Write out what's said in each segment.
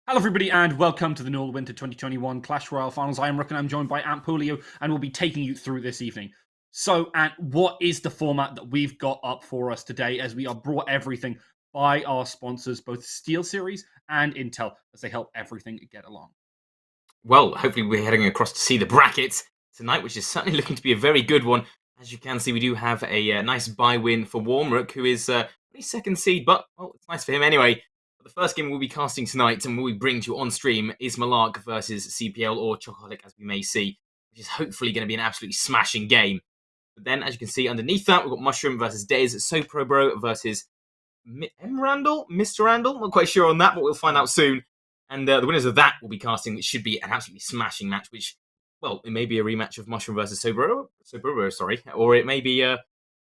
Hello everybody and welcome to the Newell Winter 2021 Clash Royale Finals. I am Rook and I'm joined by Ant Polio and we'll be taking you through this evening. So Ant, what is the format that we've got up for us today as we are brought everything by our sponsors, both SteelSeries and Intel, as they help everything get along? Well, hopefully we're heading across to see the brackets tonight, which is certainly looking to be a very good one. As you can see, we do have a nice bye win for Warmrook, who is only second seed, but well, it's nice for him anyway. But the first game we'll be casting tonight and what we bring to you on stream is Malark versus CPL or Chocoholic, as we may see, which is hopefully going to be an absolutely smashing game. But then, as you can see underneath that, we've got Mushroom versus Days, Soprobro versus Mr. Randall. Not quite sure on that, but we'll find out soon. And the winners of that will be casting, which should be an absolutely smashing match. Which, well, it may be a rematch of Mushroom versus Sobrero, sorry, or it may be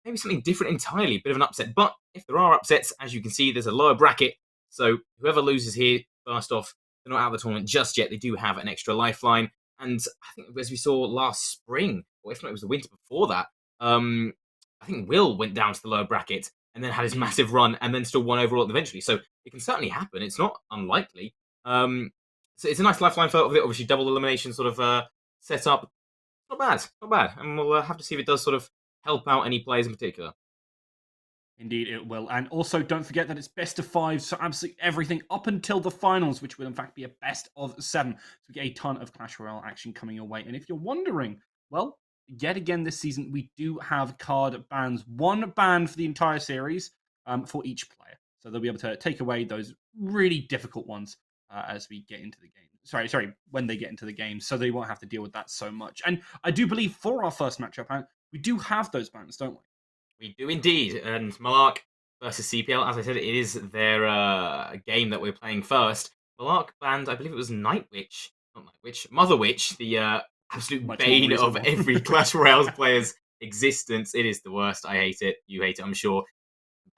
maybe something different entirely, a bit of an upset. But if there are upsets, as you can see, there's a lower bracket. So whoever loses here, first off, they're not out of the tournament just yet. They do have an extra lifeline. And I think as we saw last spring, or if not, it was the winter before that, I think Will went down to the lower bracket and then had his massive run and then still won overall eventually. So it can certainly happen. It's not unlikely. So it's a nice lifeline for obviously double elimination sort of setup. Not bad, not bad. And we'll have to see if it does sort of help out any players in particular. Indeed, it will. And also, don't forget that it's best of five, so absolutely everything up until the finals, which will in fact be a best of seven. So we get a ton of Clash Royale action coming your way. And if you're wondering, well, yet again this season, we do have card bans. One ban for the entire series for each player. So they'll be able to take away those really difficult ones as we get into the game. Sorry, when they get into the game. So they won't have to deal with that so much. And I do believe for our first matchup, we do have those bans, don't we? We do indeed. And Malark versus CPL, as I said, it is their game that we're playing first. Malark banned, I believe it was Night Witch, not Night Witch, Mother Witch, the absolute Much more bane of reasonable. every Clash Royale player's existence. It is the worst. I hate it. You hate it, I'm sure.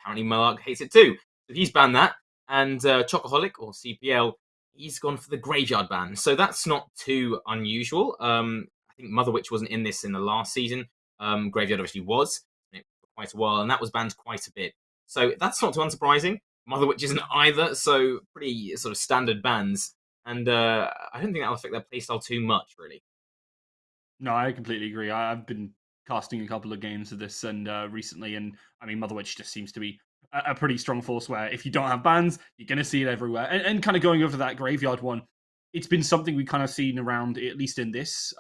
Apparently, Malark hates it too. So he's banned that. And Chocoholic, or CPL, he's gone for the Graveyard ban. So that's not too unusual. I think Mother Witch wasn't in this in the last season. Graveyard obviously was quite a while, and that was banned quite a bit. So that's not too unsurprising. Mother Witch isn't either, so pretty sort of standard bans. And I don't think that'll affect their playstyle too much, really. No, I completely agree. I've been casting a couple of games of this and recently, and I mean, Mother Witch just seems to be a pretty strong force where if you don't have bans, you're going to see it everywhere. And kind of going over that Graveyard one, it's been something we kind of seen around, at least in this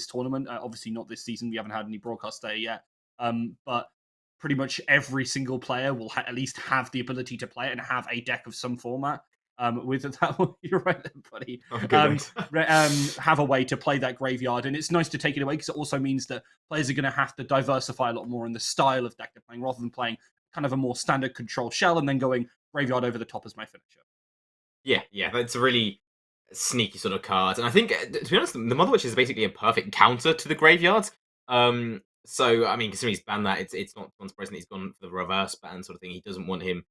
tournament. Obviously, not this season. We haven't had any broadcast there yet. But pretty much every single player will at least have the ability to play it and have a deck of some format. With that one, you're right there, buddy. Oh, good. Have a way to play that Graveyard, and it's nice to take it away because it also means that players are going to have to diversify a lot more in the style of deck they're playing, rather than playing kind of a more standard control shell and then going Graveyard over the top as my finisher. Yeah, that's a really sneaky sort of card. And I think, to be honest, the Mother Witch is basically a perfect counter to the Graveyard. So, I mean, considering he's banned that, it's not unsurprising that he's gone for the reverse ban sort of thing. He doesn't want him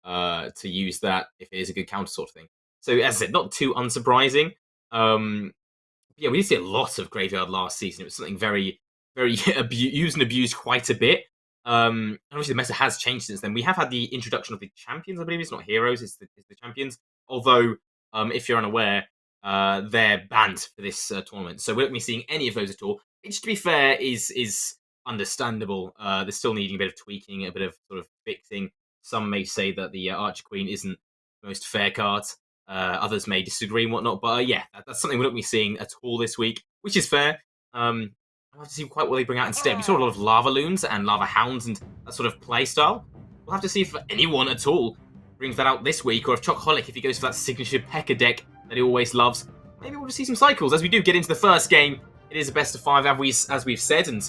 to use that if it is a good counter sort of thing. So, as I said, not too unsurprising. Yeah, we did see a lot of Graveyard last season. It was something very, very used and abused quite a bit. And obviously, the meta has changed since then. We have had the introduction of the champions, I believe. It's not heroes, it's the champions. Although, if you're unaware, they're banned for this tournament. So, we won't be seeing any of those at all. Which, to be fair, is understandable. They're still needing a bit of tweaking, a bit of sort of fixing. Some may say that the Archer Queen isn't the most fair card. Others may disagree and whatnot. But yeah, that's something we're not going to be seeing at all this week, which is fair. I'll have to see quite what they bring out instead. We saw a lot of Lava Loons and Lava Hounds and that sort of play style. We'll have to see if anyone at all brings that out this week, or if Chocoholic, if he goes for that signature P.E.K.K.A deck that he always loves, maybe we'll just see some cycles. As we do get into the first game, it is a best of five, as we've said, and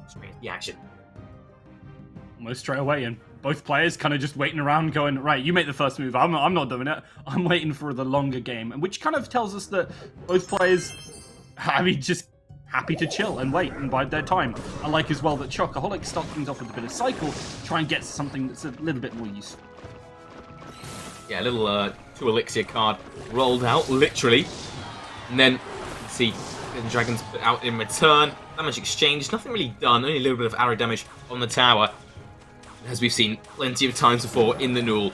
straight into the action. Almost straight away, and both players kind of just waiting around going, right, you make the first move, I'm not doing it. I'm waiting for the longer game, which kind of tells us that both players, I mean, just happy to chill and wait and bide their time. I like as well that Chocoholic starts things off with a bit of cycle, try and get something that's a little bit more useful. Yeah, a little 2 elixir card rolled out, literally. And then, let's see, Dragons put out in return. Damage exchange, nothing really done, only a little bit of arrow damage on the tower. As we've seen plenty of times before in the Newell.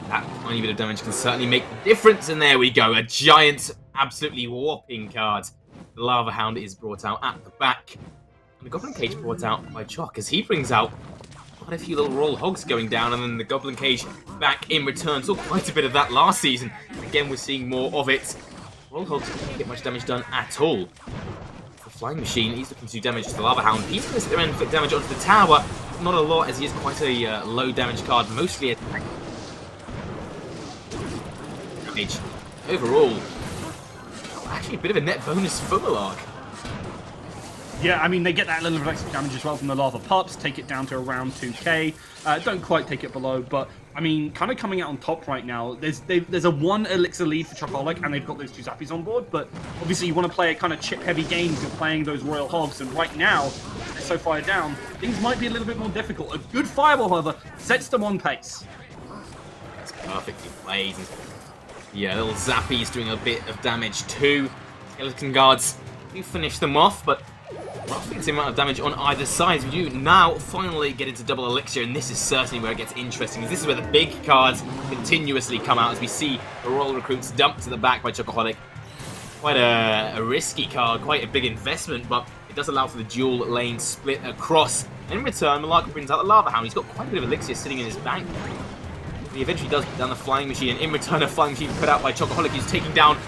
That tiny bit of damage can certainly make the difference. And there we go. A giant, absolutely whopping card. The Lava Hound is brought out at the back. And the Goblin Cage brought out by Chalk as he brings out quite a few little Royal Hogs going down. And then the Goblin Cage back in return. Saw quite a bit of that last season. Again, we're seeing more of it. Royal Hogs don't get much damage done at all. The Flying Machine, he's looking to do damage to the Lava Hound. He's going to sit there and inflict damage onto the tower. Not a lot, as he is quite a low damage card, mostly attack. Damage overall. Actually, a bit of a net bonus for Malark. Yeah, I mean, they get that little bit of extra damage as well from the Lava Pups, take it down to around 2k. Don't quite take it below, but, I mean, kind of coming out on top right now. There's a 1 elixir lead for Chocoholic, and they've got those 2 Zappies on board, but obviously you want to play a kind of chip-heavy game if you're playing those Royal Hogs, and right now, they're so far down, things might be a little bit more difficult. A good Fireball, however, sets them on pace. That's perfectly played. Yeah, little Zappies doing a bit of damage too. Skeleton Guards do finish them off, but roughly the same amount of damage on either side. We do now finally get into double elixir, and this is certainly where it gets interesting, as this is where the big cards continuously come out, as we see the Royal Recruits dumped to the back by Chocoholic. Quite a risky card, quite a big investment, but it does allow for the dual lane split across. And in return, Malark brings out the Lava Hound. He's got quite a bit of elixir sitting in his bank. He eventually does put down the Flying Machine, and in return, a Flying Machine put out by Chocoholic, who's taking down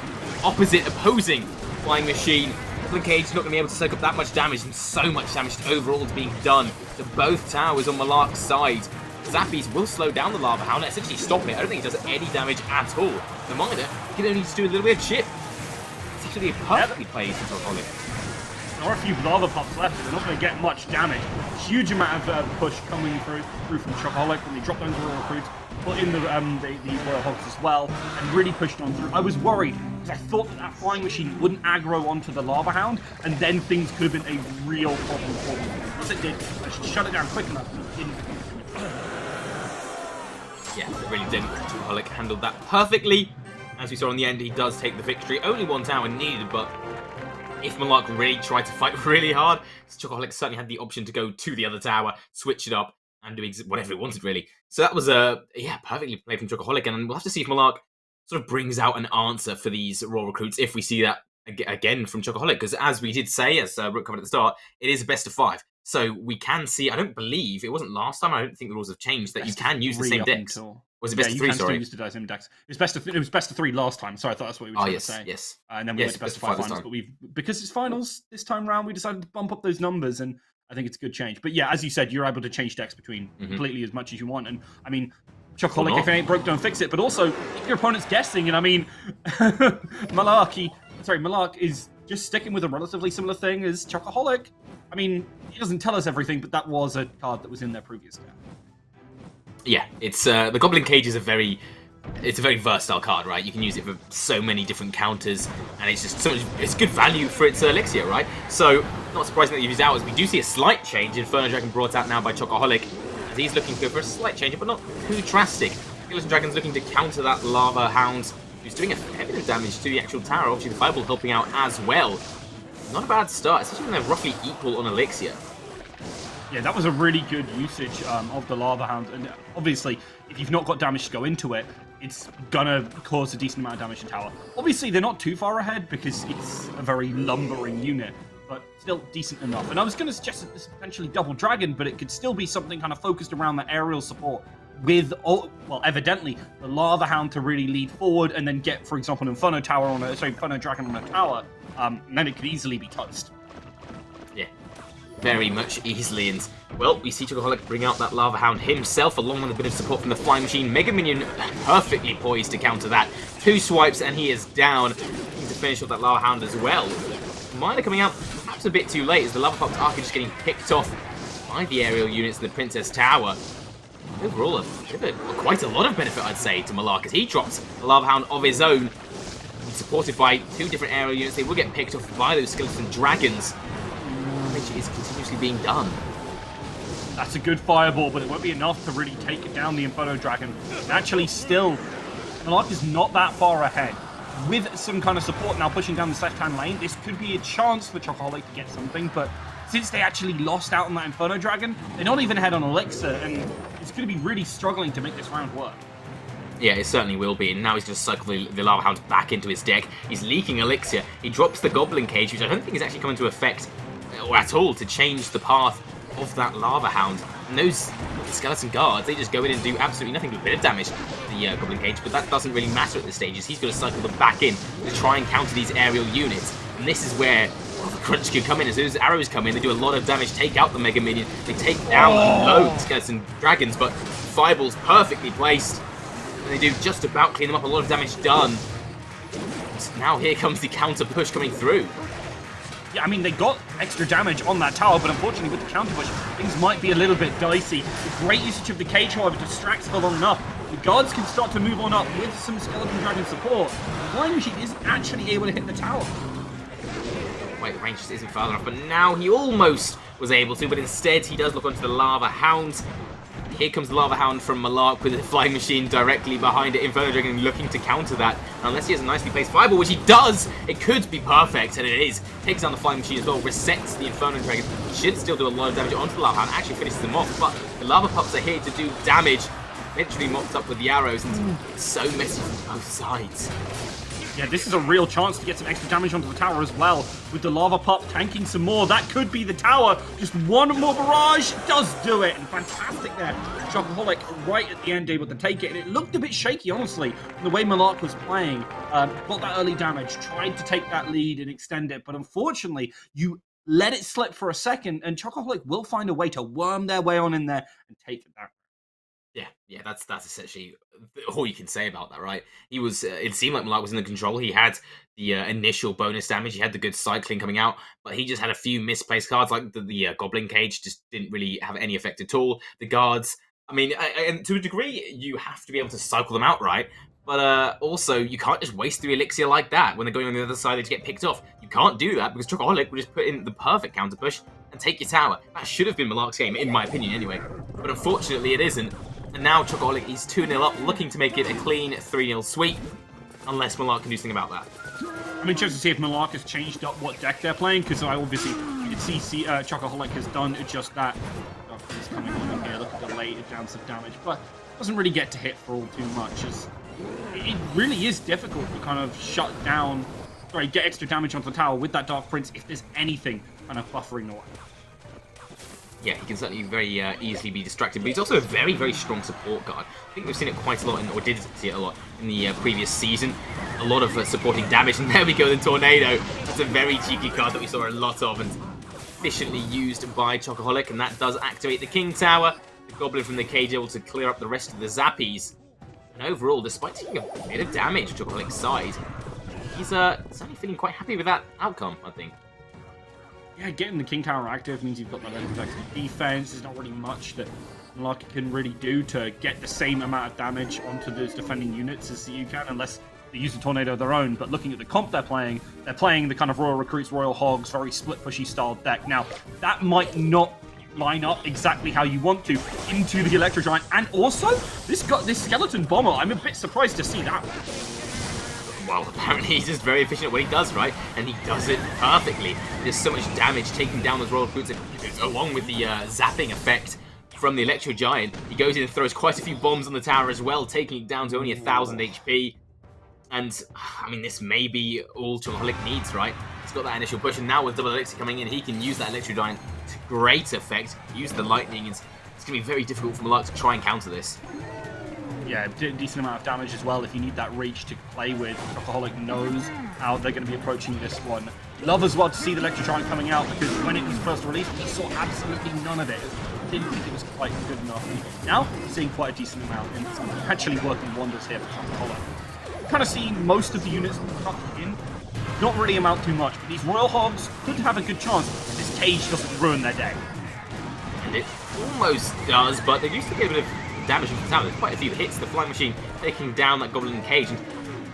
opposite opposing Flying Machine. Goblin Cage is not going to be able to soak up that much damage, and so much damage overall is being done to both towers on Malark's side. Zappies will slow down the Lava Hound, essentially stop it. I don't think it does any damage at all. The Miner can only just do a little bit of chip. It's actually a perfectly played for Chocoholic. There are a few Lava Pups left, but they're not going to get much damage. Huge amount of push coming through from Chocoholic when they drop down the Royal Recruits, put in the Royal Hogs as well, and really pushed on through. I was worried, because I thought that Flying Machine wouldn't aggro onto the Lava Hound, and then things could have been a real problem for them. Once it did, I should shut it down quick enough, and it didn't. Yeah, it really didn't. Chocoholic handled that perfectly. As we saw in the end, he does take the victory. Only 1 tower needed, but if Malark really tried to fight really hard, Chocoholic certainly had the option to go to the other tower, switch it up, and do whatever it wanted, really. So that was perfectly played from Chocoholic, and we'll have to see if Malark sort of brings out an answer for these Royal Recruits if we see that again from Chocoholic, because as we did say, as Rook covered at the start, it is a best of 5. So we can see, I don't believe, it wasn't last time, I don't think the rules have changed, that you can use the same decks. Was it best of 3, sorry? Use the same decks. It was best of 3 last time, so I thought that's what we were trying to say. Yes. And then we went to best of 5 finals, but because it's finals this time round, we decided to bump up those numbers, and I think it's a good change. But yeah, as you said, you're able to change decks between completely as much as you want, and I mean, Chocoholic, if it ain't broke, don't fix it, but also keep your opponents guessing, and I mean, Malark is just sticking with a relatively similar thing as Chocoholic. I mean, he doesn't tell us everything, but that was a card that was in their previous deck. Yeah, it's the Goblin Cage is a very versatile card, right? You can use it for so many different counters, and it's just it's good value for its elixir, right? So, not surprising that you've used ours. We do see a slight change. Inferno Dragon brought out now by Chocoholic, as he's looking to go for a slight change, but not too drastic. Skeleton Dragon's looking to counter that Lava Hound, who's doing a fair bit of damage to the actual tower. Obviously, the Fireball helping out as well. Not a bad start, especially when they're roughly equal on elixir. Yeah, that was a really good usage of the Lava Hound, and obviously, if you've not got damage to go into it, it's gonna cause a decent amount of damage to tower. Obviously, they're not too far ahead because it's a very lumbering unit, but still decent enough. And I was gonna suggest that this is potentially double dragon, but it could still be something kind of focused around the aerial support with, evidently, the Lava Hound to really lead forward and then get, for example, an Inferno Dragon on a tower, and then it could easily be toast. Yeah, very much easily. And, well, we see Chocoholic bring out that Lava Hound himself, along with a bit of support from the Flying Machine. Mega Minion perfectly poised to counter that. 2 swipes, and he is down. Looking to finish off that Lava Hound as well. Miner coming out perhaps a bit too late, as the Lava Pups are just getting picked off by the aerial units in the Princess Tower. Overall, quite a lot of benefit, I'd say, to Malark, as he drops a Lava Hound of his own. Supported by 2 different aerial units, they will get picked off by those Skeleton Dragons. Damage is continuously being done. That's a good fireball, but it won't be enough to really take down the Inferno Dragon. And actually, still, Malark is not that far ahead. With some kind of support now pushing down this left-hand lane, this could be a chance for Chocoholic to get something, but since they actually lost out on that Inferno Dragon, they're not even ahead on Elixir, and it's going to be really struggling to make this round work. Yeah, it certainly will be. And now he's going to cycle the Lava Hound back into his deck. He's leaking Elixir. He drops the Goblin Cage, which I don't think is actually coming to effect or at all to change the path of that Lava Hound. And those Skeleton Guards, they just go in and do absolutely nothing, do a bit of damage to the Goblin Cage, but that doesn't really matter at this stage, as he's going to cycle them back in to try and counter these aerial units. And this is where the crunch can come in. As soon as arrows come in, they do a lot of damage, take out the Mega Minion, they take down loads of Skeleton Dragons, but Fireball's perfectly placed. And they do just about clean them up, a lot of damage done. And now here comes the counter push coming through. Yeah, I mean, they got extra damage on that tower, but unfortunately with the counter push, things might be a little bit dicey. The great usage of the cage, however, distracts for long enough. The guards can start to move on up with some Skeleton Dragon support. The Flying Machine isn't actually able to hit the tower. Wait, the range just isn't far enough, but now he almost was able to, but instead he does look onto the Lava Hound. Here comes the Lava Hound from Malark with the Flying Machine directly behind it. Inferno Dragon looking to counter that. And unless he has a nicely placed Fireball, which he does, it could be perfect, and it is. Takes down the Flying Machine as well, resets the Inferno Dragon. Should still do a lot of damage onto the Lava Hound, actually finishes them off, but the Lava Pups are here to do damage. Eventually mopped up with the arrows, and it's so messy from both sides. Yeah, this is a real chance to get some extra damage onto the tower as well. With the Lava Pup tanking some more, that could be the tower. Just one more barrage does do it. And fantastic there. Chocoholic right at the end able to take it. And it looked a bit shaky, honestly, the way Malark was playing. Got that early damage, tried to take that lead and extend it. But unfortunately, you let it slip for a second, and Chocoholic will find a way to worm their way on in there and take it back. Yeah, that's essentially all you can say about that, right? He was, it seemed like Malark was in the control. He had the initial bonus damage. He had the good cycling coming out, but he just had a few misplaced cards, like the Goblin Cage just didn't really have any effect at all. The guards, I mean, and to a degree, you have to be able to cycle them out, right? But also, you can't just waste 3 Elixir like that when they're going on the other side to get picked off. You can't do that because Chocoholic will just put in the perfect counter push and take your tower. That should have been Malark's game, in my opinion, anyway. But unfortunately, it isn't. And now Chocoholic is 2-0 up, looking to make it a clean 3-0 sweep, unless Malark can do something about that. I'm interested to see if Malark has changed up what deck they're playing, because I obviously you can see Chocoholic has done just that. He's coming on in here, look at the late down some damage, but doesn't really get to hit for all too much. As it really is difficult to kind of get extra damage onto the tower with that Dark Prince if there's anything kind of buffering away. Yeah, he can certainly very easily be distracted, but he's also a very, very strong support guard. I think we've seen it quite a lot, or did see it a lot in the previous season. A lot of supporting damage, and there we go, the Tornado. That's a very cheeky card that we saw a lot of, and efficiently used by Chocoholic, and that does activate the King Tower. The Goblin from the cage able to clear up the rest of the Zappies. And overall, despite taking a bit of damage to Chocoholic's side, he's certainly feeling quite happy with that outcome, I think. Yeah, getting the King Tower active means you've got that extra defense. There's not really much that Malark can really do to get the same amount of damage onto those defending units as you can, unless they use the Tornado of their own. But looking at the comp they're playing the kind of Royal Recruits, Royal Hogs, very split pushy style deck. Now, that might not line up exactly how you want to into the Electro Giant. And also, this Skeleton Bomber, I'm a bit surprised to see that. Well, apparently he's just very efficient at what he does, right? And he does it perfectly. There's so much damage taking down those Royal Recruits, along with the zapping effect from the Electro Giant. He goes in and throws quite a few bombs on the tower as well, taking it down to only 1,000 HP. And, I mean, this may be all Chocoholic needs, right? He's got that initial push, and now with Double Elixir coming in, he can use that Electro Giant to great effect, use the Lightning. It's going to be very difficult for Malark to try and counter this. Yeah, decent amount of damage as well if you need that reach to play with. Chocoholic knows how they're going to be approaching this one. Love as well to see the Electro Giant coming out, because when it was first released, we saw absolutely none of it. Didn't think it was quite good enough. Now, we're seeing quite a decent amount, and it's actually working wonders here for Chocoholic. Kind of seeing most of the units tucked in. Not really amount too much, but these Royal Hogs could have a good chance if this cage doesn't ruin their day. And it almost does, but they do still get a bit of damage from the tower. There's quite a few hits. The Flying Machine taking down that Goblin Cage. And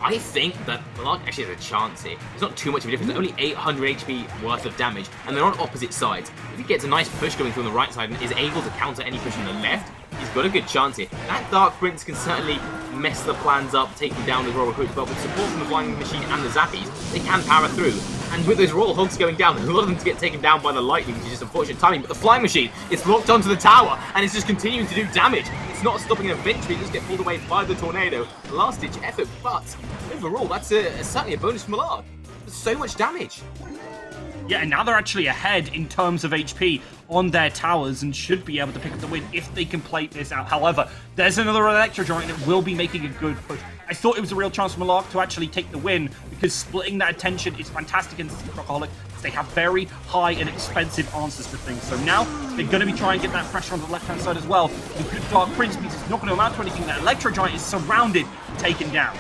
I think that Malark actually has a chance here. There's not too much of a difference. Only 800 HP worth of damage, and they're on opposite sides. If he gets a nice push going through on the right side and is able to counter any push on the left, he's got a good chance here. That Dark Prince can certainly mess the plans up, taking down the Royal Recruits, but with support from the Flying Machine and the Zappies, they can power through. And with those Royal Hogs going down, a lot of them to get taken down by the lightning, which is just unfortunate timing. But the flying machine is locked onto the tower, and it's just continuing to do damage. It's not stopping it eventually, just get pulled away by the tornado. Last-ditch effort, but overall, that's certainly a bonus from Malark. So much damage. Yeah, and now they're actually ahead in terms of HP on their towers and should be able to pick up the win if they can play this out. However, there's another Electro Giant that will be making a good push. I thought it was a real chance for Malark to actually take the win because splitting that attention is fantastic against Rockaholic. They have very high and expensive answers to things. So now they're going to be trying to get that pressure on the left-hand side as well. The good Dark Prince means it's not going to amount to anything. That Electro Giant is surrounded, taken down.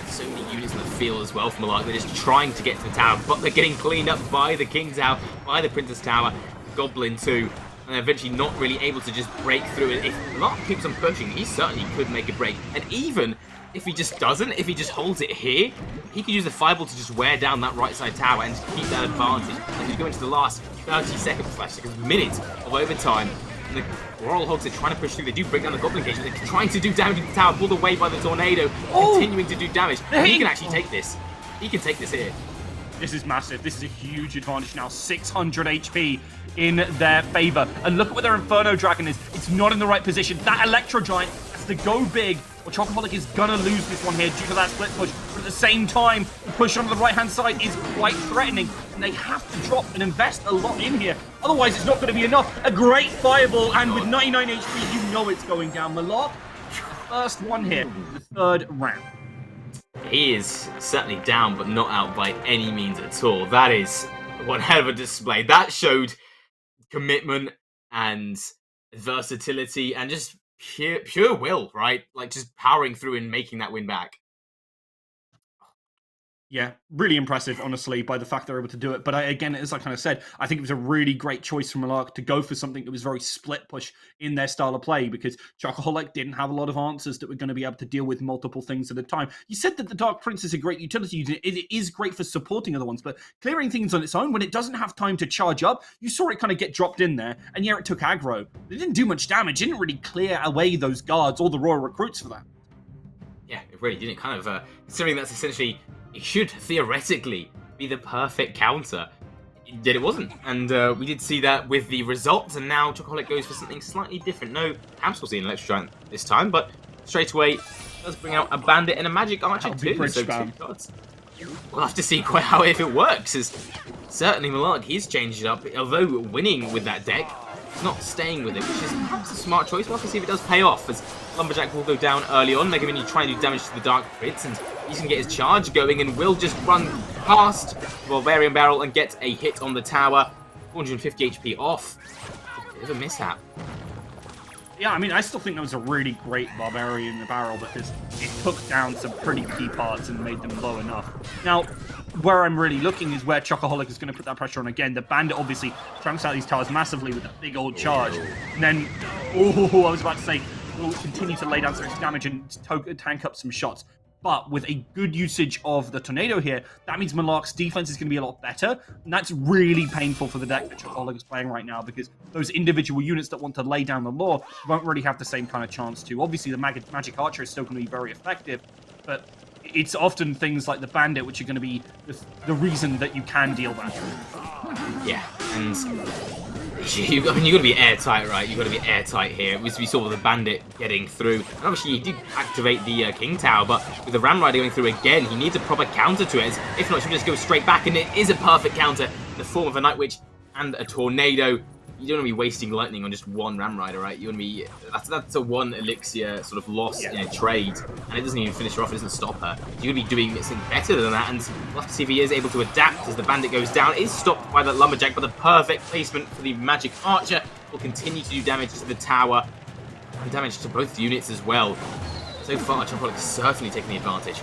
So many units in the field as well from Malark. They're just trying to get to the tower, but they're getting cleaned up by the King Tower, by the Princess Tower, Goblin too, and they're eventually not really able to just break through it. If Malark keeps on pushing, he certainly could make a break. And even if he just doesn't, if he just holds it here, he could use the Fireball to just wear down that right side tower and keep that advantage. As we go into the last 30 seconds, minute of overtime, and the Royal Hogs are trying to push through. They do break down the Goblin Cage. They're trying to do damage to the tower, pulled away by the tornado, continuing to do damage. And he can actually take this. He can take this here. This is massive. This is a huge advantage now. 600 HP in their favor. And look at where their Inferno Dragon is. It's not in the right position. That Electro Giant has to go big. Well, Chocoholic is going to lose this one here due to that split push. But at the same time, the push on the right-hand side is quite threatening. And they have to drop and invest a lot in here. Otherwise, it's not going to be enough. A great Fireball, and with 99 HP, you know it's going down. Malark, first one here, the third round. He is certainly down, but not out by any means at all. That is one hell of a display. That showed commitment and versatility and just pure will, right? Like just powering through and making that win back. Yeah, really impressive, honestly, by the fact they're able to do it. But again, as I kind of said, I think it was a really great choice from Malark to go for something that was very split push in their style of play because Chocoholic didn't have a lot of answers that were going to be able to deal with multiple things at a time. You said that the Dark Prince is a great utility unit. It is great for supporting other ones, but clearing things on its own, when it doesn't have time to charge up, you saw it kind of get dropped in there, and yeah, it took aggro. It didn't do much damage. It didn't really clear away those guards or the Royal Recruits for that. Yeah, it really didn't. Kind of, considering that's essentially... It should theoretically be the perfect counter, yet it wasn't. And we did see that with the results, and now Chocoholic goes for something slightly different. No Hamswell in Electro Giant this time, but straight away does bring out a Bandit and a Magic Archer too. So 2 cards. We'll have to see quite how if it works, as certainly Malark, he's changed it up. Although winning with that deck, he's not staying with it, which is perhaps a smart choice. We'll have to see if it does pay off, as Lumberjack will go down early on. They're going to try and do damage to the Dark Prince, and he's going to get his charge going and will just run past the Barbarian Barrel and get a hit on the tower. 450 HP off. A bit of a mishap. Yeah, I mean, I still think that was a really great Barbarian Barrel because it took down some pretty key parts and made them low enough. Now, where I'm really looking is where Chocoholic is going to put that pressure on again. The Bandit obviously chunks out these towers massively with a big old charge. And then, I was about to say, will continue to lay down some damage and tank up some shots. But with a good usage of the Tornado here, that means Malark's defense is going to be a lot better. And that's really painful for the deck that Chocoholic is playing right now because those individual units that want to lay down the law won't really have the same kind of chance to. Obviously, the Magic Archer is still going to be very effective, but it's often things like the Bandit which are going to be the reason that you can deal that. Yeah, and you've got to be airtight, right? You've got to be airtight here. We saw the Bandit getting through. And obviously, he did activate the King Tower, but with the Ram Rider going through again, he needs a proper counter to it. If not, she'll just go straight back, and it is a perfect counter in the form of a Night Witch and a Tornado. You don't want to be wasting lightning on just one Ram Rider, right? You want to be... That's a 1 elixir sort of loss in a trade, and it doesn't even finish her off, it doesn't stop her. You're going to be doing something better than that, and we'll have to see if he is able to adapt as the Bandit goes down. It is stopped by the Lumberjack, but the perfect placement for the Magic Archer will continue to do damage to the tower, and damage to both units as well. So far, Chocoholic is certainly taking the advantage.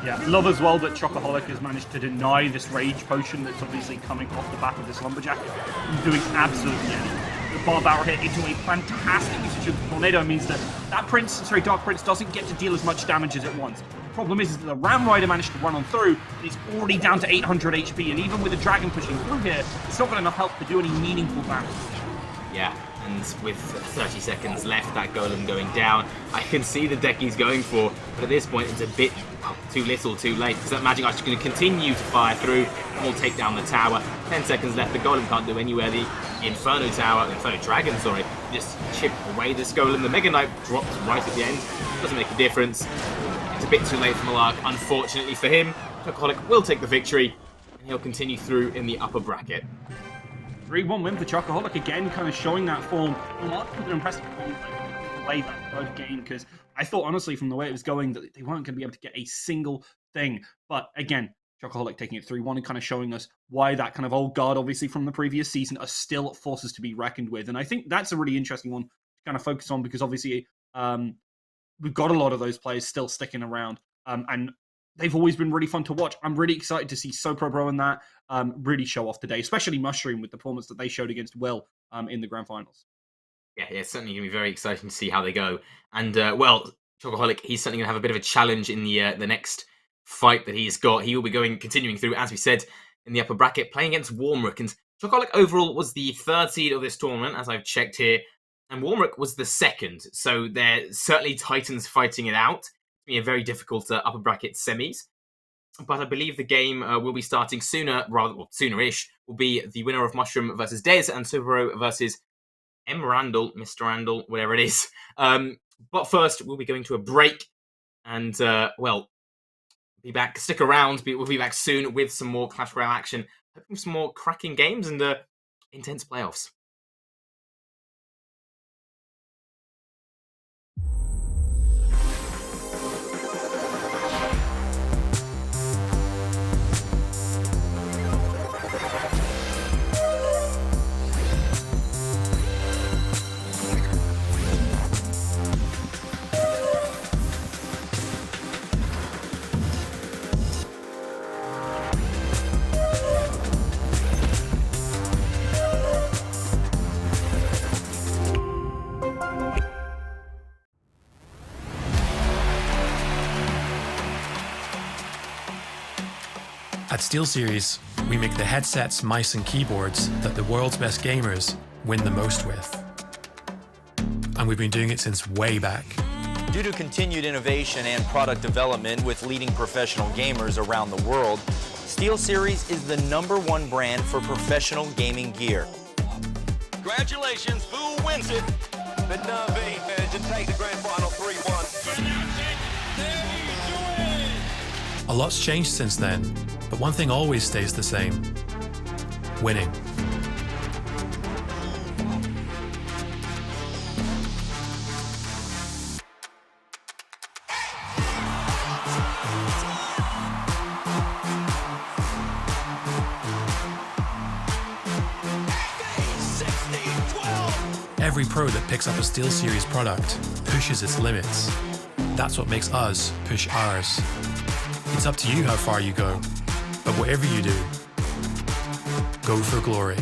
Yeah, love as well that Chocoholic has managed to deny this Rage Potion that's obviously coming off the back of this Lumberjack. He's doing absolutely anything. The Barb Arrow hit into a fantastic usage of the Tornado means that Dark Prince doesn't get to deal as much damage as it wants. The problem is that the Ram Rider managed to run on through, and he's already down to 800 HP, and even with the Dragon pushing through here, it's not got enough health to do any meaningful damage. Yeah, And with 30 seconds left, that golem going down, I can see the deck he's going for, but at this point it's a bit too little, too late, because that Magic Arch is going to continue to fire through and will take down the tower. 10 seconds left, the golem can't do anywhere. The Inferno Dragon, sorry, just chip away this golem. The Mega Knight drops right at the end, doesn't make a difference. It's a bit too late for Malark, unfortunately for him. Chocoholic will take the victory, and he'll continue through in the upper bracket. 3-1 win for Chocoholic, again, kind of showing that form. Malark with an impressive performance play that third game, because I thought, honestly, from the way it was going, that they weren't going to be able to get a single thing. But again, Chocoholic taking it 3-1 and kind of showing us why that kind of old guard, obviously, from the previous season, are still forces to be reckoned with. And I think that's a really interesting one to kind of focus on, because obviously we've got a lot of those players still sticking around. And they've always been really fun to watch. I'm really excited to see SoProBro and that really show off today, especially Mushroom with the performance that they showed against Will in the grand finals. Yeah, it's certainly going to be very exciting to see how they go. And, well, Chocoholic, he's certainly going to have a bit of a challenge in the next fight that he's got. He will be continuing through, as we said, in the upper bracket, playing against Warmrook. And Chocoholic overall was the third seed of this tournament, as I've checked here. And Warmrook was the second. So they're certainly Titans fighting it out. It's going to be a very difficult upper bracket semis. But I believe the game will be starting soonish, will be the winner of Mushroom versus Dez and SoProBro versus Randall, Mr. Randall, whatever it is. But first, we'll be going to a break. And, well, be back. Stick around. We'll be back soon with some more Clash Royale action. Hoping some more cracking games and intense playoffs. At SteelSeries, we make the headsets, mice and keyboards that the world's best gamers win the most with. And we've been doing it since way back. Due to continued innovation and product development with leading professional gamers around the world, SteelSeries is the #1 brand for professional gaming gear. Congratulations, Fool wins it. But Na'Vi managed to take the grand final 3-1. A lot's changed since then, but one thing always stays the same: winning. Every pro that picks up a SteelSeries product pushes its limits. That's what makes us push ours. It's up to you how far you go, but whatever you do, go for glory.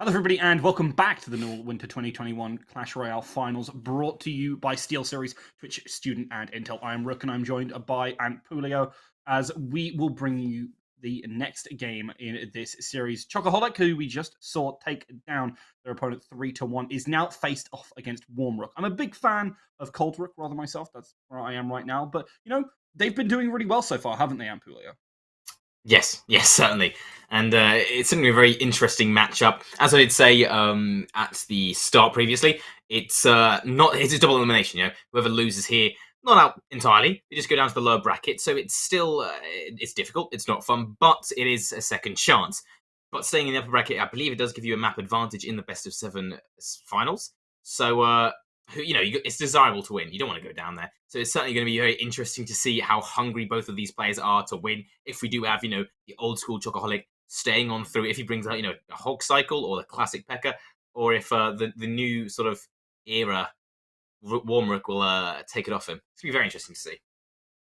Hello, everybody, and welcome back to the Normal Winter 2021 Clash Royale Finals, brought to you by SteelSeries, Twitch Student, and Intel. I am Rook, and I'm joined by Antpulio, as we will bring you the next game in this series. Chocoholic, who we just saw take down their opponent 3-1, is now faced off against Warmrook. I'm a big fan of Coldrook, rather myself. That's where I am right now. But, you know, they've been doing really well so far, haven't they, Antpulio? Yes, certainly. And it's certainly a very interesting matchup. As I did say at the start previously, it's a double elimination. You know, whoever loses here, not out entirely. They just go down to the lower bracket. So it's still it's difficult. It's not fun, but it is a second chance. But staying in the upper bracket, I believe it does give you a map advantage in the best of 7 finals. So it's desirable to win. You don't want to go down there. So it's certainly going to be very interesting to see how hungry both of these players are to win. If we do have, the old school Chocoholic staying on through, if he brings out, a Hog Cycle or the classic P.E.K.K.A, or if the new sort of era Warmrook will take it off him. It's going to be very interesting to see.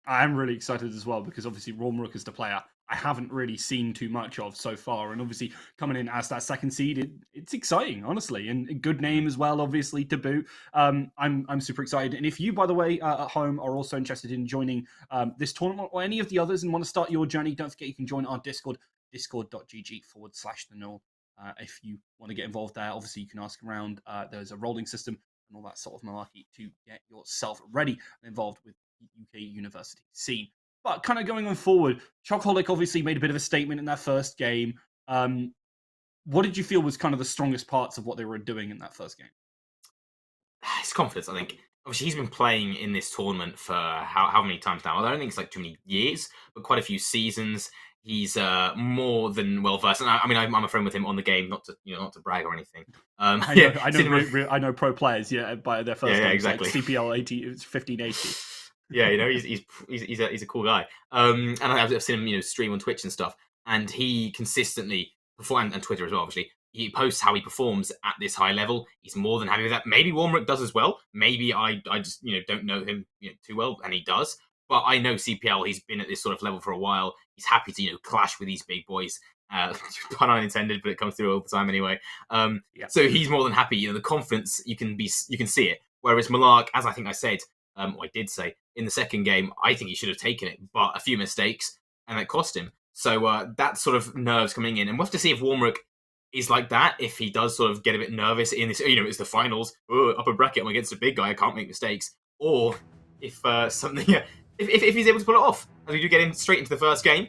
I'm really excited as well, because obviously Warmrook is the player I haven't really seen too much of so far, and obviously coming in as that second seed, it's exciting, honestly, and a good name as well, obviously, to boot. I'm super excited, and if you, by the way, at home are also interested in joining this tournament or any of the others and want to start your journey, don't forget you can join our Discord, discord.gg/thenull. If you want to get involved there, obviously you can ask around. There's a rolling system and all that sort of malarkey to get yourself ready and involved with UK university scene. But kind of going on forward, Chocoholic obviously made a bit of a statement in their first game. What did you feel was kind of the strongest parts of what they were doing in that first game? His confidence, I think. Obviously, he's been playing in this tournament for how many times now? I don't think it's like too many years, but quite a few seasons. He's more than well versed, and I'm a friend with him on the game, not to brag or anything. I know pro players, by their first game, exactly. Like CPL 80, it's 1580. Yeah, he's a cool guy. And I've seen him, stream on Twitch and stuff, and he consistently performs, and Twitter as well, obviously. He posts how he performs at this high level. He's more than happy with that. Maybe Warmrook does as well. Maybe I just don't know him too well, and he does. But I know CPL. He's been at this sort of level for a while. He's happy to clash with these big boys. Pun unintended, but it comes through all the time anyway. So he's more than happy. The confidence you can see it. Whereas Malark, as I think I said, or I did say in the second game, I think he should have taken it, but a few mistakes and it cost him. So that sort of nerves coming in, and we'll have to see if Warmrook is like that. If he does sort of get a bit nervous in this, it's the finals, upper bracket, I'm against a big guy, I can't make mistakes, or if if he's able to pull it off, as we do get in straight into the first game.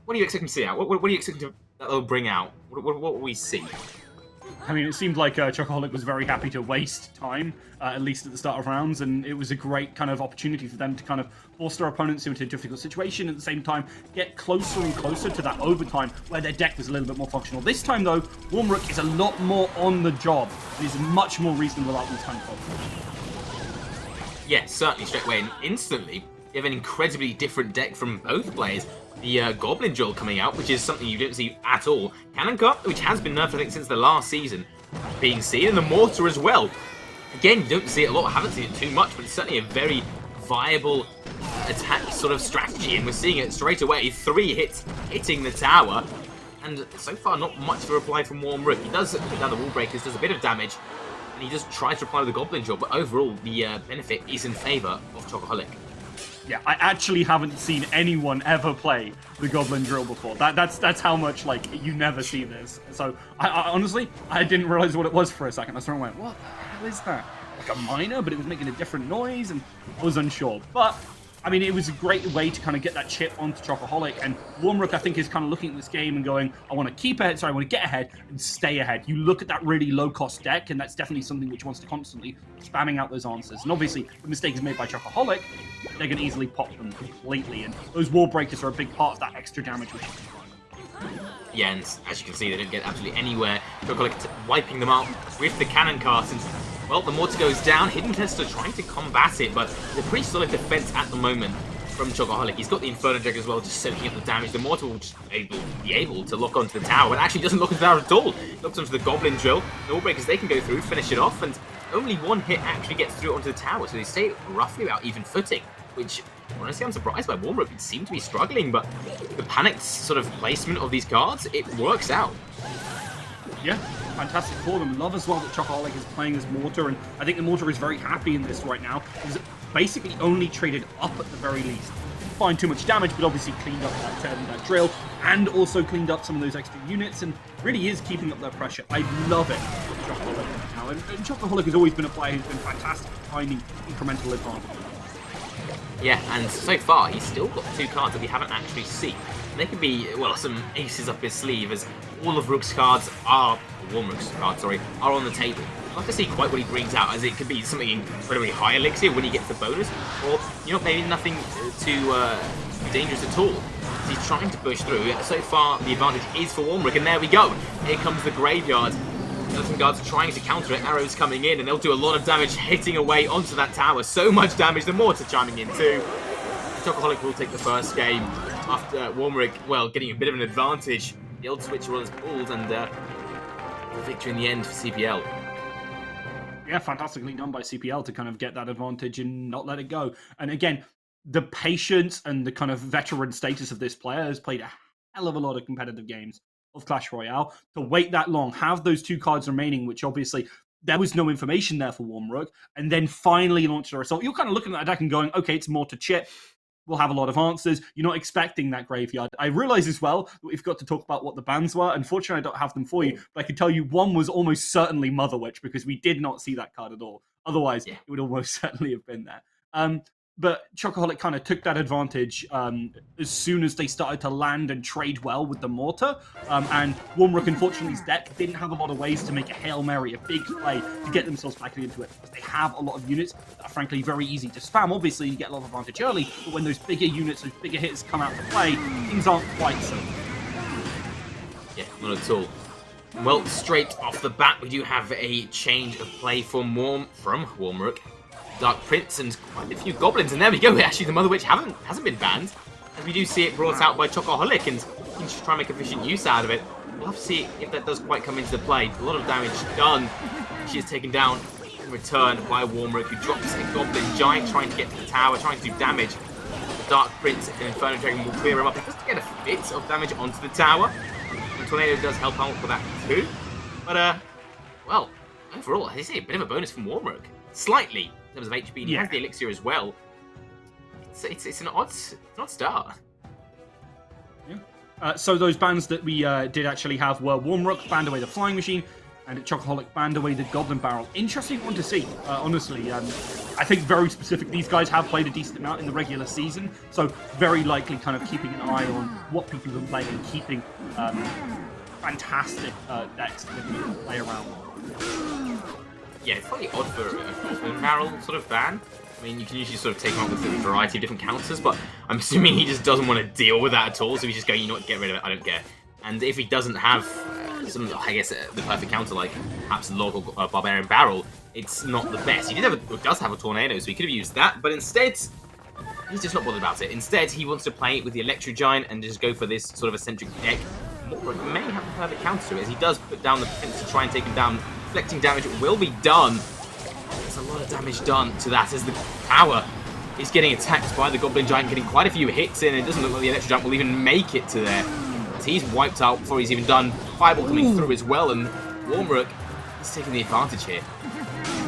What are you expecting to see out? What are you expecting that they'll bring out? What will we see? I mean, it seemed like Chocoholic was very happy to waste time, at least at the start of rounds, and it was a great kind of opportunity for them to kind of force their opponents into a difficult situation, at the same time get closer and closer to that overtime where their deck was a little bit more functional. This time, though, Warmrook is a lot more on the job. It is much more reasonable about these kind of problems. Yeah, certainly straight away and instantly. You have an incredibly different deck from both players. The Goblin Drill coming out, which is something you don't see at all. Cannon Cut, which has been nerfed, I think, since the last season, being seen. And the Mortar as well. Again, you don't see it a lot. I haven't seen it too much, but it's certainly a very viable attack sort of strategy. And we're seeing it straight away. 3 hits hitting the tower. And so far, not much of a reply from Warmrook. He does put down the wall breakers, does a bit of damage. And he just tries to reply with the Goblin Drill. But overall, the benefit is in favour of Chocoholic. Yeah, I actually haven't seen anyone ever play the Goblin Drill before. That's how much, you never see this. So, I honestly, I didn't realize what it was for a second. I sort of went, what the hell is that? Like a miner, but it was making a different noise, and I was unsure. But, I mean, it was a great way to kind of get that chip onto Chocoholic, and Warmrook, I think, is kind of looking at this game and going, I want to I want to get ahead and stay ahead. You look at that really low-cost deck, and that's definitely something which wants to constantly spamming out those answers. And obviously, if a mistake is made by Chocoholic, they can easily pop them completely, and those wall breakers are a big part of that extra damage. Yeah, and as you can see, they don't get absolutely anywhere. Chocoholic wiping them out with the cannon cast, and well, the mortar goes down. Hidden Tester trying to combat it, but it's a pretty solid defense at the moment from Chocoholic. He's got the Inferno Drag as well, just soaking up the damage. The mortar will just be able to lock onto the tower, but actually doesn't lock onto the tower at all. It locks onto the Goblin Drill. The wall breakers, they can go through, finish it off, and only 1 hit actually gets through onto the tower, so they stay roughly about even footing, which honestly I'm surprised by. Warmrook seem to be struggling, but the panicked sort of placement of these cards, it works out. Yeah, fantastic for them. Love as well that Chocoholic is playing as Mortar, and I think the Mortar is very happy in this right now. He's basically only traded up at the very least. Didn't find too much damage, but obviously cleaned up that drill, and also cleaned up some of those extra units, and really is keeping up that pressure. I love it with Chocoholic now, and Chocoholic has always been a player who's been fantastic at finding incremental advantage. Yeah, and so far he's still got 2 cards that we haven't actually seen. They could be, well, some aces up his sleeve, as all of Rook's cards are, Rook's cards, sorry, are on the table. I'd like to see quite what he brings out, as it could be something incredibly high elixir when he gets the bonus, or, you know, maybe nothing too dangerous at all. He's trying to push through. So far, the advantage is for Warmrook, and there we go. Here comes the Graveyard. Skeleton Guards are trying to counter it. Arrows coming in, and they'll do a lot of damage hitting away onto that tower. So much damage, the Mortar chiming in too. Chocoholic will take the first game after Warmrook, well, getting a bit of an advantage. The old switch was pulled, and victory in the end for CPL. Yeah, fantastically done by CPL to kind of get that advantage and not let it go. And again, the patience and the kind of veteran status of this player has played a hell of a lot of competitive games of Clash Royale. To wait that long, have those 2 cards remaining, which obviously there was no information there for Warmrook, and then finally launch the result. You're kind of looking at that deck and going, okay, it's Mortar chip. We'll have a lot of answers. You're not expecting that Graveyard. I realize as well that we've got to talk about what the bans were. Unfortunately, I don't have them for you, but I can tell you one was almost certainly Mother Witch, because we did not see that card at all. Otherwise, it would almost certainly have been there. But Chocoholic kind of took that advantage as soon as they started to land and trade well with the Mortar. And Warmrook, unfortunately's deck didn't have a lot of ways to make a Hail Mary, a big play, to get themselves back into it. Because they have a lot of units that are frankly very easy to spam. Obviously, you get a lot of advantage early, but when those bigger units, those bigger hits come out to play, things aren't quite so. Yeah, not at all. Well, straight off the bat, we do have a change of play from Warmrook. Dark Prince and quite a few goblins, and there we go. Actually, the Mother Witch hasn't been banned, as we do see it brought out by Chocoholic, and you can just try and make efficient use out of it. We'll have to see if that does quite come into the play. A lot of damage done. She is taken down in return by Warmrook, who drops a Goblin Giant trying to get to the tower, trying to do damage. The Dark Prince and Inferno Dragon will clear him up. He does get a bit of damage onto the tower. The Tornado does help out for that too. But, well, overall, I say a bit of a bonus from Warmrook. Slightly. In terms of HP, and he has the elixir as well. It's an odd start. Yeah. So those bans that we did actually have were Warmrook banned away the Flying Machine, and Chocoholic banned away the Goblin Barrel. Interesting one to see, honestly. I think very specific. These guys have played a decent amount in the regular season, so very likely kind of keeping an eye on what people have been playing and keeping fantastic decks that they can play around. Yeah, it's probably odd for a Goblin Barrel sort of ban. I mean, you can usually sort of take him out with a variety of different counters, but I'm assuming he just doesn't want to deal with that at all, so he's just going, you know what, get rid of it, I don't care. And if he doesn't have some, I guess, the perfect counter, like perhaps Log or Barbarian Barrel, it's not the best. He does have a Tornado, so he could have used that, but instead, he's just not bothered about it. Instead, he wants to play with the Electro Giant and just go for this sort of eccentric deck. Warmrook may have the perfect counter to it, as he does put down the Prince to try and take him down. Reflecting damage will be done. There's a lot of damage done to that, as the tower is getting attacked by the Goblin Giant, getting quite a few hits in. It doesn't look like the Electro Giant will even make it to there, as he's wiped out before he's even done. Fireball coming through as well, and Warmrook is taking the advantage here.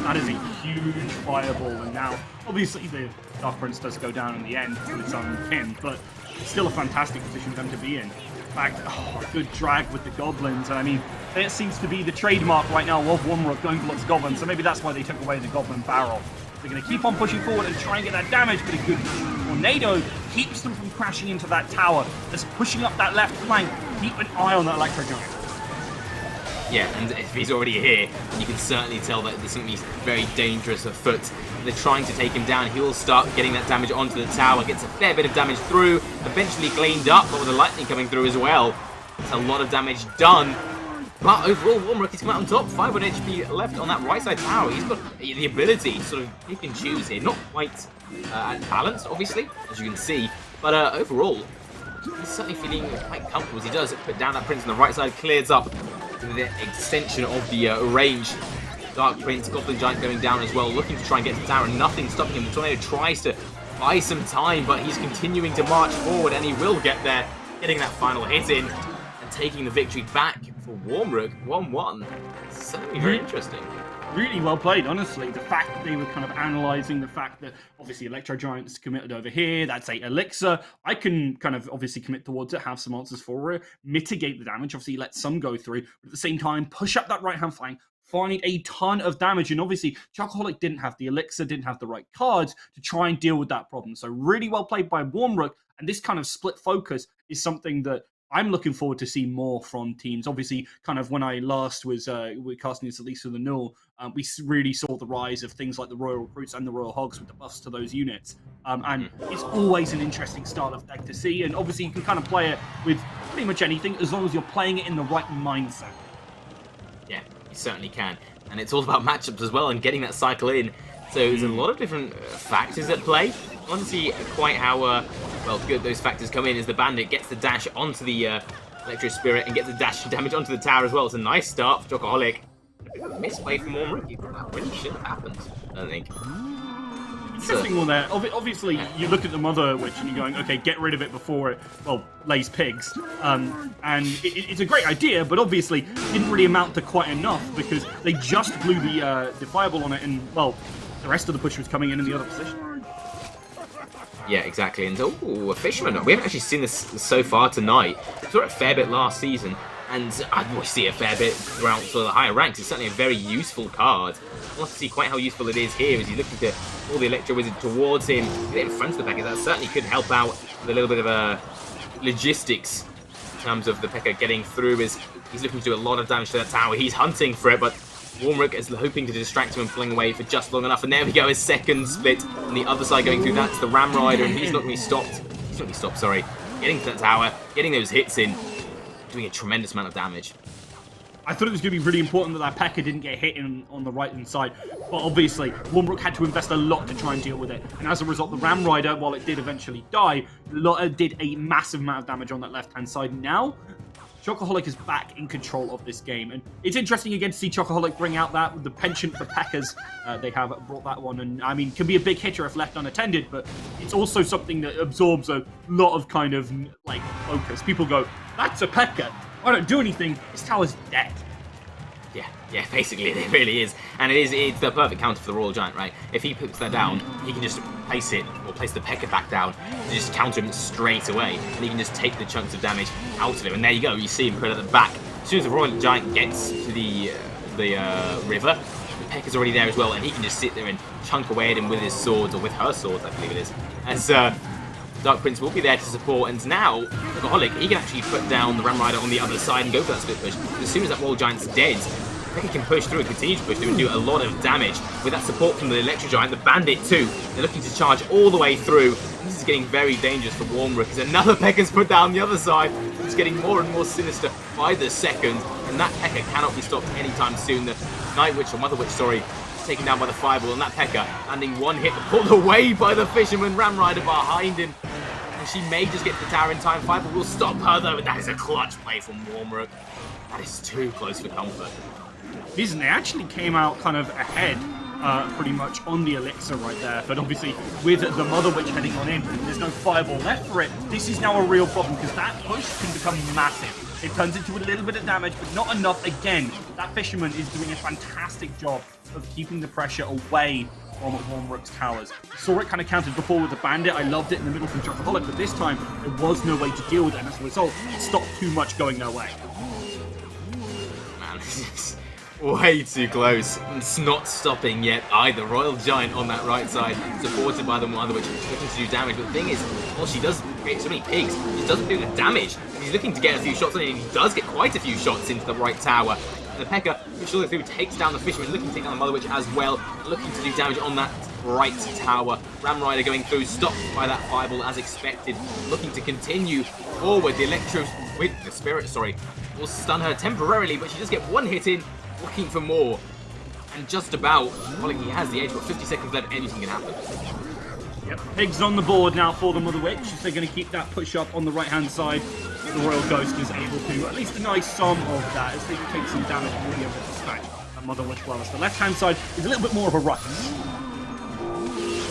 That is a huge fireball, and now obviously the Dark Prince does go down in the end with its own pin, but it's still a fantastic position for them to be in. In fact, good drag with the goblins, and I mean, it seems to be the trademark right now of Warmrook going for lots of goblins, so maybe that's why they took away the Goblin Barrel. They're going to keep on pushing forward and try and get that damage, but a good Tornado keeps them from crashing into that tower. Just pushing up that left flank. Keep an eye on that Electro Giant. Yeah, and if he's already here, you can certainly tell that there's something very dangerous afoot. They're trying to take him down. He will start getting that damage onto the tower, gets a fair bit of damage through, eventually cleaned up, but with the lightning coming through as well. It's a lot of damage done. But overall, Warmrook has come out on top. 500 HP left on that right side tower. He's got the ability to sort of pick and choose here. Not quite balanced, obviously, as you can see. But overall, he's certainly feeling quite comfortable as he does put down that Prince on the right side, clears up the extension of the range. Dark Prince, Goblin Giant going down as well, looking to try and get to the tower. Nothing stopping him. The Tornado tries to buy some time, but he's continuing to march forward, and he will get there, getting that final hit in, and taking the victory back for for Warmrook, 1-1. It's certainly very interesting. Really well played, honestly. The fact that they were kind of analysing the fact that obviously Electro Giant's committed over here, that's a Elixir. I can kind of obviously commit towards it, have some answers for it, mitigate the damage, obviously let some go through, but at the same time, push up that right-hand flank, find a ton of damage. And obviously, Chocoholic didn't have the Elixir, didn't have the right cards to try and deal with that problem. So really well played by Warmrook, and this kind of split focus is something that I'm looking forward to see more from teams. Obviously, kind of when I last was casting this at least for the null, we really saw the rise of things like the Royal Recruits and the Royal Hogs with the buffs to those units. And it's always an interesting style of deck to see. And obviously, you can kind of play it with pretty much anything as long as you're playing it in the right mindset. Yeah, you certainly can. And it's all about matchups as well and getting that cycle in. So there's a lot of different factors at play. I want to see quite how well good those factors come in as the Bandit gets the dash onto the Electro Spirit and gets the dash damage onto the tower as well. It's a nice start for Chocoholic. Misplay from Warmrook. That really should have happened, I think. Interesting one there. Obviously, you look at the Mother Witch and you're going, okay, get rid of it before it, well, lays pigs. And it's a great idea, but obviously didn't really amount to quite enough because they just blew the fireball on it and, well, the rest of the push was coming in the other position. Yeah, exactly. And a Fisherman. We haven't actually seen this so far tonight. We saw it a fair bit last season, and I see it a fair bit throughout sort of the higher ranks. It's certainly a very useful card. I want to see quite how useful it is here as he's looking to pull the Electro Wizard towards him, get in front of the P.E.K.K.A. That certainly could help out with a little bit of logistics in terms of the P.E.K.K.A. getting through as he's looking to do a lot of damage to that tower. He's hunting for it, but Warmrook is hoping to distract him and pulling away for just long enough. And there we go, his second split on the other side going through. That's the Ram Rider, and he's not going to be stopped. He's not going to be stopped, sorry. Getting to that tower, getting those hits in, doing a tremendous amount of damage. I thought it was going to be really important that P.E.K.K.A. didn't get hit on the right-hand side. But obviously, Warmrook had to invest a lot to try and deal with it. And as a result, the Ram Rider, while it did eventually die, did a massive amount of damage on that left-hand side. Now, Chocoholic is back in control of this game. And it's interesting again to see Chocoholic bring out the penchant for P.E.K.K.A.s. They have brought that one. And I mean, can be a big hitter if left unattended, but it's also something that absorbs a lot of kind of like focus. People go, that's a P.E.K.K.A. I don't do anything. This tower's dead. Yeah, basically it really is. And it's the perfect counter for the Royal Giant, right? If he puts that down, he can just place it, or place the P.E.K.K.A. back down, and just counter him straight away, and he can just take the chunks of damage out of him. And there you go, you see him put it at the back. As soon as the Royal Giant gets to the river, the P.E.K.K.A.'s already there as well, and he can just sit there and chunk away at him with his swords, or with her swords, I believe it is. As Dark Prince will be there to support, and now Chocoholic, he can actually put down the Ram Rider on the other side and go for that split push. As soon as that Royal Giant's dead, P.E.K.K.A. can push through and continue to push through and do a lot of damage. With that support from the Electro Giant, the Bandit too, they're looking to charge all the way through. This is getting very dangerous for Warmrook as another P.E.K.K.A.'s put down the other side. It's getting more and more sinister by the second, and that P.E.K.K.A. cannot be stopped anytime soon. The Night Witch, or Mother Witch, sorry, is taken down by the Fireball, and that P.E.K.K.A. landing one hit, pulled away by the Fisherman. Ram Rider behind him. And she may just get to the tower in time. Fireball will stop her though, and that is a clutch play from Warmrook. That is too close for comfort. Listen, they actually came out kind of ahead pretty much on the Elixir right there, but obviously with the Mother Witch heading on in, there's no fireball left for it. This is now a real problem because that push can become massive. It turns into a little bit of damage, but not enough. Again, that Fisherman is doing a fantastic job of keeping the pressure away from Warmrook's towers. Saw it kind of countered before with the Bandit. I loved it in the middle from Chocoholic, but this time there was no way to deal with it, and as a result, it stopped too much going their way. Man, this is way too close. It's not stopping yet either. Royal Giant on that right side, supported by the Mother Witch, looking to do damage. But the thing is, while she does create so many pigs, she doesn't do the damage. He's looking to get a few shots on it, and he does get quite a few shots into the right tower. And the P.E.K.K.A., which all through, takes down the Fisherman, looking to take down the Mother Witch as well, looking to do damage on that right tower. Ram Rider going through, stopped by that Fireball as expected, looking to continue forward. The Electro with the Spirit, sorry, will stun her temporarily, but she does get one hit in, looking for more. And just about, well, he has the edge, but 50 seconds left, anything can happen. Yep, pigs on the board now for the Mother Witch. They're going to keep that push up on the right-hand side. The Royal Ghost is able to, at least a nice sum of that, as they can take some damage and really able to distract that Mother Witch well. As the left-hand side is a little bit more of a rush.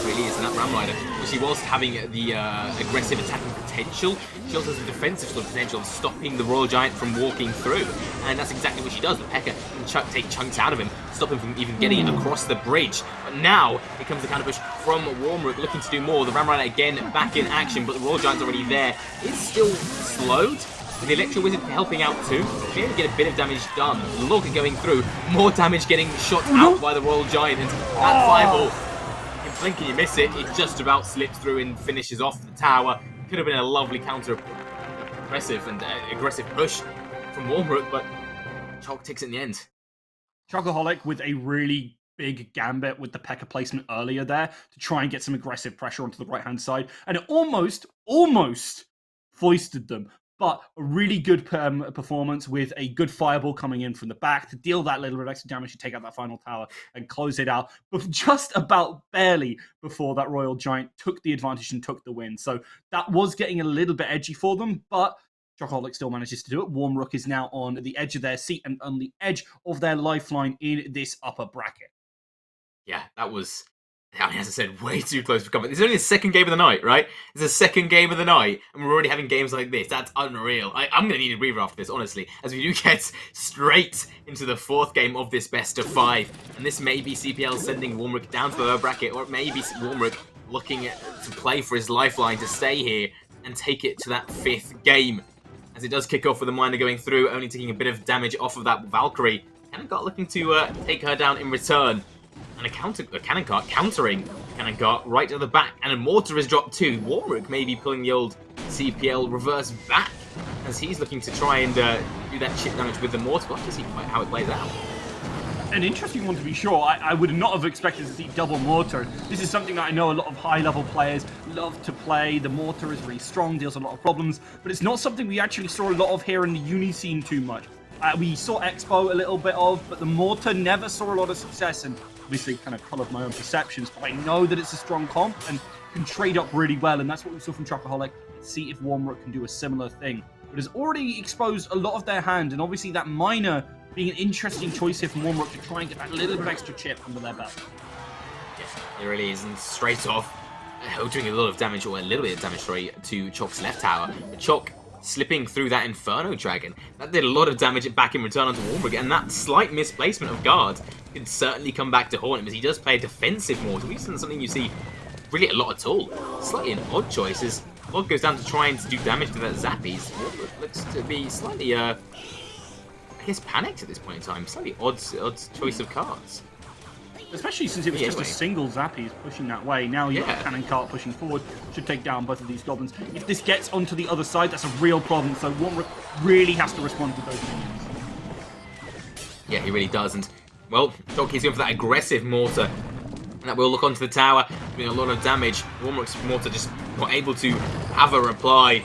really is, and that Ram Rider, which she whilst having the aggressive attacking potential, she also has the defensive sort of potential of stopping the Royal Giant from walking through, and that's exactly what she does. The P.E.K.K.A. can take chunks out of him, stop him from even getting across the bridge. But now, here comes the counter push from Warmrook, looking to do more. The Ram Rider again back in action, but the Royal Giant's already there. It's still slowed. The Electro Wizard helping out too. Maybe get a bit of damage done. Lorca going through. More damage getting shot out by the Royal Giant. And that fireball, you blink and you miss it. It just about slips through and finishes off the tower. Could have been a lovely counter aggressive push from Warmrook, but Chalk takes it in the end. Chocoholic with a really big gambit with the P.E.K.K.A. placement earlier there to try and get some aggressive pressure onto the right-hand side. And it almost foisted them. But a really good performance with a good fireball coming in from the back to deal that little bit of extra damage to take out that final tower and close it out. But just about barely before that Royal Giant took the advantage and took the win. So that was getting a little bit edgy for them, but Chocoholic still manages to do it. Warmrook is now on the edge of their seat and on the edge of their lifeline in this upper bracket. Yeah, that was, I mean, as I said, way too close for comfort. It's only the second game of the night, right? It's the second game of the night, and we're already having games like this. That's unreal. I'm going to need a breather after this, honestly, as we do get straight into the fourth game of this best of 5. And this may be CPL sending Warmrook down to the lower bracket, or it may be Warmrook looking to play for his lifeline to stay here and take it to that 5th game. As it does kick off with a miner going through, only taking a bit of damage off of that Valkyrie. Cannon Cart looking to take her down in return. And a Cannon Cart countering Cannon Cart right at the back. And a Mortar is dropped too. Warmrook may be pulling the old CPL reverse back as he's looking to try and do that chip damage with the Mortar. We'll have to see how it plays out. An interesting one to be sure. I would not have expected to see double Mortar. This is something that I know a lot of high-level players love to play. The Mortar is really strong, deals a lot of problems, but it's not something we actually saw a lot of here in the uni scene too much. We saw Expo a little bit of, but the Mortar never saw a lot of success, and obviously kind of coloured my own perceptions, but I know that it's a strong comp and can trade up really well, and that's what we saw from Chocoholic. Let's see if Warmrook can do a similar thing. But has already exposed a lot of their hand, and obviously that miner being an interesting choice here from Warmrook to try and get that little bit of extra chip under their belt. Yeah, it really is, and straight off, doing a lot of damage, or a little bit of damage, sorry, to Chalk's left tower. Chalk slipping through that Inferno Dragon. That did a lot of damage back in return onto Warmrook, and that slight misplacement of guard can certainly come back to haunt him, as he does play a defensive mortar, which isn't something you see really a lot at all. Slightly an odd choice, as Log goes down to try and do damage to that Zappies. Warmrook looks to be slightly, I guess, panicked at this point in time. Slightly odd choice of cards. Especially since it was just a single Zappies pushing that way. Now you've got Cannon Cart pushing forward. Should take down both of these goblins. If this gets onto the other side, that's a real problem. So Warmrook really has to respond to those minions. Yeah, he really does. And, well, Chalk is going for that aggressive mortar. And that will look onto the tower, doing a lot of damage. Warmrook's mortar just not able to have a reply.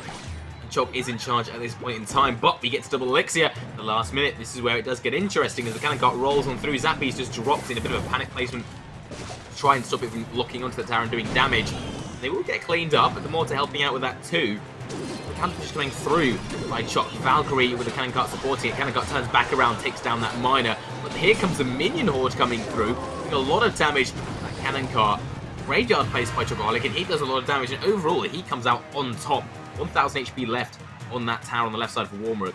Chalk is in charge at this point in time, but we get to double elixir at the last minute. This is where it does get interesting, as the Cannon Cart rolls on through. Zappies just dropped in a bit of a panic placement to try and stop it from locking onto the tower and doing damage. They will get cleaned up, but the mortar helping out with that too. The Cannon Cart coming through by Chalk. Valkyrie with the Cannon Cart supporting it. Cannon Cart turns back around, takes down that miner. But here comes the minion horde coming through, doing a lot of damage to that Cannon Cart. Graveyard placed by Chocoholic, and he does a lot of damage, and overall he comes out on top. 1000 HP left on that tower on the left side for Warmrook.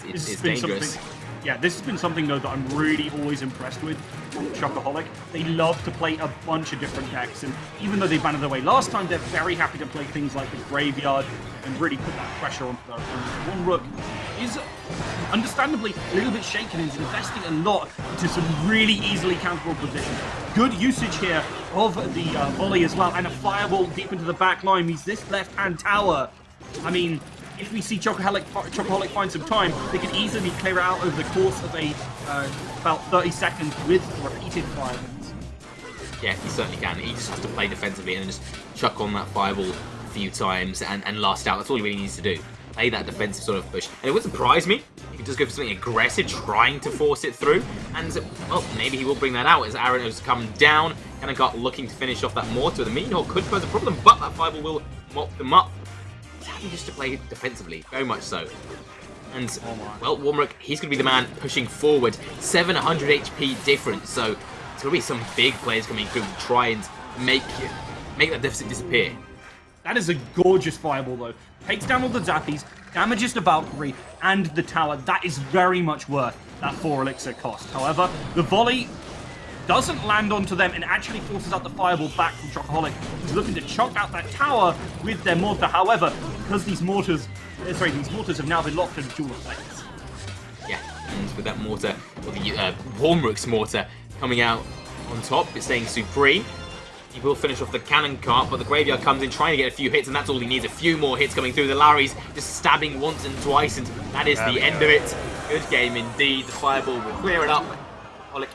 It's dangerous. Yeah, this has been something, though, that I'm really always impressed with from Chocoholic. They love to play a bunch of different decks, and even though they banded their way last time, they're very happy to play things like the Graveyard and really put that pressure onto their opponents. Warmrook is understandably a little bit shaken and is investing a lot into some really easily counterable positions. Good usage here of the volley as well, and a fireball deep into the back line means this left-hand tower, I mean, if we see Chocoholic find some time, they can easily clear it out over the course of about 30 seconds with repeated firings. Yeah, he certainly can. He just has to play defensively and then just chuck on that fireball a few times and last out. That's all he really needs to do. Play that defensive sort of push. And it would surprise me if he does go for something aggressive, trying to force it through. And, well, maybe he will bring that out as Aaron has come down. Cannon Cart looking to finish off that mortar. The minion horde could pose a problem, but that fireball will mop them up. He's having just to play defensively, very much so. And, well, Warmrook, he's going to be the man pushing forward. 700 HP difference, so it's going to be some big players coming through to try and make that deficit disappear. That is a gorgeous fireball, though. Takes down all the zappies, damages the Valkyrie and the tower. That is very much worth that 4 elixir cost. However, the volley doesn't land onto them and actually forces out the fireball back from Chocoholic, who's looking to chuck out that tower with their mortar. However, because these mortars have now been locked in dual effects. Yeah, and with that mortar, or the Warmrook's mortar coming out on top, it's staying supreme. He will finish off the cannon cart, but the Graveyard comes in trying to get a few hits, and that's all he needs. A few more hits coming through. The Larry's just stabbing once and twice, and that is the end of it. Good game indeed. The fireball will clear it up. Holic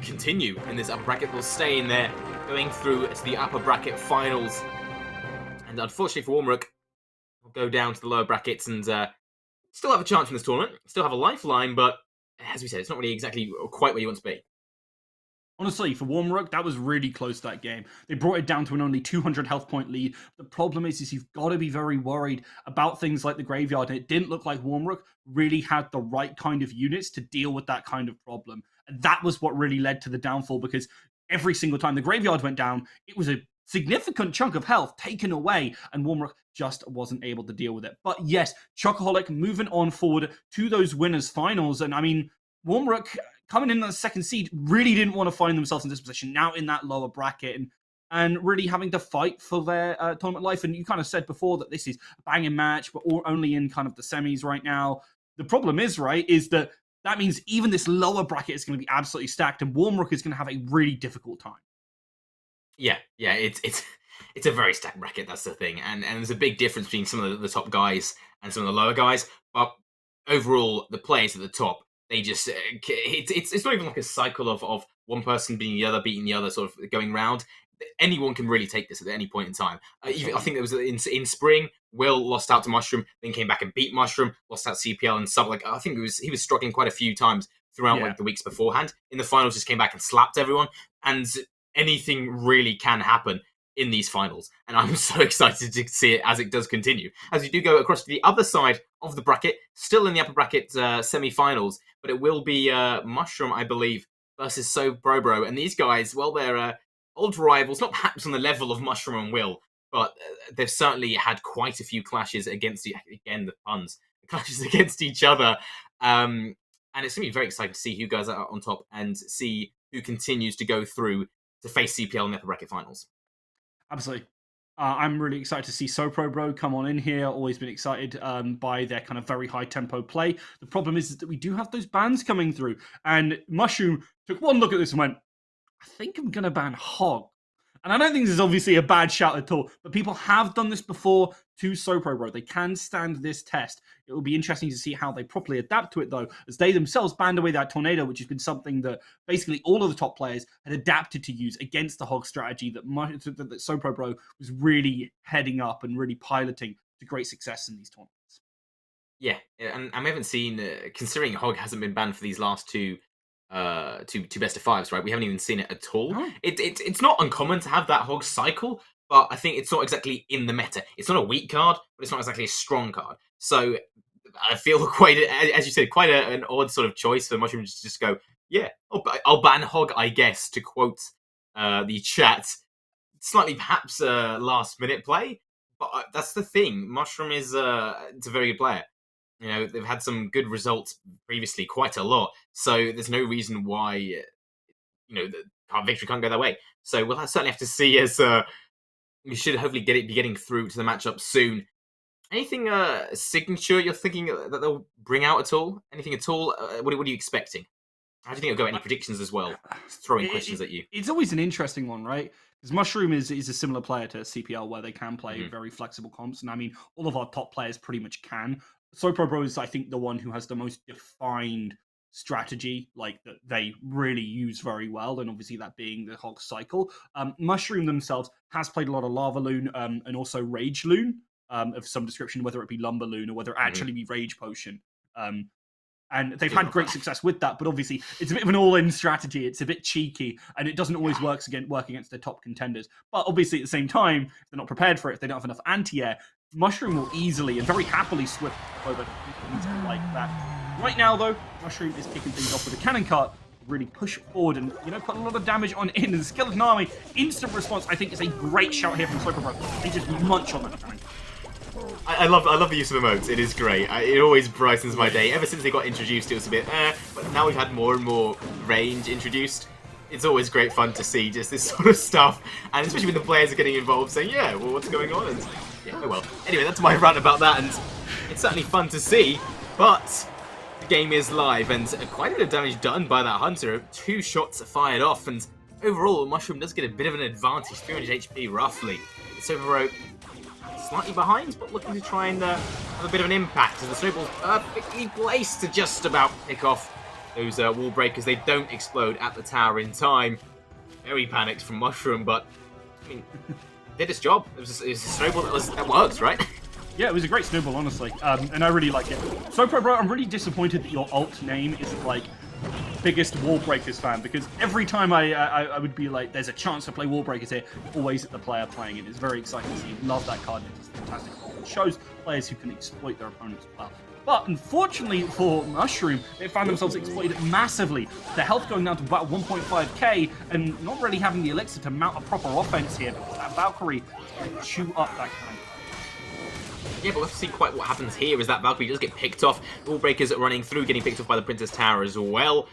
continue in this upper bracket. Will stay in there, going through to the upper bracket finals. And unfortunately for Warmrook, will go down to the lower brackets and still have a chance in this tournament. Still have a lifeline, but as we said, it's not really exactly quite where you want to be. Honestly, for Warmrook, that was really close, that game. They brought it down to an only 200 health point lead. The problem is you've got to be very worried about things like the Graveyard, and it didn't look like Warmrook really had the right kind of units to deal with that kind of problem. And that was what really led to the downfall, because every single time the Graveyard went down, it was a significant chunk of health taken away, and Warmrook just wasn't able to deal with it. But yes, Chocoholic moving on forward to those winners' finals, and I mean, Warmrook coming in the second seed really didn't want to find themselves in this position, now in that lower bracket, and really having to fight for their tournament life. And you kind of said before that this is a banging match, but only in kind of the semis right now. The problem is, right, is that means even this lower bracket is going to be absolutely stacked, and Warmrook is going to have a really difficult time. Yeah, it's a very stacked bracket. That's the thing, and there's a big difference between some of the top guys and some of the lower guys. But overall, the players at the top, they just it's not even like a cycle of one person beating the other, sort of going round. Anyone can really take this at any point in time. Even, I think it was in spring, Will lost out to Mushroom, then came back and beat Mushroom, lost out to CPL and sub. Like I think he was struggling quite a few times throughout like the weeks beforehand. In the finals, just came back and slapped everyone. And anything really can happen in these finals, and I'm so excited to see it as it does continue. As we do go across to the other side of the bracket, still in the upper bracket semi-finals, but it will be Mushroom, I believe, versus So Bro, and these guys, well, they're old rivals, not perhaps on the level of Mushroom and Will, but they've certainly had quite a few clashes against again the puns, clashes against each other, and it's going to be very exciting to see who goes out on top and see who continues to go through to face CPL in the upper bracket finals. Absolutely. I'm really excited to see Bro come on in here. Always been excited by their kind of very high tempo play. The problem is that we do have those bans coming through. And Mushroom took one look at this and went, I think I'm going to ban Hog. And I don't think this is obviously a bad shout at all, but people have done this before to Bro. They can stand this test. It will be interesting to see how they properly adapt to it, though, as they themselves banned away that Tornado, which has been something that basically all of the top players had adapted to use against the Hog strategy that Bro was really heading up and really piloting to great success in these tournaments. Yeah, and we haven't seen, considering Hog hasn't been banned for these last two best of fives, right? We haven't even seen it at all. Oh. It's not uncommon to have that Hog cycle, but I think it's not exactly in the meta. It's not a weak card, but it's not exactly a strong card. So I feel quite, as you said, quite an odd sort of choice for Mushroom to just go, yeah, I'll ban Hog, I guess, to quote the chat. Slightly perhaps last minute play, but that's the thing. Mushroom is it's a very good player. You know, they've had some good results previously, quite a lot. So there's no reason why, the victory can't go their way. So we'll certainly have to see as we should hopefully be getting through to the matchup soon. Anything signature you're thinking that they'll bring out at all? Anything at all? What are you expecting? How do you think it'll go? Any predictions as well? Throwing questions at you. It's always an interesting one, right? Because Mushroom is a similar player to CPL, where they can play very flexible comps. And I mean, all of our top players pretty much can. Bro is, I think, the one who has the most defined strategy, like that they really use very well, and obviously that being the Hog cycle. Mushroom themselves has played a lot of Lava Loon and also Rage Loon of some description, whether it be Lumber Loon or whether it actually be Rage Potion. And they've had great success with that, but obviously it's a bit of an all-in strategy. It's a bit cheeky, and it doesn't always work against their top contenders. But obviously at the same time, if they're not prepared for it, if they don't have enough anti-air, Mushroom will easily and very happily swip over like that. Right now, though, Mushroom is kicking things off with a cannon cart, really push forward and, put a lot of damage on in. And the Skeleton Army, instant response, I think is a great shout here from Superbro. They just munch on that tank. I love the use of emotes. It is great. It always brightens my day. Ever since they got introduced, it was a bit but now we've had more and more range introduced. It's always great fun to see just this sort of stuff, and especially when the players are getting involved, saying, "Yeah, well, what's going on?" And yeah, oh well. Anyway, that's my rant about that, and it's certainly fun to see. But the game is live, and quite a bit of damage done by that Hunter. 2 shots fired off, and overall, Mushroom does get a bit of an advantage, 300 HP roughly. Superbro slightly behind, but looking to try and have a bit of an impact, as the snowball's perfectly placed to just about pick off those wall breakers. They don't explode at the tower in time. Very panicked from Mushroom, but I mean, did its job. It was a snowball that works, right? Yeah, it was a great snowball, honestly, and I really like it. So, bro, I'm really disappointed that your alt name isn't like biggest Wall Breakers fan, because every time I would be like, there's a chance to play Wall Breakers here, always at the player playing it. It's very exciting to see. Love that card. It's fantastic. It shows players who can exploit their opponents well. But unfortunately for Mushroom, they found themselves exploited massively. Their health going down to about 1.5k, and not really having the elixir to mount a proper offense here, because that Valkyrie is going to chew up that kind of. Yeah, but we'll have to see quite what happens here, as that Valkyrie does get picked off. Wall breakers are running through, getting picked off by the Princess Tower as well.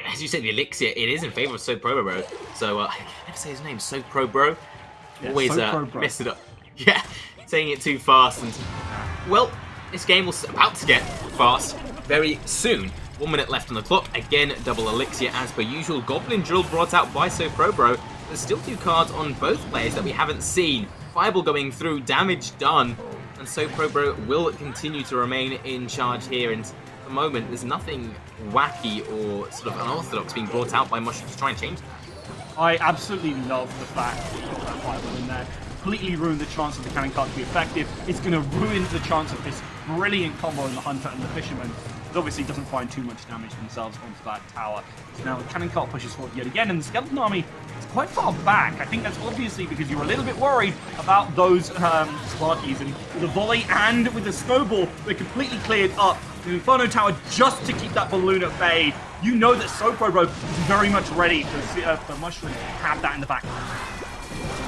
As you said, the elixir, it is in favor of SoProBro. So, I can never say his name, SoProBro. Yeah, always SoProBro. mess it up. Yeah, saying it too fast. And well, this game was about to get fast very soon. 1 minute left on the clock. Again, double elixir as per usual. Goblin Drill brought out by SoProBro. There's still 2 cards on both players that we haven't seen. Fireball going through, damage done. And SoProBro will continue to remain in charge here. And at the moment, there's nothing wacky or sort of unorthodox being brought out by Mushroom to try and change. I absolutely love the fact that you put that fireball in there. Completely ruined the chance of the cannon card to be effective. It's going to ruin the chance of this brilliant combo in the Hunter and the Fisherman. It obviously doesn't find too much damage themselves onto that tower. So now the cannon cart pushes forward yet again, and the Skeleton Army is quite far back. I think that's obviously because you're a little bit worried about those Sparkies, and with the volley and with the snowball, they're completely cleared up. The Inferno Tower just to keep that balloon at bay. You know that SoProBro is very much ready for Mushroom to have that in the back.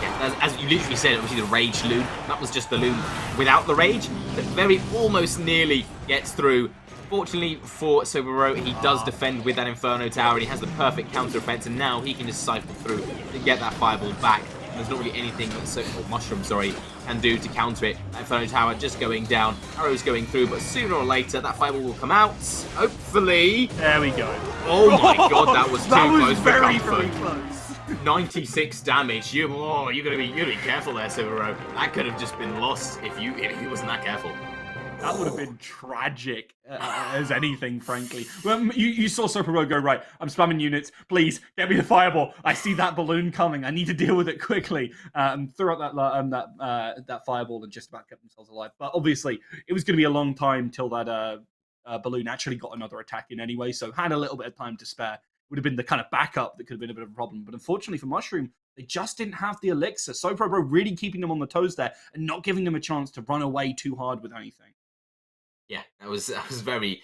Yeah, as you literally said, obviously the Rage Loon. That was just the Loon without the Rage. That very almost nearly gets through. Fortunately for SoProBro, he does defend with that Inferno Tower, and he has the perfect counter offense, and now he can just cycle through to get that fireball back. And there's not really anything that Mushroom can do to counter it. That Inferno Tower just going down, arrows going through, but sooner or later that fireball will come out. Hopefully. There we go. Oh my god, that was too close for very, comfort. very close. 96 damage. You're gonna be careful there, SoProBro. That could have just been lost if he wasn't that careful. That would have been tragic as anything, frankly. Well, you saw SoProBro go, right, I'm spamming units. Please, get me the fireball. I see that balloon coming. I need to deal with it quickly. Threw out that fireball and just about kept themselves alive. But obviously, it was going to be a long time till that balloon actually got another attack in anyway, so had a little bit of time to spare. Would have been the kind of backup that could have been a bit of a problem. But unfortunately for Mushroom, they just didn't have the elixir. SoProBro really keeping them on the toes there and not giving them a chance to run away too hard with anything. Yeah, that was very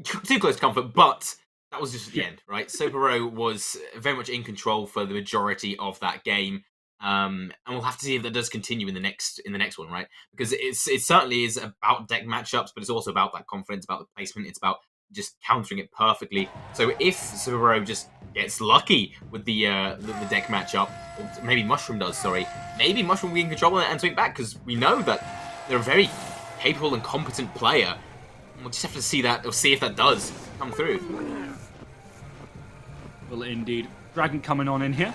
too close to comfort, but that was just the end, right? SoProBro was very much in control for the majority of that game, and we'll have to see if that does continue in the next one, right? Because it certainly is about deck matchups, but it's also about that confidence, about the placement. It's about just countering it perfectly. So if SoProBro just gets lucky with the deck matchup, or maybe Mushroom does, maybe Mushroom will be in control and swing back, because we know that they're a very capable and competent player. We'll just have to see that, or see if that does come through. Well, indeed. Dragon coming on in here,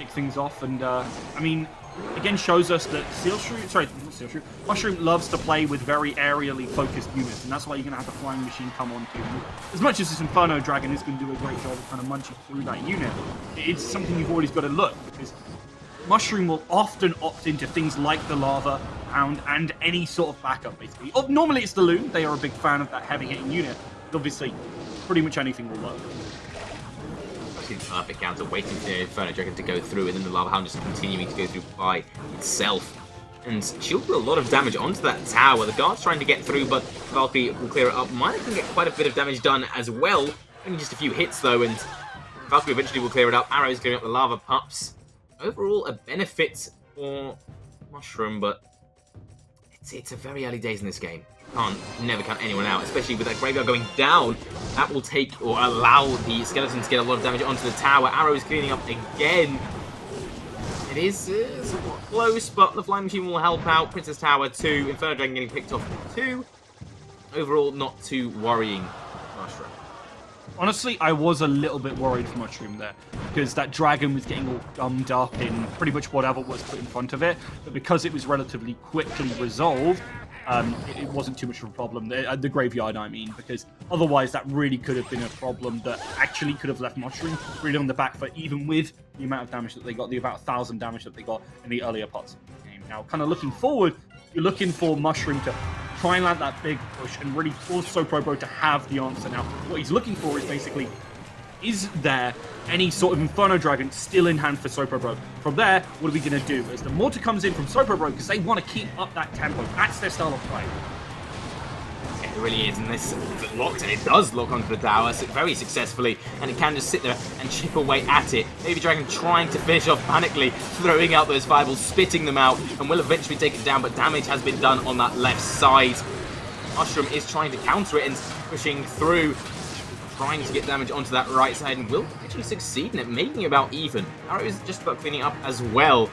kick things off, and I mean, again shows us that Mushroom loves to play with very aerially focused units, and that's why you're going to have the Flying Machine come on too. As much as this Inferno Dragon is going to do a great job of kind of munching through that unit, it's something you've always got to look, because Mushroom will often opt into things like the Lava Hound and any sort of backup, basically. Normally it's the Loon. They are a big fan of that heavy-hitting unit. But obviously, pretty much anything will work. Actually, perfect counter, waiting for the Inferno Dragon to go through, and then the Lava Hound just continuing to go through by itself. And she'll do a lot of damage onto that tower. The guard's trying to get through, but Valkyrie will clear it up. Miner can get quite a bit of damage done as well. Only just a few hits, though, and Valkyrie eventually will clear it up. Arrows clearing up the lava pups. Overall, a benefit for Mushroom, but it's a very early days in this game. Never count anyone out, especially with that graveyard going down. That will take or allow the skeletons to get a lot of damage onto the tower. Arrows cleaning up again. It is somewhat close, but the Flying Machine will help out. Princess Tower 2, Inferno Dragon getting picked off 2. Overall, not too worrying. Mushroom. Honestly, I was a little bit worried for Mushroom there, because that dragon was getting all gummed up in pretty much whatever was put in front of it, but because it was relatively quickly resolved, it wasn't too much of a problem. The graveyard, I mean, because otherwise that really could have been a problem that actually could have left Mushroom really on the back foot, even with the amount of damage that they got, the about 1,000 damage that they got in the earlier parts of the game. Now, kind of looking forward, you're looking for Mushroom to try and land that big push and really force SoProBro to have the answer. Now, what he's looking for is basically, is there any sort of Inferno Dragon still in hand for SoProBro? From there, what are we going to do? As the mortar comes in from SoProBro, because they want to keep up that tempo. That's their style of play. It really is, and this locked, and it does lock onto the tower very successfully, and it can just sit there and chip away at it. Baby Dragon trying to finish off panically, throwing out those fireballs, spitting them out, and will eventually take it down, but damage has been done on that left side. Mushroom is trying to counter it and pushing through, trying to get damage onto that right side, and will actually succeed in it, making it about even. Arrow is just about cleaning up as well.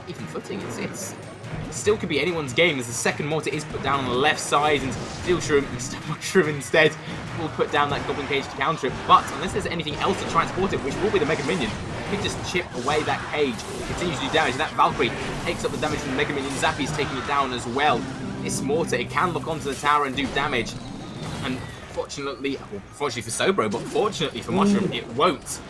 Even footing, it's still could be anyone's game as the second mortar is put down on the left side, and Mushroom instead will put down that Goblin Cage to counter it. But unless there's anything else to transport it, which will be the Mega Minion, you can just chip away that cage, continues to do damage. That Valkyrie takes up the damage from the Mega Minion. Zappy's taking it down as well. This mortar, it can lock onto the tower and do damage. And fortunately for SoPro, but fortunately for Mushroom, it won't.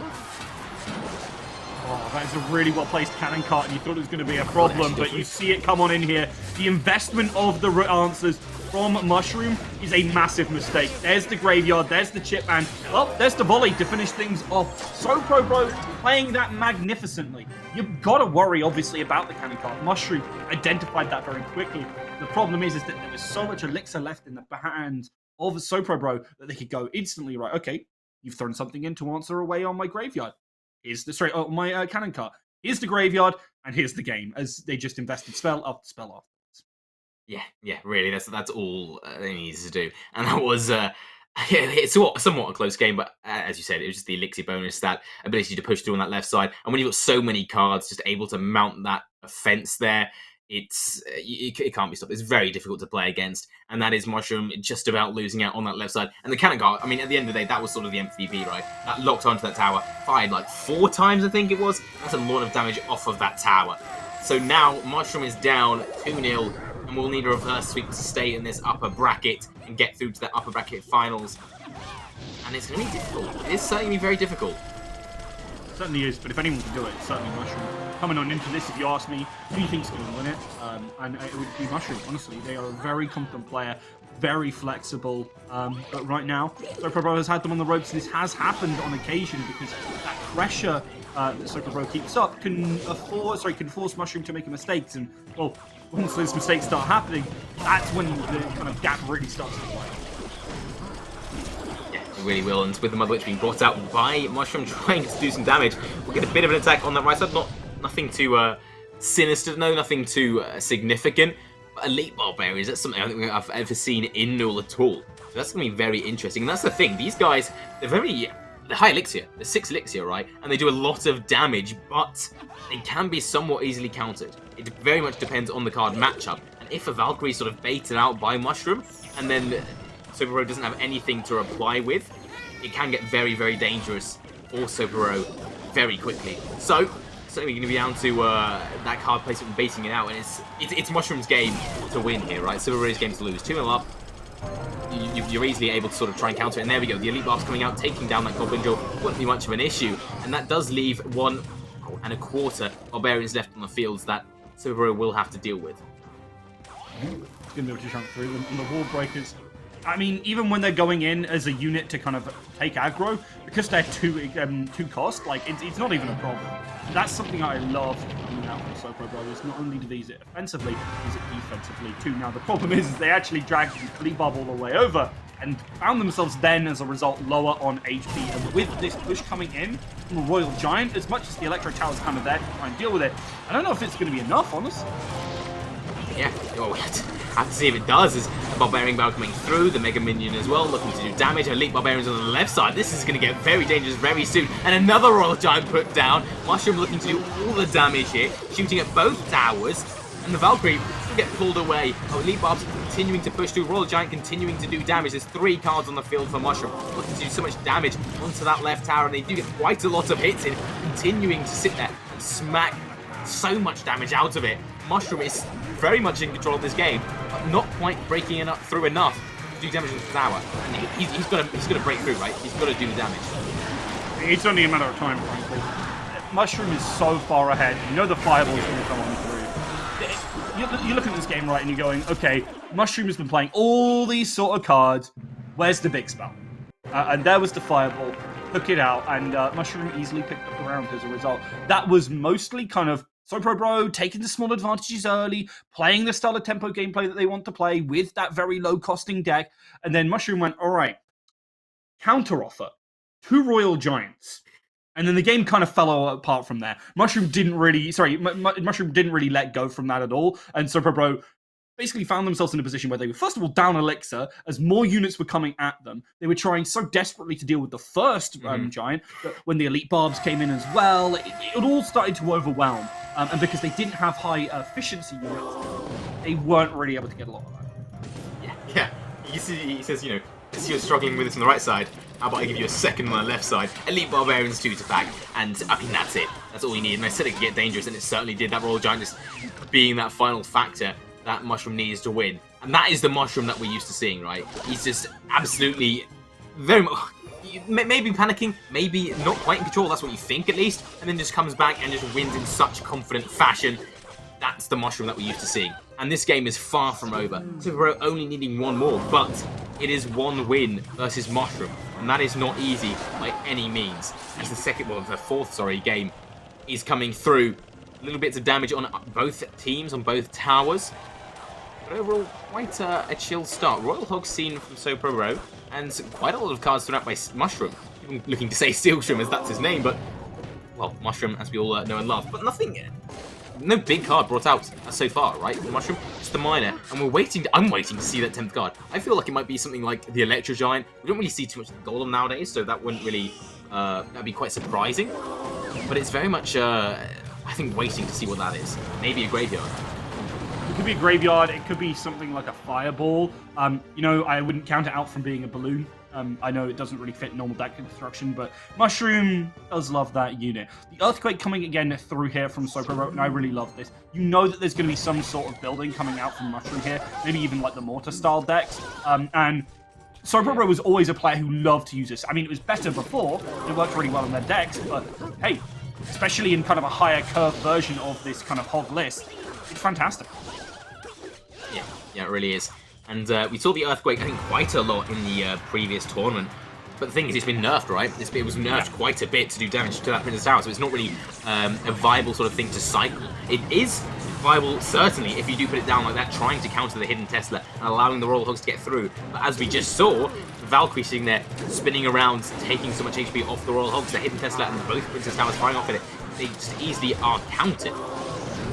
Oh, that is a really well-placed cannon cart, and you thought it was going to be a problem, but you see it come on in here. The investment of the answers from Mushroom is a massive mistake. There's the graveyard, there's the chip, and, well, there's the volley to finish things off. SoProBro playing that magnificently. You've got to worry, obviously, about the cannon cart. Mushroom identified that very quickly. The problem is that there was so much elixir left in the hands of SoProBro that they could go instantly, right, okay, you've thrown something in to answer away on my graveyard. Here's the my cannon cart. Here's the graveyard, and here's the game. As they just invested spell after spell afterwards. Yeah, really. That's all they needed to do, and that was it's somewhat a close game. But as you said, it was just the elixir bonus, that ability to push through on that left side, and when you've got so many cards, just able to mount that offense there. It can't be stopped. It's very difficult to play against, and that is Mushroom just about losing out on that left side. And the cannon cart, I mean, at the end of the day, that was sort of the MVP, right? That locked onto that tower, fired like 4 times, I think it was. That's a lot of damage off of that tower. So now Mushroom is down 2-0, and we'll need a reverse sweep to stay in this upper bracket and get through to that upper bracket finals. And it's going to be difficult. It's certainly going to be very difficult. It certainly is, but if anyone can do it, it's certainly Mushroom. Coming on into this, if you ask me, who do you think's going to win it? And it would be Mushroom, honestly. They are a very competent player, very flexible. But right now, SoProBro has had them on the ropes. This has happened on occasion because that pressure that SoProBro keeps up can force Mushroom to make mistakes. And, well, once those mistakes start happening, that's when the kind of gap really starts to play. It really will, and with the Mother Witch being brought out by Mushroom trying to do some damage, we'll get a bit of an attack on that right side. Nothing too sinister, nothing too significant. But Elite Barbarians, that's something I don't think I've ever seen in Null at all. So that's going to be very interesting. And that's the thing, these guys, they're high elixir. They're 6 elixir, right? And they do a lot of damage, but they can be somewhat easily countered. It very much depends on the card matchup. And if a Valkyrie is sort of baited out by Mushroom, and then SoProBro doesn't have anything to reply with, it can get very, very dangerous for SoProBro very quickly. So, certainly going to be down to that card placement and baiting it out, and it's Mushroom's game to win here, right? SoProBro's game to lose. 2-0 up. You're easily able to sort of try and counter it, and there we go. The Elite Barb's coming out, taking down that Goblin Jaw. Wouldn't be much of an issue, and that does leave 1 1/4 Barbarians left on the fields that SoProBro will have to deal with. It's going to be able to chunk through them, and the Wall Breakers I mean, even when they're going in as a unit to kind of take aggro, because they're two cost, like, it's not even a problem. And that's something I love coming out from Sopro Brothers. Not only do they use it offensively, use it defensively too. Now, the problem is they actually dragged Elite Barb all the way over and found themselves then, as a result, lower on HP. And with this push coming in from a Royal Giant, as much as the Electro Tower's kind of there to try and deal with it, I don't know if it's going to be enough, honestly. Yeah, well, we have to see if it does. As a Barbarian Bow coming through, the Mega Minion as well, looking to do damage. Elite Barbarians on the left side. This is going to get very dangerous very soon. And another Royal Giant put down. Mushroom looking to do all the damage here, shooting at both towers. And the Valkyrie will get pulled away. Oh, Elite Barb's continuing to push through. Royal Giant continuing to do damage. There's 3 cards on the field for Mushroom, looking to do so much damage onto that left tower. And they do get quite a lot of hits in, continuing to sit there and smack so much damage out of it. Mushroom is very much in control of this game, but not quite breaking it up through enough to do damage to the tower. And he's gonna break through, right? He's got to do the damage. It's only a matter of time, frankly. Mushroom is so far ahead. You know the fireball's going to come on through. You look at this game, right, and you're going, okay, Mushroom has been playing all these sort of cards. Where's the big spell? And there was the fireball. Took it out, and Mushroom easily picked up the round as a result. That was mostly kind of Sopro Bro taking the small advantages early, playing the style of tempo gameplay that they want to play with that very low-costing deck, and then Mushroom went, all right, counter-offer, 2 Royal Giants. And then the game kind of fell apart from there. Mushroom didn't really let go from that at all, and Sopro Bro basically found themselves in a position where they were, first of all, down Elixir, as more units were coming at them. They were trying so desperately to deal with the first Giant, that when the Elite Barbs came in as well, it all started to overwhelm. And because they didn't have high efficiency units, they weren't really able to get a lot of that. Yeah. He says, you know, since you're struggling with this on the right side, how about I give you a second on the left side? Elite Barbarians 2 to pack, and I mean, that's it. That's all you need. And I said it could get dangerous, and it certainly did. That Royal Giant just being that final factor that Mushroom needs to win. And that is the Mushroom that we're used to seeing, right? He's just absolutely very much, maybe panicking, maybe not quite in control, that's what you think at least, and then just comes back and just wins in such confident fashion. That's the Mushroom that we're used to seeing. And this game is far from over. So we're only needing 1 more, but it is 1 win versus Mushroom. And that is not easy by any means. As the fourth game is coming through. Little bits of damage on both teams, on both towers. But overall, quite a chill start. Royal Hog seen from Sopro Bro, and quite a lot of cards thrown out by Mushroom. Even looking to say Steelshroom, as that's his name, but, well, Mushroom, as we all know and love. But no big card brought out so far, right? For Mushroom, just the minor. And I'm waiting to see that 10th card. I feel like it might be something like the Electro Giant. We don't really see too much of the Golem nowadays, so that wouldn't really, that'd be quite surprising. But it's very much, I think, waiting to see what that is. Maybe a Graveyard. It could be a Graveyard, it could be something like a Fireball. You know, I wouldn't count it out from being a Balloon. I know it doesn't really fit normal deck construction, but Mushroom does love that unit. The Earthquake coming again through here from Sopro Bro, and I really love this. You know that there's going to be some sort of building coming out from Mushroom here, maybe even like the Mortar-style decks, and Sopro Bro was always a player who loved to use this. I mean, it was better before, it worked really well in their decks, but hey, especially in kind of a higher curve version of this kind of hog list, it's fantastic. Yeah, it really is. And we saw the Earthquake, I think, quite a lot in the previous tournament. But the thing is, it's been nerfed, right? It was nerfed quite a bit to do damage to that Princess Tower, so it's not really a viable sort of thing to cycle. It is viable, certainly, if you do put it down like that, trying to counter the hidden Tesla and allowing the Royal Hogs to get through. But as we just saw, Valkyrie sitting there, spinning around, taking so much HP off the Royal Hogs, the hidden Tesla and both Princess Towers firing off at it, they just easily are countered.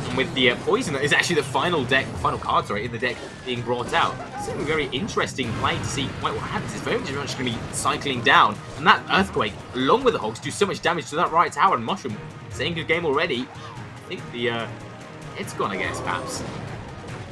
And with the Poison, that is actually the final card, in the deck being brought out. It's a very interesting play to see quite what happens. It's very much going to be cycling down. And that Earthquake, along with the Hogs, do so much damage to that right tower. And Mushroom, saying good game already. I think it's gone, I guess, perhaps.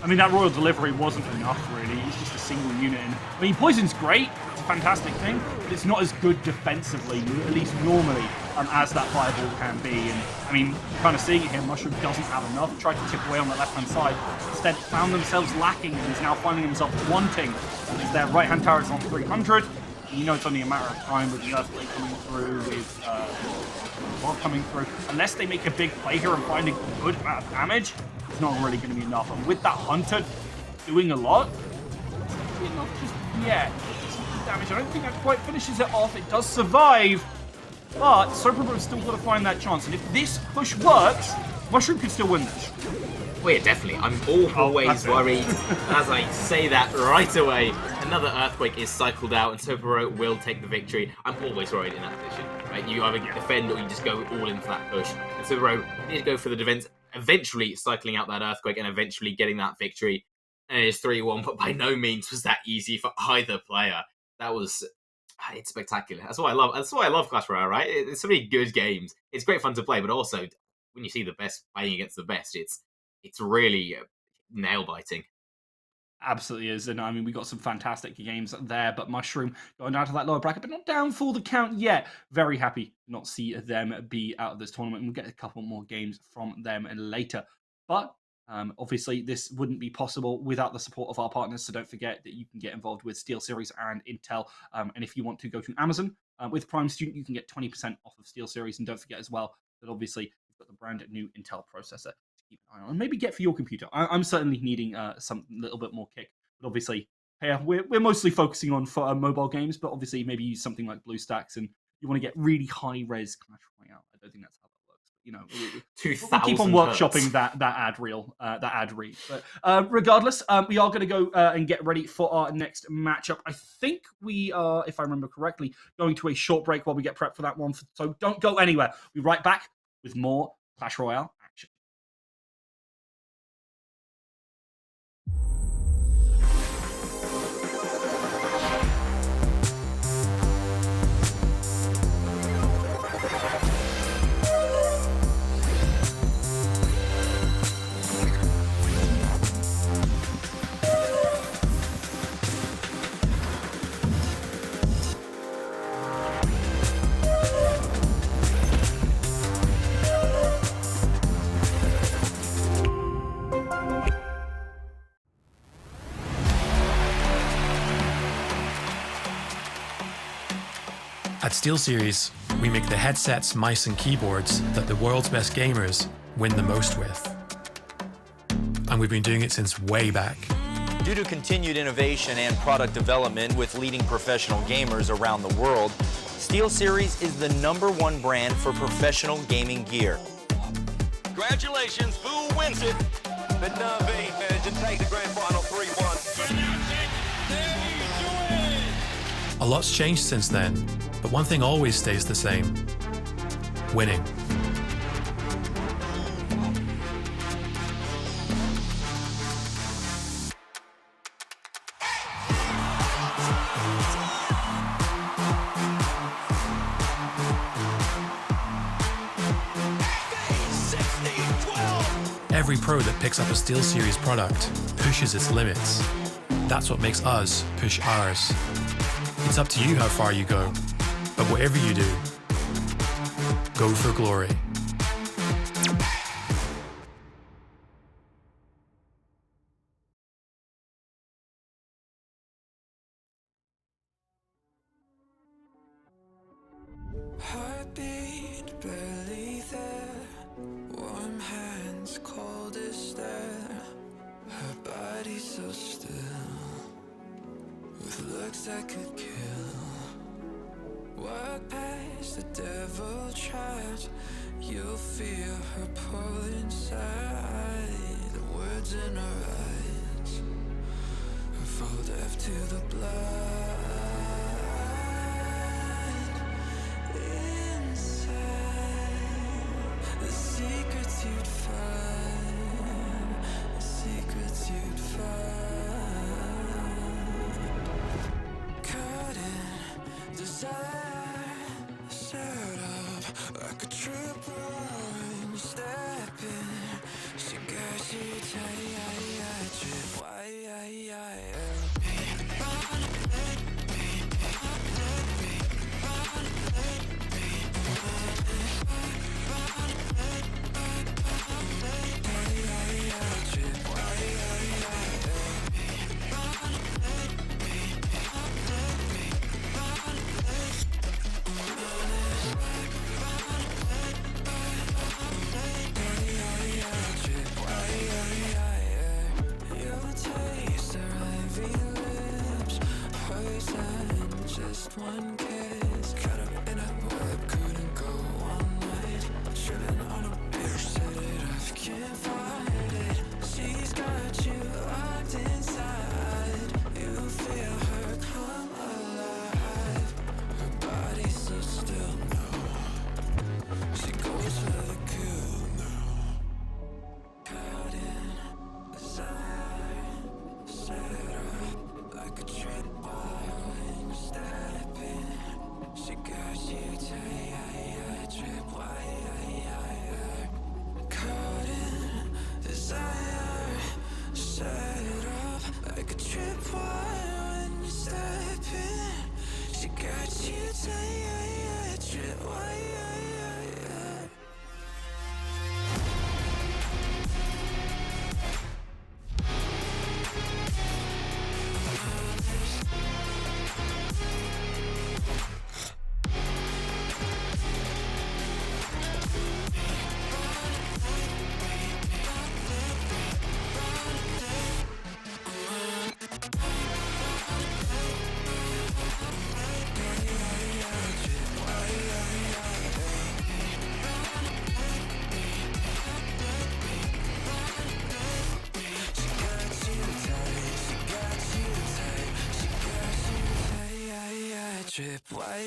I mean, that Royal Delivery wasn't enough, really. It's just a single unit. And, I mean, Poison's great. It's a fantastic thing. But it's not as good defensively, at least normally, as that Fireball can be. And, I mean, kind of seeing it here, Mushroom doesn't have enough. Tried to chip away on the left-hand side. Instead, found themselves lacking and is now finding themselves wanting. Because their right-hand tower is on 300. And you know it's only a matter of time with the Earthquake coming through, with Bob coming through. Unless they make a big play here and find a good amount of damage, it's not really going to be enough. And with that Hunter doing a lot, be enough just yet. Damage. I don't think that quite finishes it off. It does survive, but Soprabro's still got to find that chance. And if this push works, Mushroom could still win this. Well, yeah, definitely. I'm always worried as I say that right away. Another Earthquake is cycled out, and Sopro will take the victory. I'm always worried in that position. Right? You either defend or you just go all in for that push. And Sopro did go for the defense, eventually cycling out that Earthquake and eventually getting that victory. And it is 3-1, but by no means was that easy for either player. That was... It's spectacular. That's why I love Clash Royale, right? It's so many good games. It's great fun to play, but also when you see the best playing against the best, it's really nail-biting. Absolutely is. And I mean, we got some fantastic games there, but Mushroom going down to that lower bracket, but not down for the count yet. Very happy to not see them be out of this tournament. And we'll get a couple more games from them later. But obviously, this wouldn't be possible without the support of our partners. So don't forget that you can get involved with SteelSeries and Intel. And if you want to go to Amazon with Prime Student, you can get 20% off of SteelSeries. And don't forget as well that obviously we've got the brand new Intel processor. Keep an eye on and maybe get for your computer. I'm certainly needing some little bit more kick, but obviously, yeah, we're mostly focusing on for mobile games, but obviously maybe use something like BlueStacks, and you want to get really high res Clash Royale. I don't think that's how that works, but you know, we'll keep on workshopping that ad read. But regardless, we are going to go and get ready for our next matchup. I think we are, if I remember correctly, going to a short break while we get prepped for that one. So don't go anywhere. We'll be right back with more Clash Royale action. At SteelSeries, we make the headsets, mice, and keyboards that the world's best gamers win the most with. And we've been doing it since way back. Due to continued innovation and product development with leading professional gamers around the world, SteelSeries is the #1 brand for professional gaming gear. Congratulations, Fool wins it. The Navi to take the grand final 3-1. A lot's changed since then, but one thing always stays the same: winning. Every pro that picks up a SteelSeries product pushes its limits. That's what makes us push ours. It's up to you how far you go, but whatever you do, go for glory. Heartbeat barely there, warm hands, cold as stare. Her body so still, with looks that could kill. Walk past the devil traps, you'll feel her pull inside. The words in her eyes are fall deaf to the blood. The secrets you'd find, the secrets you'd find. Caught in desire, set up like a tripper. You step in, she got you tight. Why, say, trip, why, trip, why,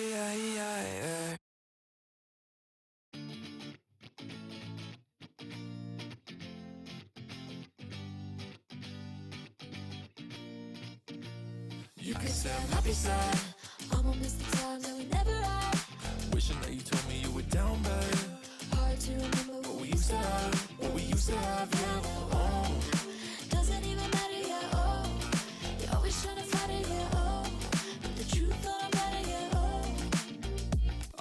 You can say I'm happy sad. I'ma miss the times that we never had. Wishing that you told me you were down bad. Hard to remember What we used to have, what we used to have, yeah. Oh, doesn't even matter, yeah, oh. You're always trying to fight it, yeah, oh. But the truth that I'm better, yeah, oh.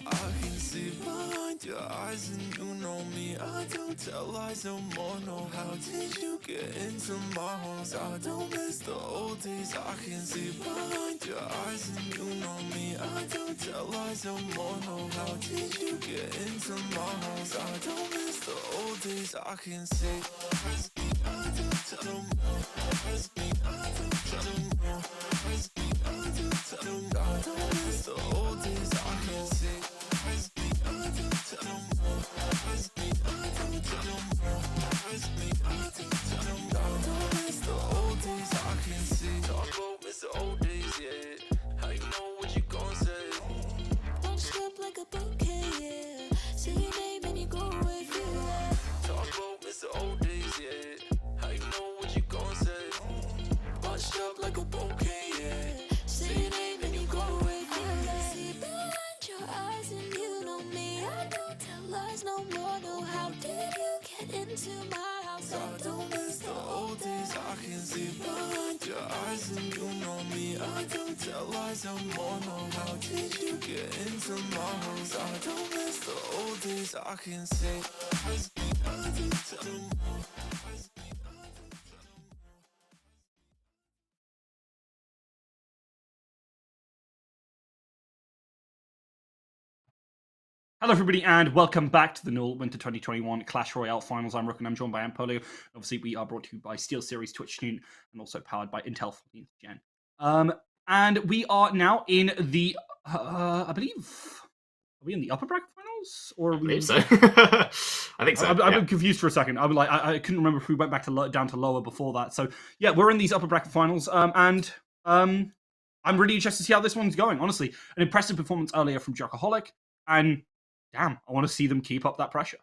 I can see behind your eyes and you know me. I don't tell lies no more, no. How did you get into my homes? I don't miss the old days. I can see behind your eyes and you know me. I don't tell lies no more, no. How did you get into my homes? I don't miss the old days. I can see. I don't tell no more. I don't tell no more. I don't tell no more. I don't miss the old days. I can see. I don't tell no more. I don't tell no more. I don't tell no more. I don't miss the old days. I can see. Talk about miss the old days, yeah. How you know what you gon' say? Bunched up like a bouquet, yeah. Say your name and you go away, feel that. Talk about miss the old days, yeah. How you know what you gon' say? Bunched up like a bouquet, yeah. Say your name and you go away, feel that. See behind your eyes and you know me. I don't tell lies no more, no. How did you get into my house? I don't miss the old days. I can see behind your eyes and you know me. I don't tell lies no more, no. How did you get into my house? I don't miss the old days. I can see. I don't tell no more. Hello, everybody, and welcome back to the Null Winter 2021 Clash Royale Finals. I'm Rook, and I'm joined by Ampolio. Obviously, we are brought to you by SteelSeries Twitch Tune, and also powered by Intel 14th Gen. And we are now in the, I believe, are we in the upper bracket finals, or are I we? believe so. I think so. I've yeah. been confused for a second. I couldn't remember if we went back to down to lower before that. So yeah, we're in these upper bracket finals, and I'm really interested to see how this one's going. Honestly, an impressive performance earlier from Jockaholic, and damn, I want to see them keep up that pressure.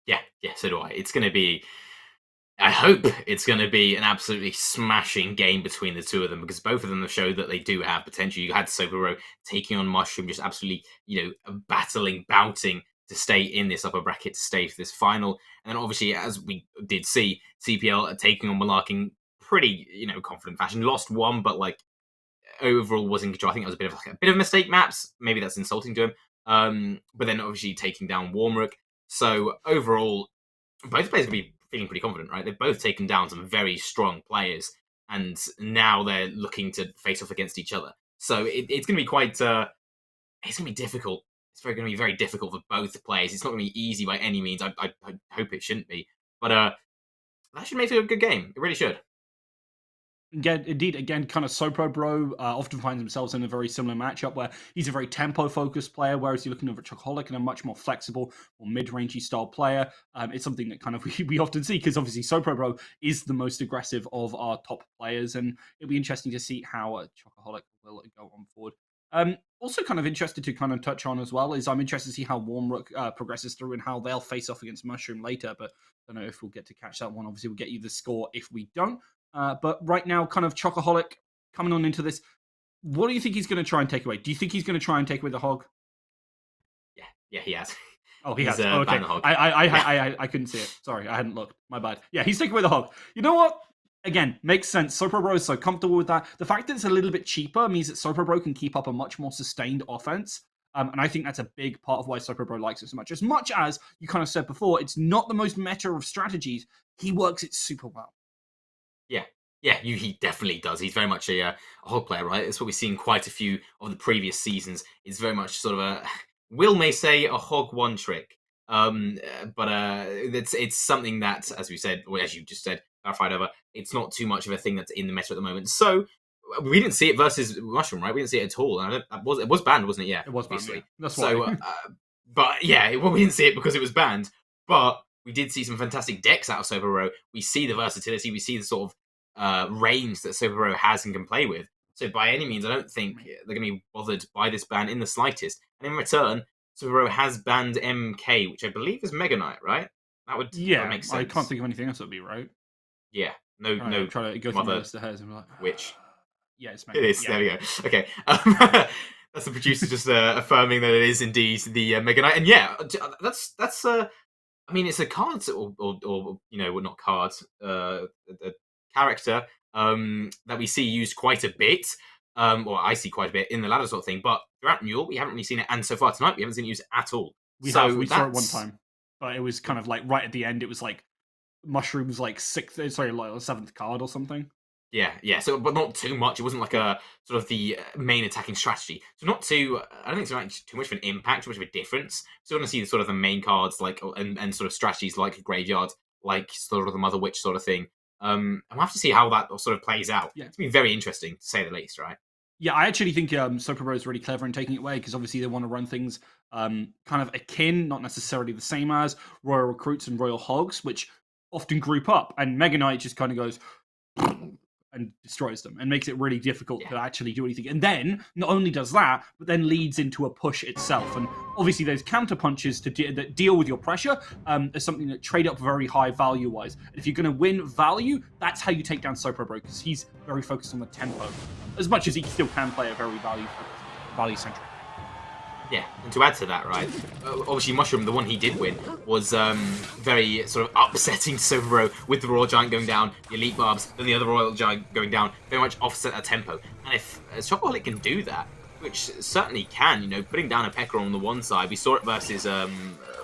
Yeah, so do I. It's going to be. I hope it's going to be an absolutely smashing game between the two of them, because both of them have showed that they do have potential. You had Sobero taking on Mushroom, just absolutely, bouting to stay in this upper bracket, to stay for this final. And then obviously, as we did see, CPL taking on Malarking pretty, confident fashion. Lost one, but overall was in control. I think it was a bit of mistake maps. Maybe that's insulting to him. But then obviously taking down Warmrook. So overall, both players will be feeling pretty confident, right? They've both taken down some very strong players, and now they're looking to face off against each other. So it's going to be quite. It's going to be difficult. It's going to be very difficult for both players. It's not going to be easy by any means. I hope it shouldn't be, but that should make it a good game. It really should. Yeah, indeed. Again, kind of Sopro Bro often finds himself in a very similar matchup where he's a very tempo-focused player, whereas you're looking over Chocoholic and a much more flexible or mid-rangey style player. It's something that kind of we often see, because obviously Sopro Bro is the most aggressive of our top players, and it'll be interesting to see how Chocoholic will go on forward. Also kind of interested to kind of touch on as well is I'm interested to see how Warmrook progresses through and how they'll face off against Mushroom later, but I don't know if we'll get to catch that one. Obviously, we'll get you the score if we don't. But right now, kind of Chocoholic coming on into this. What do you think he's going to try and take away? Do you think he's going to try and take away the hog? Yeah, he has. Oh, he He's, has. Okay. banned the hog. I couldn't see it. Sorry, I hadn't looked. My bad. Yeah, he's taking away the hog. You know what? Again, makes sense. Sopro is so comfortable with that. The fact that it's a little bit cheaper means that Sopro can keep up a much more sustained offense. And I think that's a big part of why Sopro likes it so much. As much as you kind of said before, it's not the most meta of strategies. He works it super well. Yeah. Yeah, he definitely does. He's very much a hog player, right? It's what we've seen quite a few of the previous seasons. It's very much sort of Will may say a hog one trick. But it's something that, as we said, or as you just said, clarified over, it's not too much of a thing that's in the meta at the moment. So we didn't see it versus Mushroom, right? We didn't see it at all. And it was banned, wasn't it? Yeah, it was obviously. Banned, yeah. That's so, why. But yeah, we didn't see it because it was banned. But we did see some fantastic decks out of Sopro. We see the versatility. We see the sort of range that Sopro has and can play with. So by any means, I don't think they're going to be bothered by this ban in the slightest. And in return, Sopro has banned MK, which I believe is Mega Knight, right? That would make sense. I can't think of anything else that would be right. Yeah, no. Try to go through the list of hairs and be like, which yeah, it's Mega It is. Yeah. There we go. Okay. That's the producer just affirming that it is indeed the Mega Knight. And yeah, that's I mean, it's a card or not cards, a character that we see used quite a bit. Or I see quite a bit in the ladder sort of thing. But throughout Mule, we haven't really seen it. And so far tonight, we haven't seen it used at all. We saw it one time. But it was kind of like right at the end, it was like Mushroom's like seventh card or something. Yeah. So, but not too much. It wasn't like a sort of the main attacking strategy. So not too. I don't think it's like too much of an impact, too much of a difference. So, you want to see the sort of the main cards like and sort of strategies like a graveyard, like sort of the Mother Witch sort of thing. And we'll have to see how that sort of plays out. Yeah. It's been very interesting to say the least, right? Yeah, I actually think Sopro is really clever in taking it away because obviously they want to run things kind of akin, not necessarily the same as Royal Recruits and Royal Hogs, which often group up. And Mega Knight just kind of goes and destroys them and makes it really difficult to actually do anything. And then, not only does that, but then leads into a push itself. And obviously those counter punches that deal with your pressure is something that trade up very high value-wise. And if you're going to win value, that's how you take down Sopro, because he's very focused on the tempo. As much as he still can play a very value-centric. Yeah, and to add to that, right, obviously Mushroom, the one he did win, was very sort of upsetting Sopro with the Royal Giant going down, the Elite Barbs, then the other Royal Giant going down, very much offset that tempo. And if Chocoholic can do that, which certainly can, putting down a P.E.K.K.A on the one side, we saw it versus,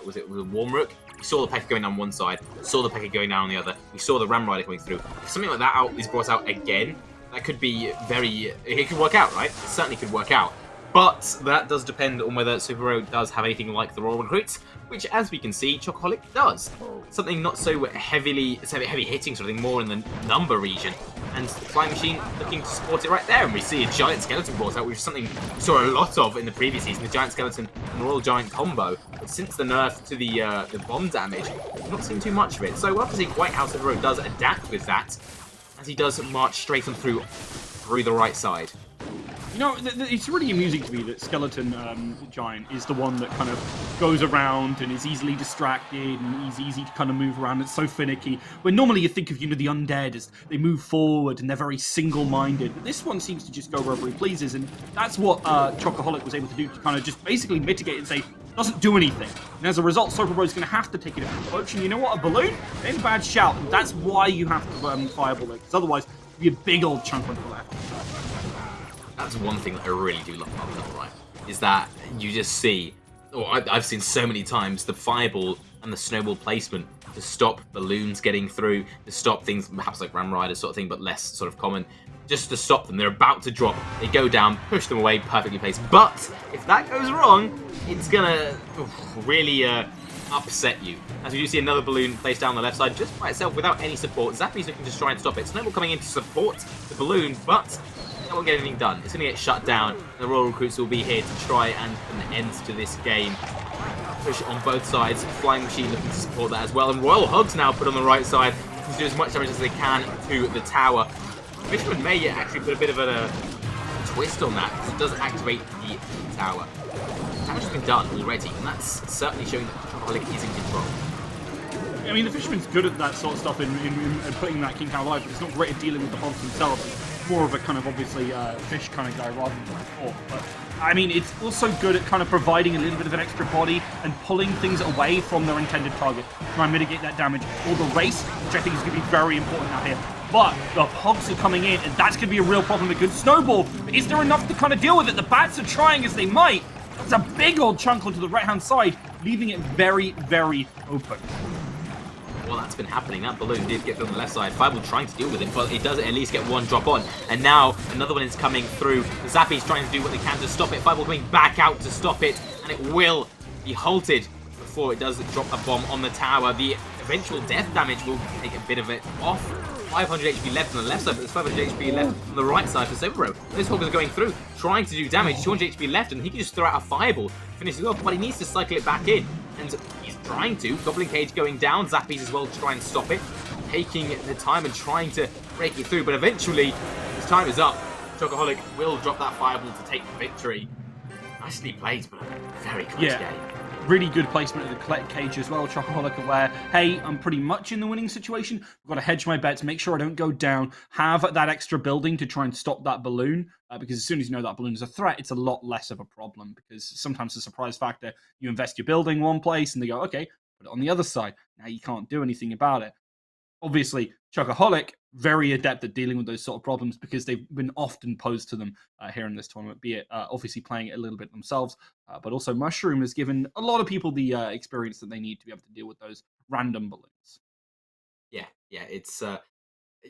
was it Warmrook? We saw the P.E.K.K.A going down one side, saw the P.E.K.K.A going down on the other, we saw the Ram Rider coming through. If something like that is brought out again, that could be it could work out, right? It certainly could work out. But that does depend on whether Sopro does have anything like the Royal Recruits, which, as we can see, Chocoholic does. Something not so heavy hitting sort of thing, more in the number region. And the Flying Machine looking to support it right there. And we see a Giant Skeleton brought out, which is something we saw a lot of in the previous season, the Giant Skeleton and Royal Giant combo. But since the nerf to the bomb damage, we've not seen too much of it. So we'll have to see quite how Sopro does adapt with that, as he does march straight on through the right side. It's really amusing to me that Skeleton Giant is the one that kind of goes around and is easily distracted and is easy to kind of move around. It's so finicky. When normally you think of, the undead as they move forward and they're very single-minded. But this one seems to just go wherever he pleases. And that's what Chocoholic was able to do to kind of just basically mitigate and say, doesn't do anything. And as a result, Sopro is going to have to take a different approach. And you know what? A balloon? Ain't a bad shout. And that's why you have to fireball it. Because otherwise, it'd be a big old chunk on the left. That's one thing that I really do love about Double Right, is that you just see, I've seen so many times, the fireball and the snowball placement to stop balloons getting through, to stop things perhaps like Ram Rider sort of thing, but less sort of common, just to stop them. They're about to drop, they go down, push them away, perfectly placed. But if that goes wrong, it's gonna really upset you. As we do see another balloon placed down the left side just by itself without any support. Zappy's looking to try and stop it. Snowball coming in to support the balloon, but that won't get anything done. It's going to get shut down. The Royal Recruits will be here to try and put an end to this game. Push on both sides. Flying Machine looking to support that as well. And Royal Hogs now put on the right side to do as much damage as they can to the tower. Fisherman may actually put a bit of a twist on that, because it does activate the tower. Damage has been done already, and that's certainly showing that Chocoholic is in control. I mean, the Fisherman's good at that sort of stuff in putting that King Tower alive, but it's not great at dealing with the Hogs themselves. More of a kind of obviously fish kind of guy rather than a hawk. But I mean, it's also good at kind of providing a little bit of an extra body and pulling things away from their intended target, try and mitigate that damage or the race, which I think is going to be very important out here. but the Hogs are coming in, and that's going to be a real problem. It could snowball, but is there enough to kind of deal with it? The Bats are trying as they might. It's a big old chunk onto the right-hand side, leaving it very, very open. Well, that's been happening. That balloon did get on the left side. Fireball trying to deal with it, but it does at least get one drop on. And now another one is coming through. The Zappies trying to do what they can to stop it. Fireball coming back out to stop it, and it will be halted before it does drop a bomb on the tower. The eventual death damage will take a bit of it off. 500 HP left on the left side, but there's 500 HP left on the right side for Sobero. Those Hogs are going through, trying to do damage. 200 HP left, and he can just throw out a fireball, finish it off, but he needs to cycle it back in. And he's trying to. Goblin Cage going down. Zappies as well to try and stop it. Taking the time and trying to break it through, but eventually his time is up. Chocoholic will drop that fireball to take the victory. Nicely played, but a very close game. Really good placement of the collect cage as well. Chocoholic aware, hey, I'm pretty much in the winning situation. I've got to hedge my bets, make sure I don't go down, have that extra building to try and stop that balloon, because as soon as you know that balloon is a threat, it's a lot less of a problem, because sometimes the surprise factor, you invest your building one place and they go, okay, put it on the other side. Now you can't do anything about it. Obviously, Chocoholic, very adept at dealing with those sort of problems because they've been often posed to them here in this tournament, be it obviously playing it a little bit themselves, but also Mushroom has given a lot of people the experience that they need to be able to deal with those random balloons. Yeah, it's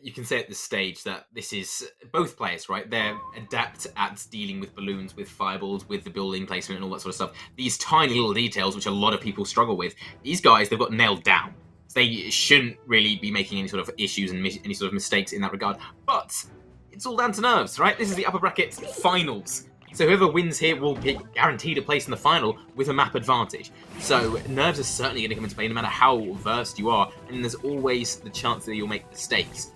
you can say at this stage that this is both players, right? They're adept at dealing with balloons, with fireballs, with the building placement and all that sort of stuff. These tiny little details, which a lot of people struggle with, these guys, they've got nailed down. They shouldn't really be making any sort of issues and any sort of mistakes in that regard. But it's all down to nerves, right? This is the upper bracket finals. So whoever wins here will be guaranteed a place in the final with a map advantage. So nerves are certainly going to come into play no matter how versed you are. And there's always the chance that you'll make mistakes.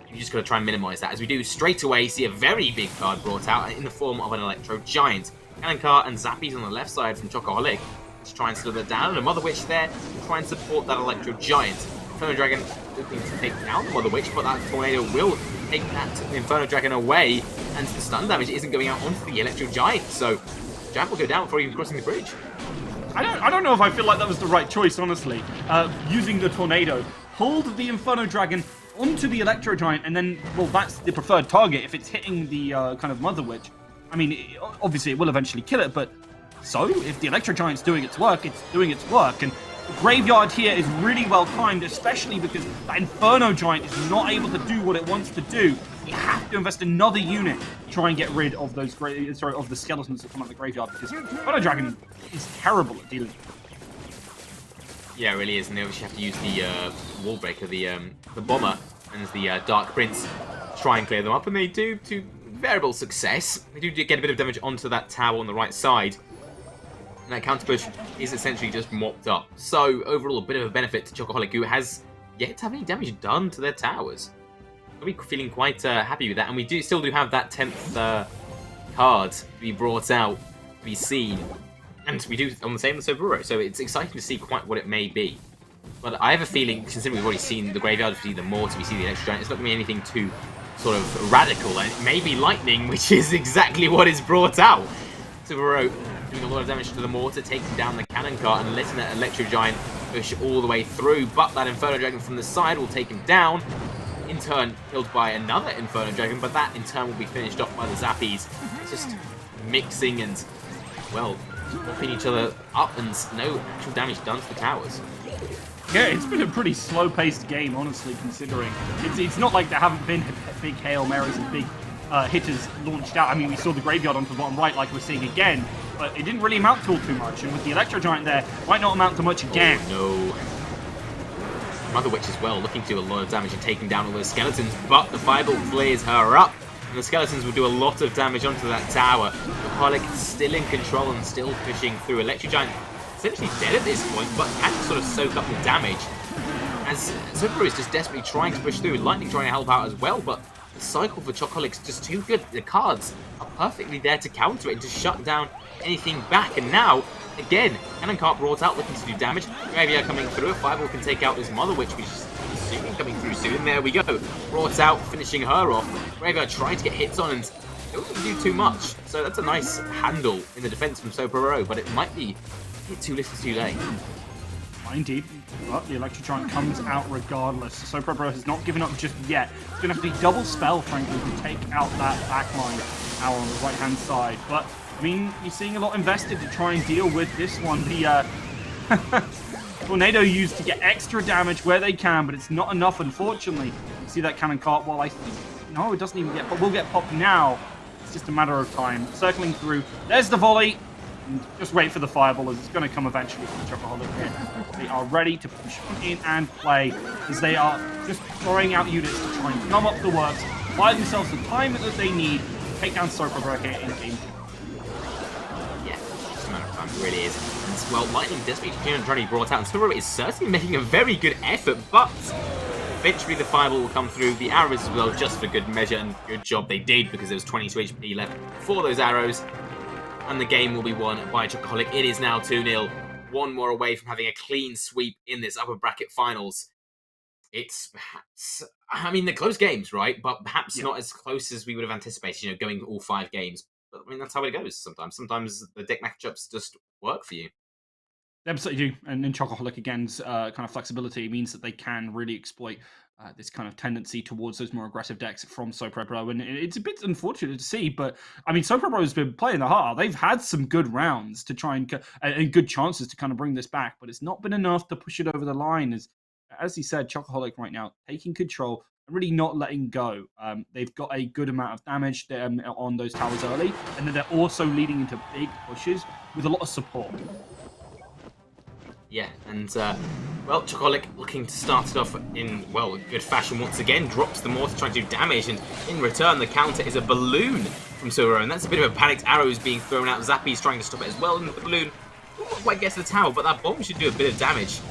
You just got to try and minimize that. As we do straight away see a very big card brought out in the form of an Electro Giant. Cannon Car and Zappies on the left side from Chocoholic. To try and slow that down, and a Mother Witch there to try and support that Electro Giant. Inferno Dragon looking to take down the Mother Witch, but that Tornado will take that Inferno Dragon away, and the stun damage isn't going out onto the Electro Giant, so Giant will go down before even crossing the bridge. I don't know if I feel like that was the right choice, honestly. Using the Tornado, hold the Inferno Dragon onto the Electro Giant, and then, well, that's the preferred target if it's hitting the kind of Mother Witch. I mean, obviously it will eventually kill it, but so, if the Electro Giant's doing its work, it's doing its work. And the Graveyard here is really well timed, especially because that Inferno Giant is not able to do what it wants to do. You have to invest another unit to try and get rid of those of the skeletons that come out of the Graveyard, because Inferno Dragon is terrible at dealing with them. Yeah, it really is, and they obviously have to use the Wall Breaker, the Bomber, and the Dark Prince to try and clear them up, and they do to variable success. They do get a bit of damage onto that tower on the right side. And that counter push is essentially just mopped up. So overall, a bit of a benefit to Chocoholic, who has yet to have any damage done to their towers. I'll be feeling quite happy with that. And we still do have that 10th card to be brought out, to be seen. And we do on the same as Sobero. So it's exciting to see quite what it may be. But I have a feeling, considering we've already seen the Graveyard, we see the Mortar, we see the Electro Giant, it's not going to be anything too sort of radical. And maybe Lightning, which is exactly what is brought out. Sobero doing a lot of damage to the Mortar, taking down the Cannon Cart and letting that Electro Giant push all the way through, but that Inferno Dragon from the side will take him down, in turn killed by another Inferno Dragon, but that in turn will be finished off by the Zappies. It's just mixing and, well, whopping each other up and no actual damage done to the towers. Yeah, it's been a pretty slow-paced game, honestly, considering. It's not like there haven't been big Hail Marys and big hitters launched out. I mean, we saw the Graveyard onto the bottom right like we're seeing again, but it didn't really amount to all too much, and with the Electro Giant there, might not amount to much again. Oh, no. Mother Witch as well, looking to do a lot of damage and taking down all those skeletons, but the Fireball clears her up, and the skeletons will do a lot of damage onto that tower. Chocoholic still in control and still pushing through. Electro Giant essentially dead at this point, but can sort of soak up the damage, as Sobero is just desperately trying to push through. Lightning trying to help out as well, but the cycle for Chocoholic's just too good. The cards are perfectly there to counter it and to shut down anything back. And now, again, Cannon Cart brought out looking to do damage. Graveyard coming through. A Fireball can take out this Mother Witch, which is assuming coming through soon. And there we go. Brought out, finishing her off. Graveyard trying to get hits on and don't do too much. So that's a nice handle in the defense from Sobero, but it might be too little too late. Indeed, but the Electrotron comes out regardless. So Bro has not given up just yet. It's going to have to be double spell, frankly, to take out that backline tower on the right-hand side. But, I mean, you're seeing a lot invested to try and deal with this one. The Tornado used to get extra damage where they can, but it's not enough, unfortunately. You see that cannon cart? Well, I think... No, it doesn't even get... But we'll get popped now. It's just a matter of time. Circling through. There's the volley. And just wait for the fireball, as it's going to come eventually from Chocoholic here. They are ready to push on in and play, as they are just throwing out units to try and gum up the works, buy themselves the time that they need to take down Soprabro here in game 2. Yeah, just a matter of time, it really is. And, well, Lightning does be already brought out, and Soprabro is certainly making a very good effort, but eventually the fireball will come through, the arrows as well, just for good measure, and good job they did, because there was 22 HP left for those arrows. And the game will be won by Chocoholic. It is now 2-0. One more away from having a clean sweep in this upper bracket finals. It's perhaps... I mean, they're close games, right? But perhaps not as close as we would have anticipated, you know, going all 5 games. But, I mean, that's how it goes sometimes. Sometimes the deck matchups just work for you. They absolutely do. And in Chocoholic, again's kind of flexibility means that they can really exploit this kind of tendency towards those more aggressive decks from Soprabro. And it's a bit unfortunate to see, but I mean, Soprabro has been playing the hard. They've had some good rounds to try and good chances to kind of bring this back, but it's not been enough to push it over the line. As he said, Chocoholic right now taking control and really not letting go. They've got a good amount of damage on those towers early, and then they're also leading into big pushes with a lot of support. Yeah, and, well, Chocoholic looking to start it off in, well, good fashion once again, drops the mortar trying to do damage, and in return the counter is a balloon from Suro, and that's a bit of a panicked arrows being thrown out. Zappy's trying to stop it as well, and the balloon not quite gets to the tower, but that bomb should do a bit of damage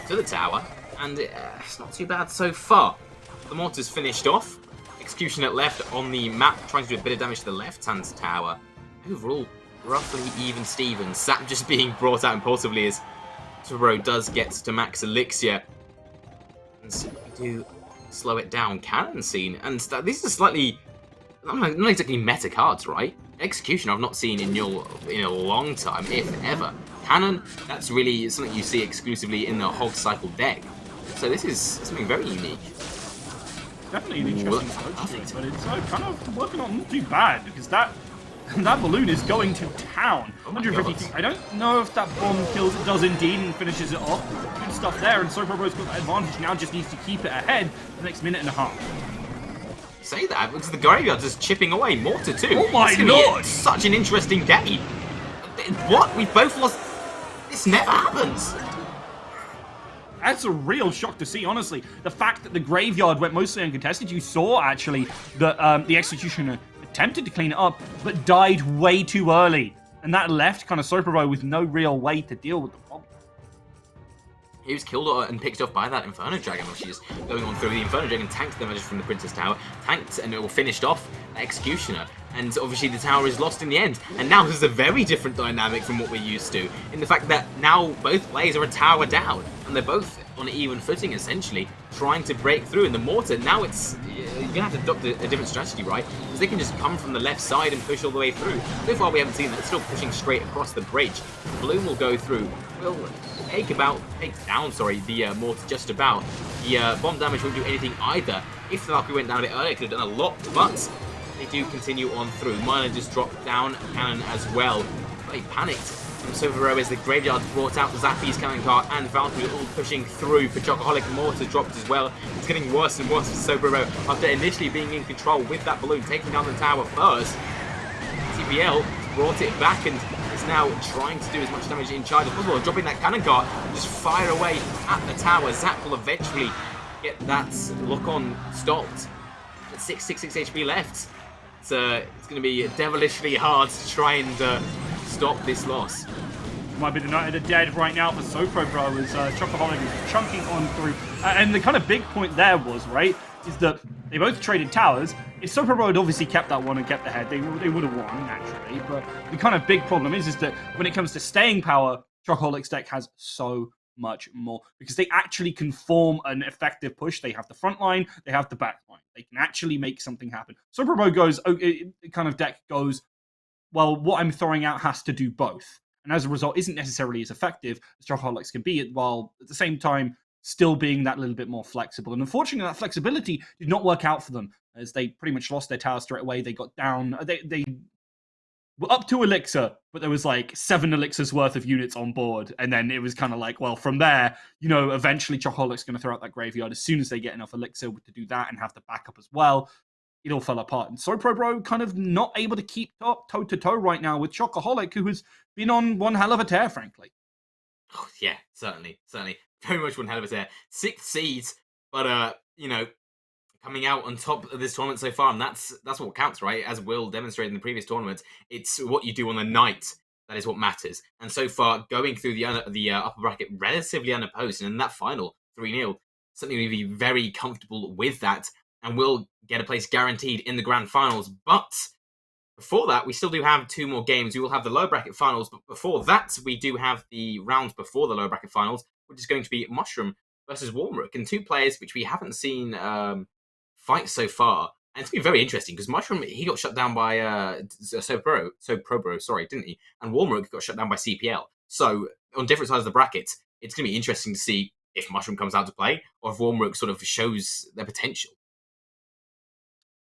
to the tower, and it's not too bad so far. The mortar's finished off, Executioner left on the map, trying to do a bit of damage to the left-hand tower. Overall, roughly even Steven. Zap just being brought out impulsively as Soprabro does get to max elixir, and do slow it down. Cannon scene, and these are slightly not exactly meta cards, right? Execution I've not seen in a long time, if ever. Cannon, that's really something you see exclusively in the Hog Cycle deck. So this is something very unique. Definitely an interesting approach to it, but it's kind of working on not too bad, because that balloon is going to town. 150. I don't know if that bomb kills it. Does indeed, and finishes it off. Good stuff there, and Soprabro's got that advantage. Now just needs to keep it ahead for the next minute and a half. Say that because the graveyard's just chipping away. Mortar too. Oh my lord! Such an interesting game. What? We both lost. This never happens. That's a real shock to see, honestly. The fact that the graveyard went mostly uncontested. You saw actually that the Executioner attempted to clean it up, but died way too early. And that left kind of Soprabro with no real way to deal with the problem. He was killed and picked off by that Inferno Dragon, which is going on through. The Inferno Dragon tanked the damage from the Princess Tower, tanked and it will finished off the Executioner. And obviously the tower is lost in the end. And now there's a very different dynamic from what we're used to, in the fact that now both players are a tower down, and they're both on even footing, essentially, trying to break through. And the Mortar, now you're going to have to adopt a different strategy, right? Because they can just come from the left side and push all the way through. So far we haven't seen that. It's still pushing straight across the bridge. The balloon will go through. Will take down the Mortar just about. The bomb damage won't do anything either. If the Valkyrie went down a bit earlier, it could have done a lot, but they do continue on through. Miner just dropped down, Cannon as well. They panicked from Soprabro as the graveyard brought out Zappy's cannon cart and Valkyrie all pushing through for Chocoholic. Mortar dropped as well. It's getting worse and worse for Soprabro after initially being in control with that balloon, taking down the tower first. TPL brought it back and is now trying to do as much damage in charge as possible, and dropping that cannon cart and just fire away at the tower. Zap will eventually get that lock-on stopped. 666 HP left. It's going to be devilishly hard to try and stop this loss. Might be the night of the dead right now for Soprabro as Chocoholic is chunking on through. And the kind of big point there was, right, is that they both traded towers. If Soprabro had obviously kept that one and kept the head, they would have won, naturally. But the kind of big problem is that when it comes to staying power, Chocoholic's deck has so much more, because they actually can form an effective push. They have the front line, they have the back line. They can actually make something happen. Soprabro goes, kind of deck goes, well, what I'm throwing out has to do both. and as a result isn't necessarily as effective as Chocoholics can be, while at the same time still being that little bit more flexible. And unfortunately, that flexibility did not work out for them, as they pretty much lost their tower straight away. They got down. They were up to Elixir, but there was like 7 Elixirs worth of units on board. And then it was kind of like, well, from there, eventually Chocoholic's going to throw out that graveyard as soon as they get enough Elixir to do that and have the backup as well. It all fell apart. And SoProBro kind of not able to keep up toe-to-toe right now with Chocoholic, who has been on one hell of a tear, frankly. Oh, yeah, certainly. Very much one hell of a tear. 6 seeds, but, coming out on top of this tournament so far, and that's what counts, right? As Will demonstrated in the previous tournament, it's what you do on the night that is what matters. And so far, going through the upper bracket relatively unopposed, and in that final 3-0, certainly will be very comfortable with that, and will get a place guaranteed in the grand finals. But before that, we still do have 2 more games. We will have the lower bracket finals, but before that, we do have the rounds before the lower bracket finals, which is going to be Mushroom versus Warmrook, and 2 players which we haven't seen fight so far. And it's going to be very interesting because Mushroom, he got shut down by SoProBro, sorry, didn't he? And Warmrook got shut down by CPL. So on different sides of the bracket, it's going to be interesting to see if Mushroom comes out to play or if Warmrook sort of shows their potential.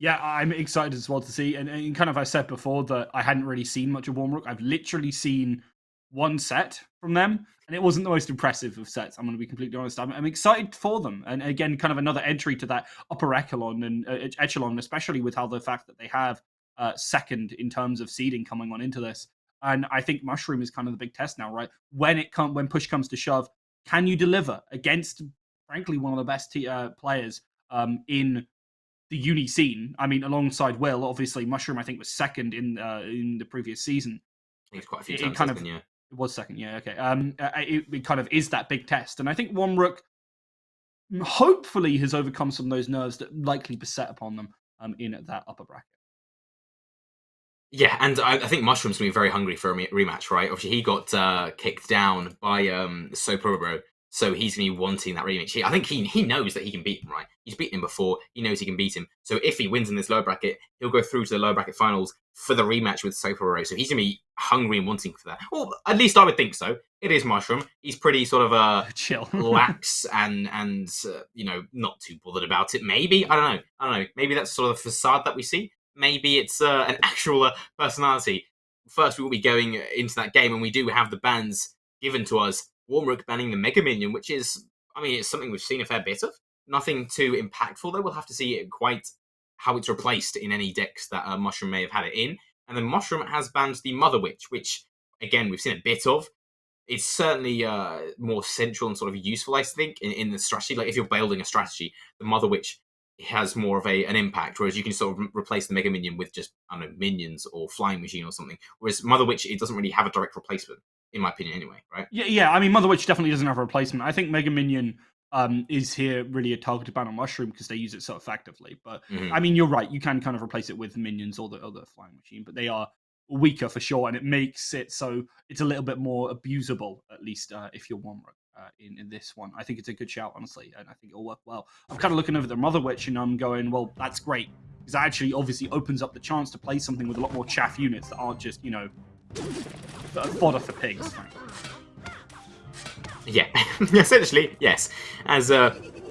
Yeah, I'm excited as well to see. And kind of, I said before that I hadn't really seen much of Warmrook. I've literally seen 1 set from them, and it wasn't the most impressive of sets. I'm going to be completely honest. I'm excited for them, and again, kind of another entry to that upper echelon, especially with how the fact that they have second in terms of seeding coming on into this. And I think Mushroom is kind of the big test now, right? When push comes to shove, can you deliver against, frankly, one of the best players in the uni scene? I mean, alongside Will, obviously, Mushroom I think was second in the previous season. I think it's quite a few times second, yeah. It was second, yeah, okay. It kind of is that big test. And I think Warmrook hopefully has overcome some of those nerves that likely beset upon them in that upper bracket. Yeah, and I think Mushroom's going to be very hungry for a rematch, right? Obviously, he got kicked down by SoProBro, so he's going to be wanting that rematch. I think he knows that he can beat him, right? He's beaten him before. He knows he can beat him. So if he wins in this lower bracket, he'll go through to the lower bracket finals for the rematch with SoProBro. So he's going to be hungry and wanting for that. Well, at least I would think so. It is Mushroom. He's pretty sort of chill, lax, and not too bothered about it. Maybe I don't know. Maybe that's sort of the facade that we see. Maybe it's an actual personality. First, we will be going into that game, and we do have the bans given to us. Warmrook banning the Mega Minion, which is, it's something we've seen a fair bit of. Nothing too impactful, though. We'll have to see quite how it's replaced in any decks that Mushroom may have had it in. And then Mushroom has banned the Mother Witch, which, again, we've seen a bit of. It's certainly more central and sort of useful, I think, in the strategy. Like, if you're building a strategy, the Mother Witch has more of an impact, whereas you can sort of replace the Mega Minion with just, minions or Flying Machine or something. Whereas Mother Witch, it doesn't really have a direct replacement, in my opinion, anyway, right? Yeah. I mean, Mother Witch definitely doesn't have a replacement. I think Mega Minion is here really a targeted ban on Mushroom because they use it so effectively. But I mean, you're right. You can kind of replace it with minions or the other Flying Machine, but they are weaker for sure, and it makes it so it's a little bit more abusable, at least if you're Warmrook. In this one, I think it's a good shout, honestly, and I think it'll work well. I'm kind of looking over the Mother Witch, and I'm going, well, that's great, because that actually obviously opens up the chance to play something with a lot more chaff units that aren't just, fodder for pigs. Yeah, essentially, yes. As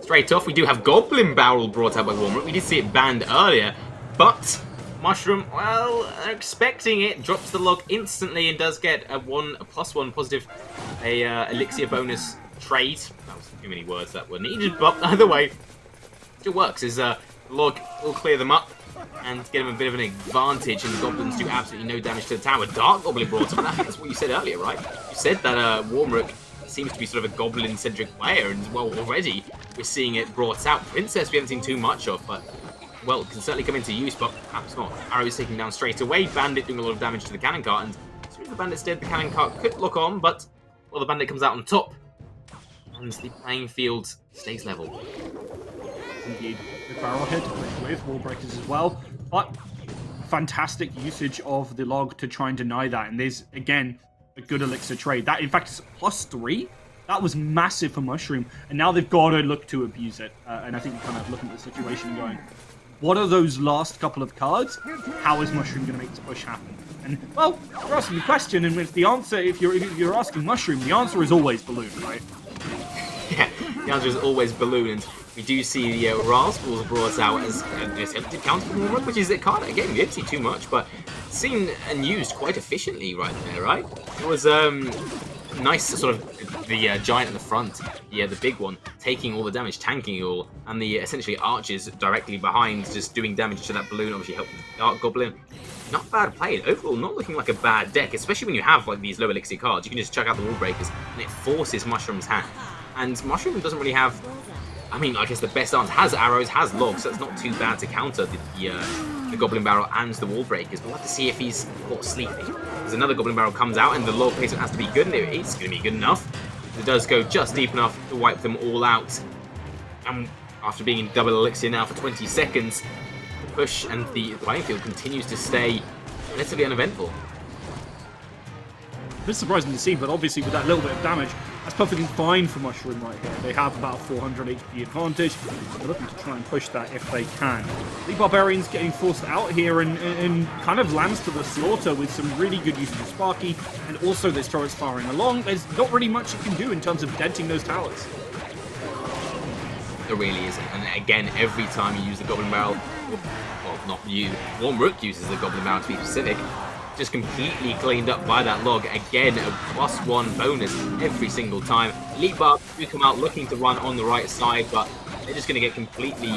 straight off, we do have Goblin Barrel brought out by Warmrook. We did see it banned earlier, but Mushroom, well, expecting it, drops the log instantly and does get a +1 positive, elixir bonus trade. That was too many words that were needed, but either way, it works. Is the log will clear them up and get them a bit of an advantage, and the goblins do absolutely no damage to the tower. Dark Goblin brought up, and I think that's what you said earlier, right? You said that Warmrook seems to be sort of a goblin-centric player, and well, already we're seeing it brought out. Princess we haven't seen too much of, but well, can certainly come into use, but perhaps not. Arrow's taken down straight away. Bandit doing a lot of damage to the cannon cart, and as soon as the Bandit's dead, the cannon cart could lock on, but well, the Bandit comes out on top, and the playing field stays level. Indeed, the barrel hit with wall breakers as well, but fantastic usage of the log to try and deny that, and there's again a good elixir trade. That in fact is +3. That was massive for Mushroom, and now they've got to look to abuse it. And I think you're kind of looking at the situation and going, what are those last couple of cards? How is Mushroom going to make this push happen? And, well, you're asking the question, and if the answer, if you're asking Mushroom, the answer is always Balloon, right? Yeah, the answer is always Balloon, and we do see the Rascals brought out as an attempted counter for Warmrook, which is, it can't, again, we didn't see too much, but seen and used quite efficiently right there, right? It was nice sort of the giant in the front, the big one, taking all the damage, tanking it all, and the essentially archers directly behind, just doing damage to that Balloon, obviously helped the Dark Goblin. Not bad played. Overall, not looking like a bad deck, especially when you have like these low elixir cards. You can just chuck out the Wall Breakers, and it forces Mushroom's hand. And Mushroom doesn't really have, I mean, I guess the best answer has arrows, has logs, so it's not too bad to counter the Goblin Barrel and the Wall Breakers. But we'll have to see if he's got sleepy. Because another Goblin Barrel comes out, and the log placement has to be good, and it's going to be good enough. It does go just deep enough to wipe them all out. And after being in double elixir now for 20 seconds, the push and the playing field continues to stay relatively uneventful. A bit surprising to see, but obviously with that little bit of damage, that's perfectly fine for Mushroom right here. They have about a 400 HP advantage. They're looking to try and push that if they can. The Barbarian's getting forced out here and kind of lands to the slaughter with some really good usage of Sparky, and also this turret's firing along. There's not really much you can do in terms of denting those towers. There really isn't. And again, every time you use the Goblin Barrel, well, not you, Warmrook uses the Goblin Barrel to be specific, just completely cleaned up by that log. Again, a +1 bonus every single time. Elite Barb do come out looking to run on the right side, but they're just going to get completely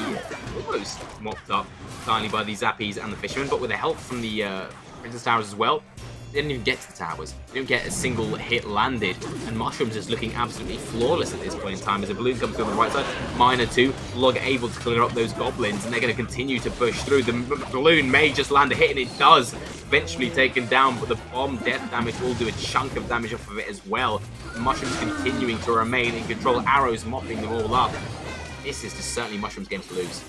almost mopped up entirely by the Zappies and the Fishermen, but with the help from the Princess Towers as well. They didn't even get to the towers. They didn't get a single hit landed, and Mushroom's is looking absolutely flawless at this point in time as a Balloon comes through on the right side. Miner 2, Log able to clear up those goblins, and they're going to continue to push through. The Balloon may just land a hit, and it does, eventually taken down, but the bomb death damage will do a chunk of damage off of it as well. Mushroom's continuing to remain in control, arrows mopping them all up. This is just certainly Mushroom's game to lose.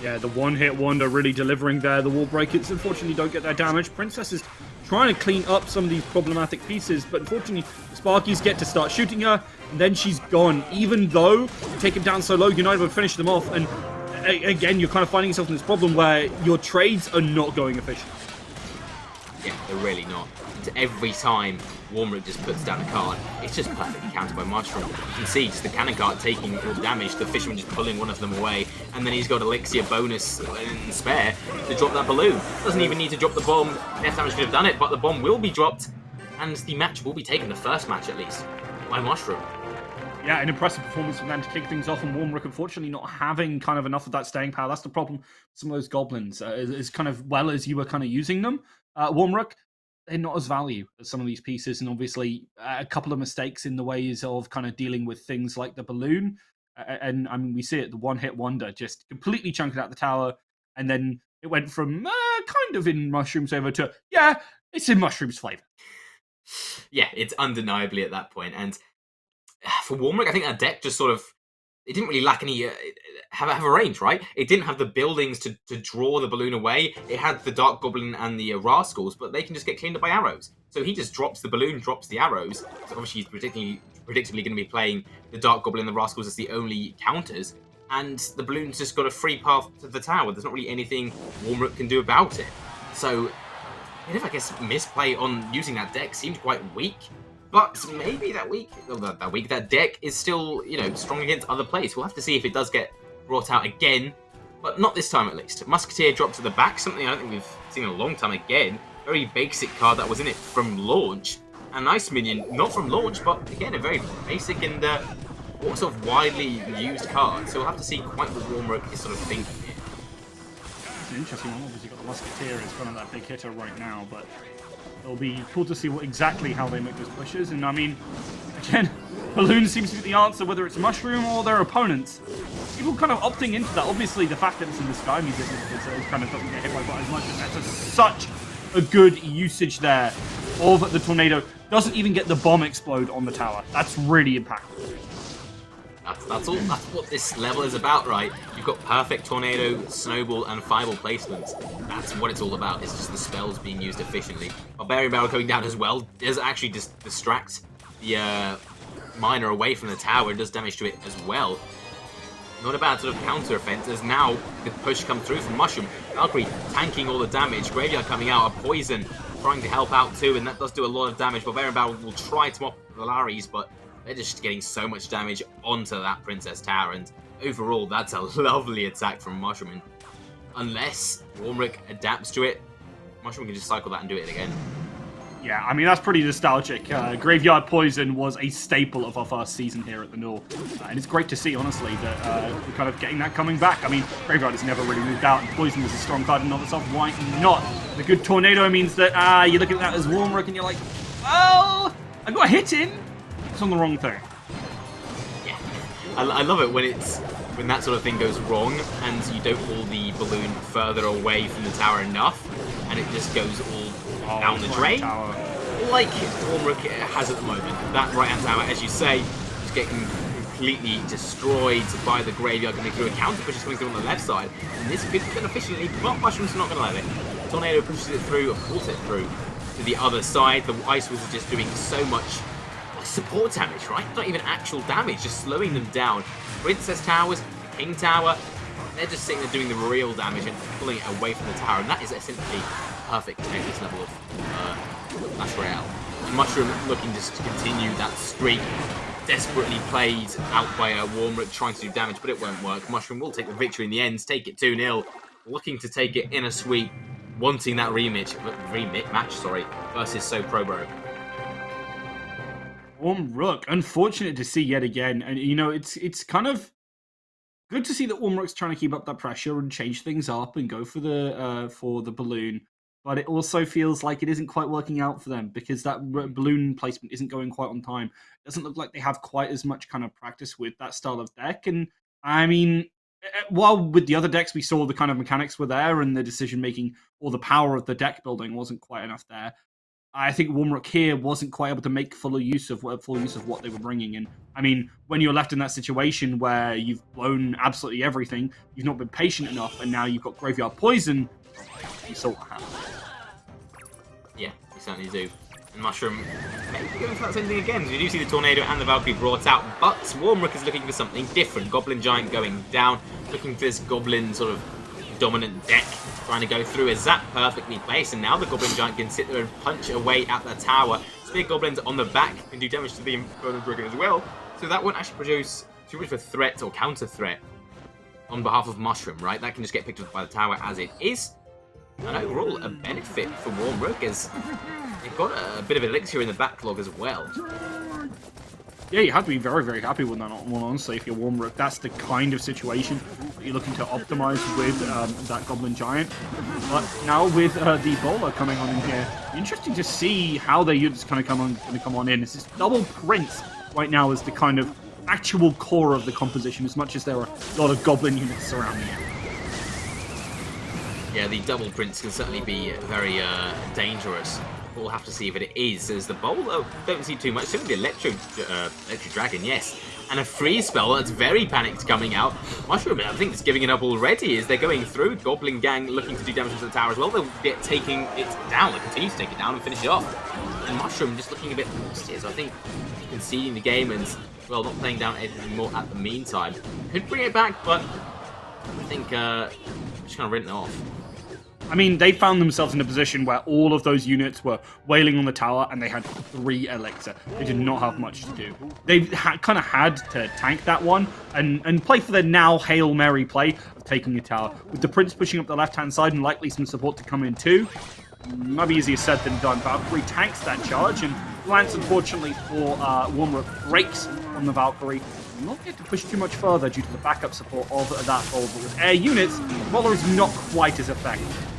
Yeah, the one-hit wonder really delivering there. The Wall Breakers unfortunately don't get their damage. Princess is trying to clean up some of these problematic pieces, but unfortunately the Sparkies get to start shooting her, and then she's gone. Even though take them down so low, you're not able to finish them off, and again, you're kind of finding yourself in this problem where your trades are not going efficient. Yeah, they're really not. And every time Warmrook just puts down a card, it's just perfectly countered by Mushroom. You can see just the cannon card taking all the damage, the Fisherman just pulling one of them away, and then he's got Elixir bonus in spare to drop that Balloon. Doesn't even need to drop the bomb. Death damage could have done it, but the bomb will be dropped, and the match will be taken, the first match at least, by Mushroom. Yeah, an impressive performance from them to kick things off, and Warmrook unfortunately not having kind of enough of that staying power. That's the problem with some of those goblins. As kind of well as you were kind of using them, Warmrook, they're not as value as some of these pieces, and obviously a couple of mistakes in the ways of kind of dealing with things like the Balloon. And I mean, we see it, the one-hit wonder, just completely chunking out the tower, and then it went from kind of in Mushroom's favor to, yeah, it's in Mushroom's flavor. Yeah, it's undeniably at that point, and for Warmrook, I think that deck just sort of, it didn't really lack any, have a range, right? It didn't have the buildings to draw the Balloon away. It had the Dark Goblin and the Rascals, but they can just get cleaned up by arrows. So he just drops the Balloon, drops the arrows. So obviously he's predictably going to be playing the Dark Goblin and the Rascals as the only counters, and the Balloon's just got a free path to the tower. There's not really anything Warmrook can do about it. So, I guess misplay on using that deck seemed quite weak. But maybe that deck is still, strong against other plays. We'll have to see if it does get brought out again, but not this time at least. Musketeer dropped to the back, something I don't think we've seen in a long time again. Very basic card that was in it from launch. A nice minion, not from launch, but again, a very basic and sort of widely used card. So we'll have to see quite what Warmrook is sort of thinking here. It's an interesting one. Obviously, got the Musketeer is kind of that big hitter right now, but it'll be cool to see exactly how they make those pushes. And I mean, again, Balloon seems to be the answer, whether it's Mushroom or their opponents. People kind of opting into that. Obviously, the fact that it's in the sky means it kind of doesn't get hit by quite as much. And that's such a good usage there of the tornado. Doesn't even get the bomb explode on the tower. That's really impactful. That's all. That's what this level is about, right? You've got perfect tornado, snowball, and fireball placements. That's what it's all about. It's just the spells being used efficiently. Barbarian Barrel going down as well does actually just distract the miner away from the tower. It does damage to it as well. Not a bad sort of counter offense, as now the push comes through from Mushroom. Valkyrie tanking all the damage. Graveyard coming out, a poison trying to help out too, and that does do a lot of damage. Barbarian Barrel will try to mop the Valaris, but they're just getting so much damage onto that Princess Tower, and overall, that's a lovely attack from Mushroom. And unless Warmrook adapts to it, Mushroom can just cycle that and do it again. Yeah, I mean, that's pretty nostalgic. Graveyard Poison was a staple of our first season here at the North. And it's great to see, honestly, that we're kind of getting that coming back. I mean, Graveyard has never really moved out, and Poison is a strong card in and of itself. Why not? The good Tornado means that you look at that as Warmrook and you're like, well, I got hit in. It's on the wrong thing. Yeah, I love it when that sort of thing goes wrong and you don't pull the balloon further away from the tower enough, and it just goes all down the drain, like Warmrook has at the moment. That right-hand tower, as you say, is getting completely destroyed by the Graveyard coming through. A counter push is coming through on the left side, and this could be beneficial, but Mushroom's not going to let it. Tornado pushes it through, pulls it through to the other side. The Ice Wizard is just doing so much support damage, right? Not even actual damage, just slowing them down. Princess Towers, the King Tower, they're just sitting there doing the real damage and pulling it away from the tower, and that is essentially perfect at this level of Clash Royale. Mushroom looking just to continue that streak, desperately played out by Warmrook trying to do damage, but it won't work. Mushroom will take the victory in the end, take it 2-0, looking to take it in a sweep, wanting that rematch versus So Probro. Warmrook, unfortunate to see yet again, and you know it's kind of good to see that Warmrook's trying to keep up that pressure and change things up and go for the balloon, but it also feels like it isn't quite working out for them because that balloon placement isn't going quite on time. It doesn't look like they have quite as much kind of practice with that style of deck, and I mean, while with the other decks we saw the kind of mechanics were there and the decision making or the power of the deck building wasn't quite enough there, I think Warmrook here wasn't quite able to make full use of what they were bringing. And I mean, when you're left in that situation where you've blown absolutely everything, you've not been patient enough, and now you've got Graveyard Poison, you saw what happened. Yeah, we certainly do. And Mushroom maybe going for that same thing again. We do see the Tornado and the Valkyrie brought out, but Warmrook is looking for something different. Goblin Giant going down, looking for this Goblin sort of dominant deck, trying to go through a Zap perfectly placed, and now the Goblin Giant can sit there and punch away at the tower. Spear Goblins on the back can do damage to the Infernal Dragon as well, so that won't actually produce too much of a threat or counter threat on behalf of Mushroom, right? That can just get picked up by the tower as it is, and overall a benefit for Warmrook as they've got a bit of elixir in the backlog as well. Yeah, you have to be very, very happy with that one, honestly, if you're Warmrook. That's the kind of situation that you're looking to optimize with that Goblin Giant. But now with the Bowler coming on in here, interesting to see how their units kind of come on in. It's this double Prince right now is the kind of actual core of the composition, as much as there are a lot of Goblin units surrounding it. Yeah, the double Prince can certainly be very dangerous. We'll have to see if it is. As the Bowler, don't see too much. Simply Electric Dragon, yes. And a freeze spell that's very panicked coming out. Mushroom, I think, is giving it up already as they're going through. Goblin Gang looking to do damage to the tower as well. They'll be taking it down. They continue to take it down and finish it off. And Mushroom just looking a bit lost here. So I think conceding the game and, well, not playing down anything more at the meantime. Could bring it back, but I think just kind of written it off. I mean, they found themselves in a position where all of those units were wailing on the tower and they had 3 elixir. They did not have much to do. They kind of had to tank that one and play for their now Hail Mary play of taking the tower. With the Prince pushing up the left-hand side and likely some support to come in too. Might be easier said than done. Valkyrie tanks that charge, and Lance, unfortunately for Warmrook, breaks on the Valkyrie. Not get to push too much further due to the backup support of that Bowler. But with air units, the Bowler is not quite as effective.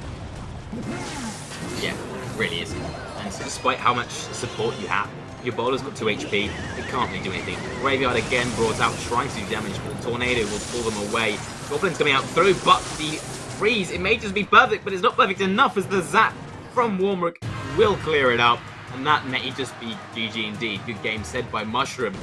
Yeah, it really is. And so despite how much support you have, your Bowler's got 2 HP, it can't really do anything. Graveyard again brought out, trying to do damage, but the Tornado will pull them away. Goblin's coming out through, but the freeze, it may just be perfect, but it's not perfect enough as the Zap from Warmrook will clear it out. And that may just be GG indeed. Good game said by Mushroom.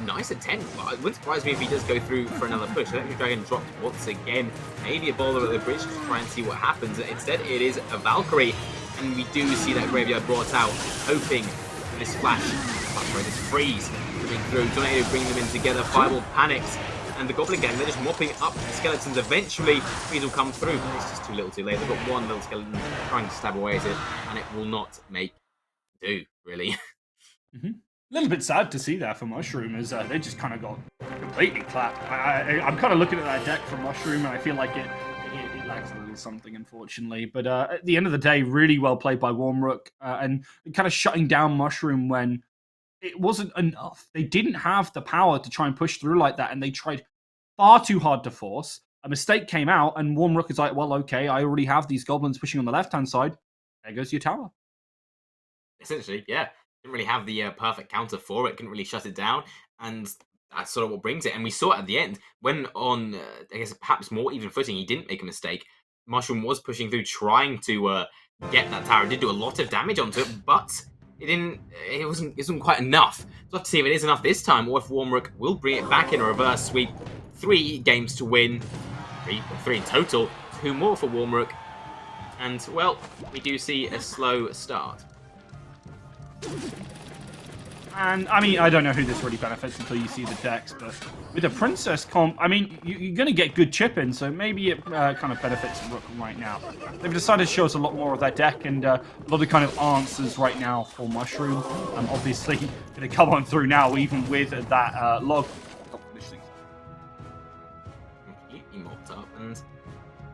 Nice attempt, but it wouldn't surprise me if he does go through for another push. Electric Dragon dropped once again. Maybe a Bowler at the bridge to try and see what happens. Instead, it is a Valkyrie, and we do see that Graveyard brought out, hoping for this flash, this freeze coming through. Tornado bringing them in together. Fireball panics, and the Goblin Gang, they're just mopping up the skeletons. Eventually, these will come through, but it's just too little too late. They've got one little skeleton trying to stab away at it, and it will not make do, really. A little bit sad to see that for Mushroom, as they just kind of got completely clapped. I'm kind of looking at that deck for Mushroom, and I feel like it lacks a little something, unfortunately. But at the end of the day, really well played by Warmrook, and kind of shutting down Mushroom when it wasn't enough. They didn't have the power to try and push through like that, and they tried far too hard to force. A mistake came out, and Warmrook is like, well, okay, I already have these goblins pushing on the left-hand side. There goes your tower. Essentially, yeah. Didn't really have the perfect counter for it. Couldn't really shut it down. And that's sort of what brings it. And we saw it at the end. When on, I guess, perhaps more even footing, he didn't make a mistake. Mushroom was pushing through, trying to get that tower. It did do a lot of damage onto it, but it wasn't quite enough. So we'll have to see if it is enough this time, or if Warmrook will bring it back in a reverse sweep. 3 games to win. 3 in total. 2 more for Warmrook. And, well, we do see a slow start. And, I mean, I don't know who this really benefits until you see the decks, but with a Princess comp, I mean, you're going to get good chip-in, so maybe it kind of benefits Rook right now. They've decided to show us a lot more of their deck, and a lot of kind of answers right now for Mushroom. Obviously, going to come on through now, even with that log. Completely mopped up, and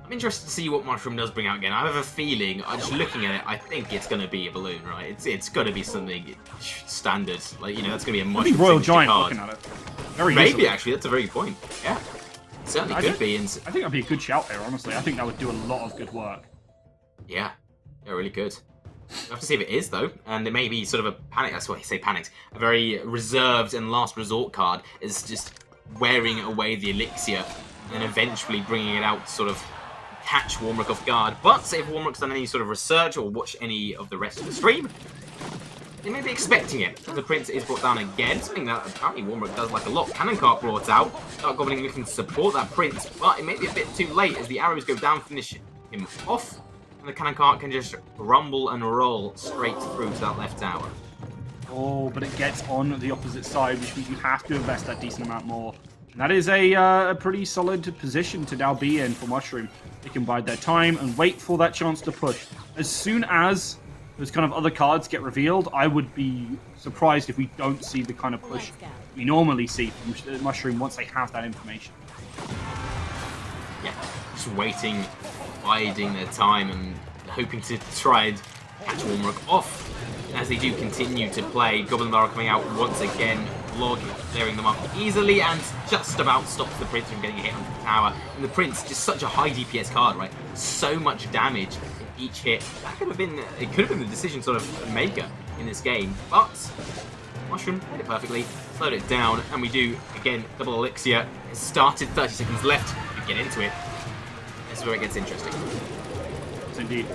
I'm interested to see what Mushroom does bring out again. I have a feeling, just looking at it, I think it's going to be a balloon, right? It's going to be something standard. Like, you know, that's going to be a Mushroom Royal Giant card. looking at it. Very Maybe, easily. actually, that's a very good point. Yeah. It certainly could be. And I think that'd be a good shout there, honestly. I think that would do a lot of good work. yeah, really good. We'll have to see if it is, though. And it may be sort of a panic. That's why I say panics. A very reserved and last resort card is just wearing away the elixir and eventually bringing it out sort of catch Warmrook off guard. But if Warmrook's done any sort of research or watched any of the rest of the stream, they may be expecting it. The Prince is brought down again, something that apparently Warmrook does like a lot. Cannon Cart brought out. Dark Goblin looking to support that Prince, but it may be a bit too late as the arrows go down, finish him off, and the Cannon Cart can just rumble and roll straight through to that left tower. Oh, but it gets on the opposite side, which means you have to invest that decent amount more. And that is a pretty solid position to now be in for Mushroom. They can bide their time and wait for that chance to push. As soon as those kind of other cards get revealed, I would be surprised if we don't see the kind of push we normally see from Mushroom once they have that information. Yeah, just waiting, biding their time and hoping to try and catch Warmrook off. As they do continue to play, Goblin Barrel coming out once again, Log clearing them up easily and just about stops the Prince from getting a hit onto the tower. And the Prince, just such a high DPS card, right? So much damage in each hit. That could have been, it could have been the decision sort of maker in this game, but Mushroom played it perfectly, slowed it down, and we do, again, double elixir. It started, 30 seconds left, we get into it. This is where it gets interesting. Indeed.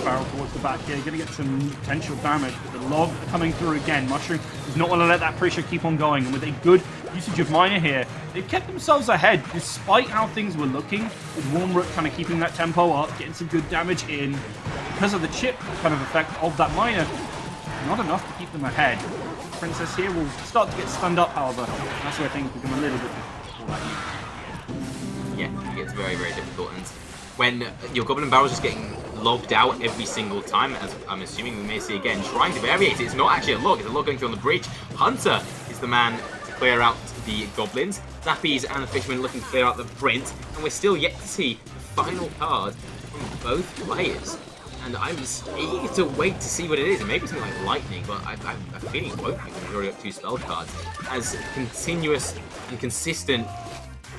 Barrel towards the back here, going to get some potential damage. But the log coming through again. Mushroom does not want to let that pressure keep on going. And with a good usage of Miner here, they've kept themselves ahead despite how things were looking. With Warmrook kind of keeping that tempo up, getting some good damage in. Because of the chip kind of effect of that Miner, not enough to keep them ahead. Princess here will start to get stunned up, however. And that's where things become a little bit difficult for that unit. Yeah, it gets very, very difficult. And when your Goblin Barrel is just getting logged out every single time, as I'm assuming we may see again, trying to variate it. It's not actually a log, it's a log going through on the bridge. Hunter is the man to clear out the Goblins. Zappies and the Fisherman looking to clear out the Prince. And we're still yet to see the final card from both players. And I'm eager to wait to see what it is. It may be something like Lightning, but I feel it won't be. We've already got 2 spell cards. As continuous and consistent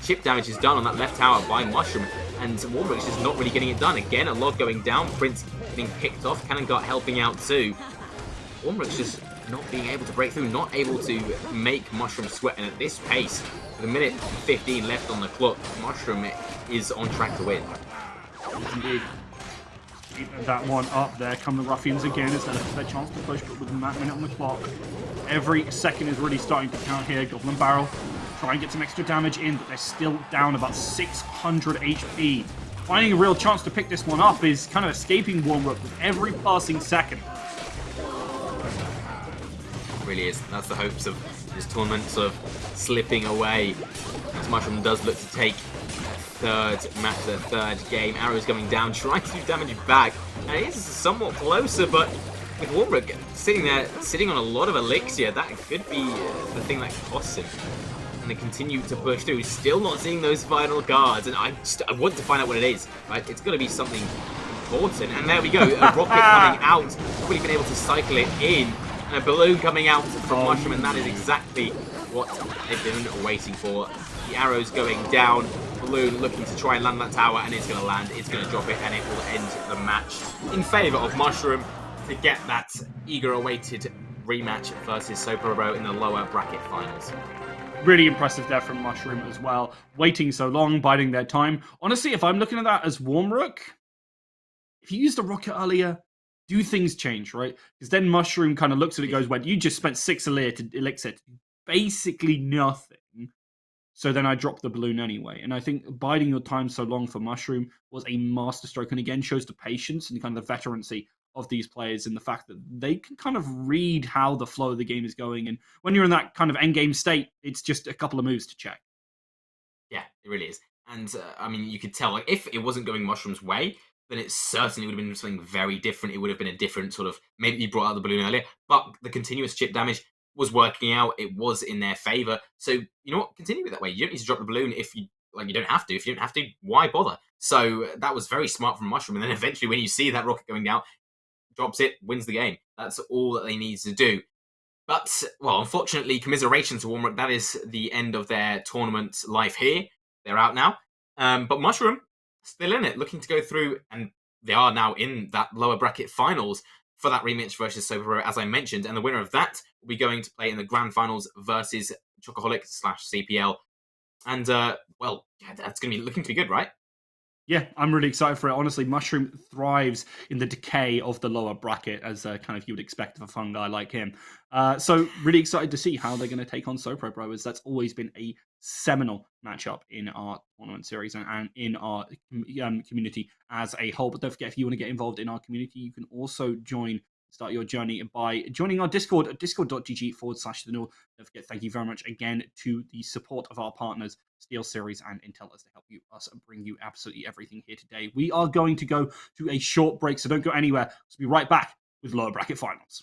chip damage is done on that left tower by Mushroom, and Warmrook is just not really getting it done. Again, a log going down, Prince getting picked off, Cannon Cart helping out too. Warmrook's just not being able to break through, not able to make Mushroom sweat, and at this pace, with 1 minute and 15 left on the clock, Mushroom is on track to win. Indeed. Keeping that one up there. Come the Ruffians again as they look for their chance to push, but with a minute on the clock, every second is really starting to count here. Goblin Barrel try and get some extra damage in, but they're still down about 600 HP. Finding a real chance to pick this one up is kind of escaping Warmrook with every passing second. It really is. That's the hopes of This tournament sort of slipping away as Mushroom does look to take third match, their third game. Arrows coming down, trying to do damage back, and it is somewhat closer, but with Warmrook sitting there, sitting on a lot of elixir, that could be the thing that costs him. And they continue to push through, still not seeing those final cards, and I want to find out what it is, right? It's got to be something important, and there we go, a rocket coming out, really been able to cycle it in, and a balloon coming out from Mushroom, and that is exactly what they've been waiting for. The arrows going down, balloon looking to try and land that tower, and it's going to land, it's going to drop it, and it will end the match in favour of Mushroom to get that eager awaited rematch versus Sopro in the lower bracket finals. Really impressive there from Mushroom as well. Waiting so long, biding their time. Honestly, if I'm looking at that as Warmrook, if you used a rocket earlier, do things change, right? Because then Mushroom kind of looks at it, goes, well, you just spent 6 elixir to do basically nothing. So then I dropped the balloon anyway. And I think biding your time so long for Mushroom was a masterstroke, and again shows the patience and kind of the veterancy of these players and the fact that they can kind of read how the flow of the game is going. And when you're in that kind of endgame state, it's just a couple of moves to check. Yeah, it really is. And I mean, you could tell, like, if it wasn't going Mushroom's way, then it certainly would have been something very different. It would have been a different sort of, maybe you brought out the balloon earlier, but the continuous chip damage was working out. It was in their favor. So, you know what? Continue it that way. You don't need to drop the balloon if you, like, you don't have to. If you don't have to, why bother? So that was very smart from Mushroom. And then eventually when you see that rocket going down, drops it, wins the game. That's all that they need to do. But, well, unfortunately, commiserations to Warmrook, that is the end of their tournament life here. They're out now. But Mushroom, still in it, looking to go through, and they are now in that lower bracket finals for that rematch versus Sopro, as I mentioned. And the winner of that will be going to play in the grand finals versus Chocoholic/CPL. And, well, yeah, that's going to be looking to be good, right? Yeah, I'm really excited for it. Honestly, Mushroom thrives in the decay of the lower bracket, as kind of you would expect of a fun guy like him. So really excited to see how they're going to take on Sopro, as that's always been a seminal matchup in our tournament series and in our community as a whole. But don't forget, if you want to get involved in our community, you can also start your journey by joining our Discord at discord.gg/thenorth. Don't forget, thank you very much again to the support of our partners, Steel Series and Intel, as to help us bring you absolutely everything here today. We are going to go to a short break, so don't go anywhere. We'll be right back with lower bracket finals.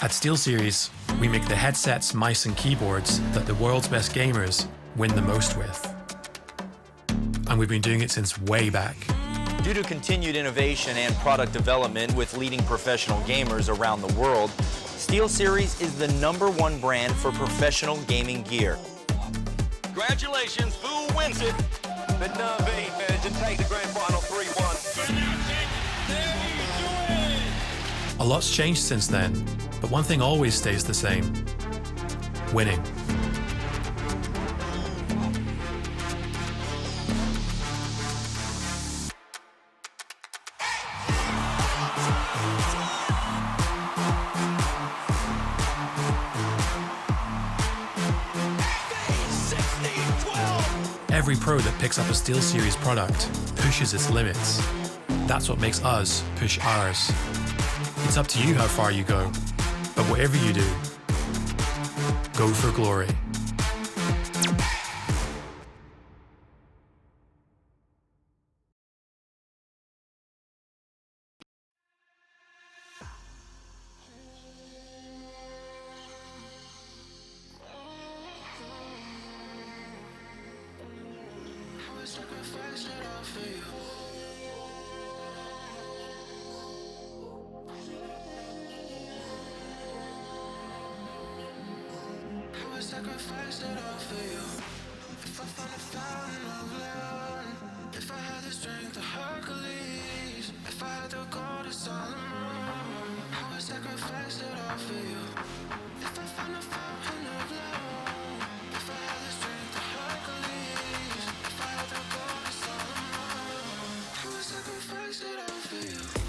At SteelSeries, we make the headsets, mice, and keyboards that the world's best gamers win the most with. And we've been doing it since way back. Due to continued innovation and product development with leading professional gamers around the world, SteelSeries is the #1 brand for professional gaming gear. Congratulations, who wins it? The Navi to take the grand final 3-1. A lot's changed since then, but one thing always stays the same: winning. Every pro that picks up a SteelSeries product pushes its limits. That's what makes us push ours. It's up to you how far you go, but whatever you do, go for glory. If I find a fountain of Leon, if I had the strength of Hercules, if I had the gold of Solomon, I would sacrifice it all for you. If I find a fountain of Leon, if I had the strength of Hercules, if I had the gold of Solomon, I would sacrifice it all for you.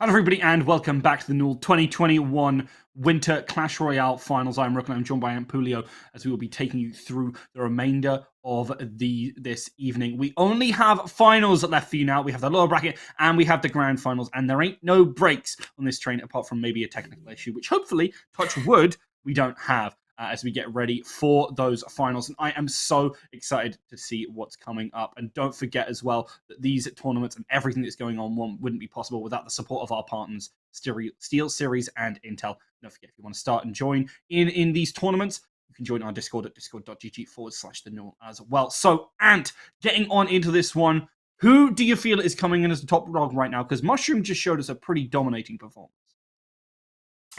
Hello everybody and welcome back to the Null 2021 Winter Clash Royale Finals. I'm Rook and I'm joined by Ampulio as we will be taking you through the remainder of this evening. We only have finals left for you now. We have the lower bracket and we have the grand finals, and there ain't no breaks on this train apart from maybe a technical issue, which hopefully, touch wood, we don't have. As we get ready for those finals. And I am so excited to see what's coming up. And don't forget as well that these tournaments and everything that's going on wouldn't be possible without the support of our partners, Steel Series and Intel. Don't forget, if you want to start and join in these tournaments, you can join our Discord at discord.gg/thenull as well. So, Ant, getting on into this one, who do you feel is coming in as the top dog right now? Because Mushroom just showed us a pretty dominating performance.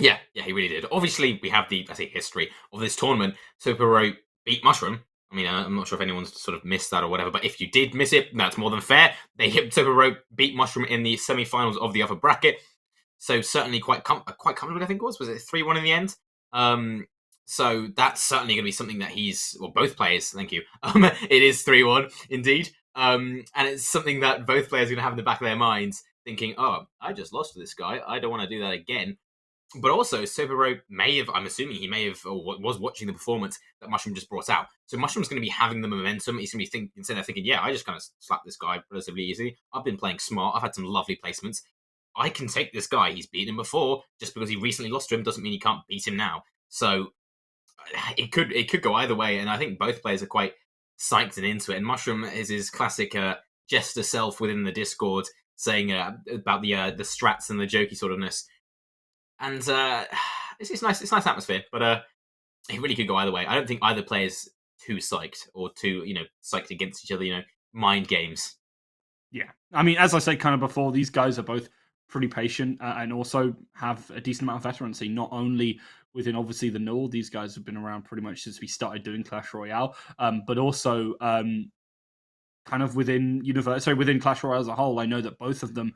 Yeah, he really did. Obviously, we have the history of this tournament. Super beat Mushroom. I mean, I'm not sure if anyone's sort of missed that or whatever, but if you did miss it, that's more than fair. They hit Super beat Mushroom in the semi-finals of the upper bracket. So certainly quite comfortably, I think it was. Was it 3-1 in the end? So that's certainly going to be something that both players, thank you. It is 3-1 indeed. And it's something that both players are going to have in the back of their minds, thinking, oh, I just lost to this guy. I don't want to do that again. But also, Sobero I'm assuming he may have, or was watching the performance that Mushroom just brought out. So Mushroom's going to be having the momentum. He's going to be instead of thinking, yeah, I just kind of slapped this guy relatively easily. I've been playing smart. I've had some lovely placements. I can take this guy. He's beaten him before. Just because he recently lost to him doesn't mean he can't beat him now. So it could go either way. And I think both players are quite psyched and into it. And Mushroom is his classic jester self within the Discord, saying about the strats and the jokey sort ofness. And it's nice. It's nice atmosphere, but it really could go either way. I don't think either player is too psyched or too psyched against each other. Mind games. Yeah, I mean, as I said kind of before, these guys are both pretty patient and also have a decent amount of veterancy. Not only within obviously the Null, these guys have been around pretty much since we started doing Clash Royale, but also kind of within Clash Royale as a whole. I know that both of them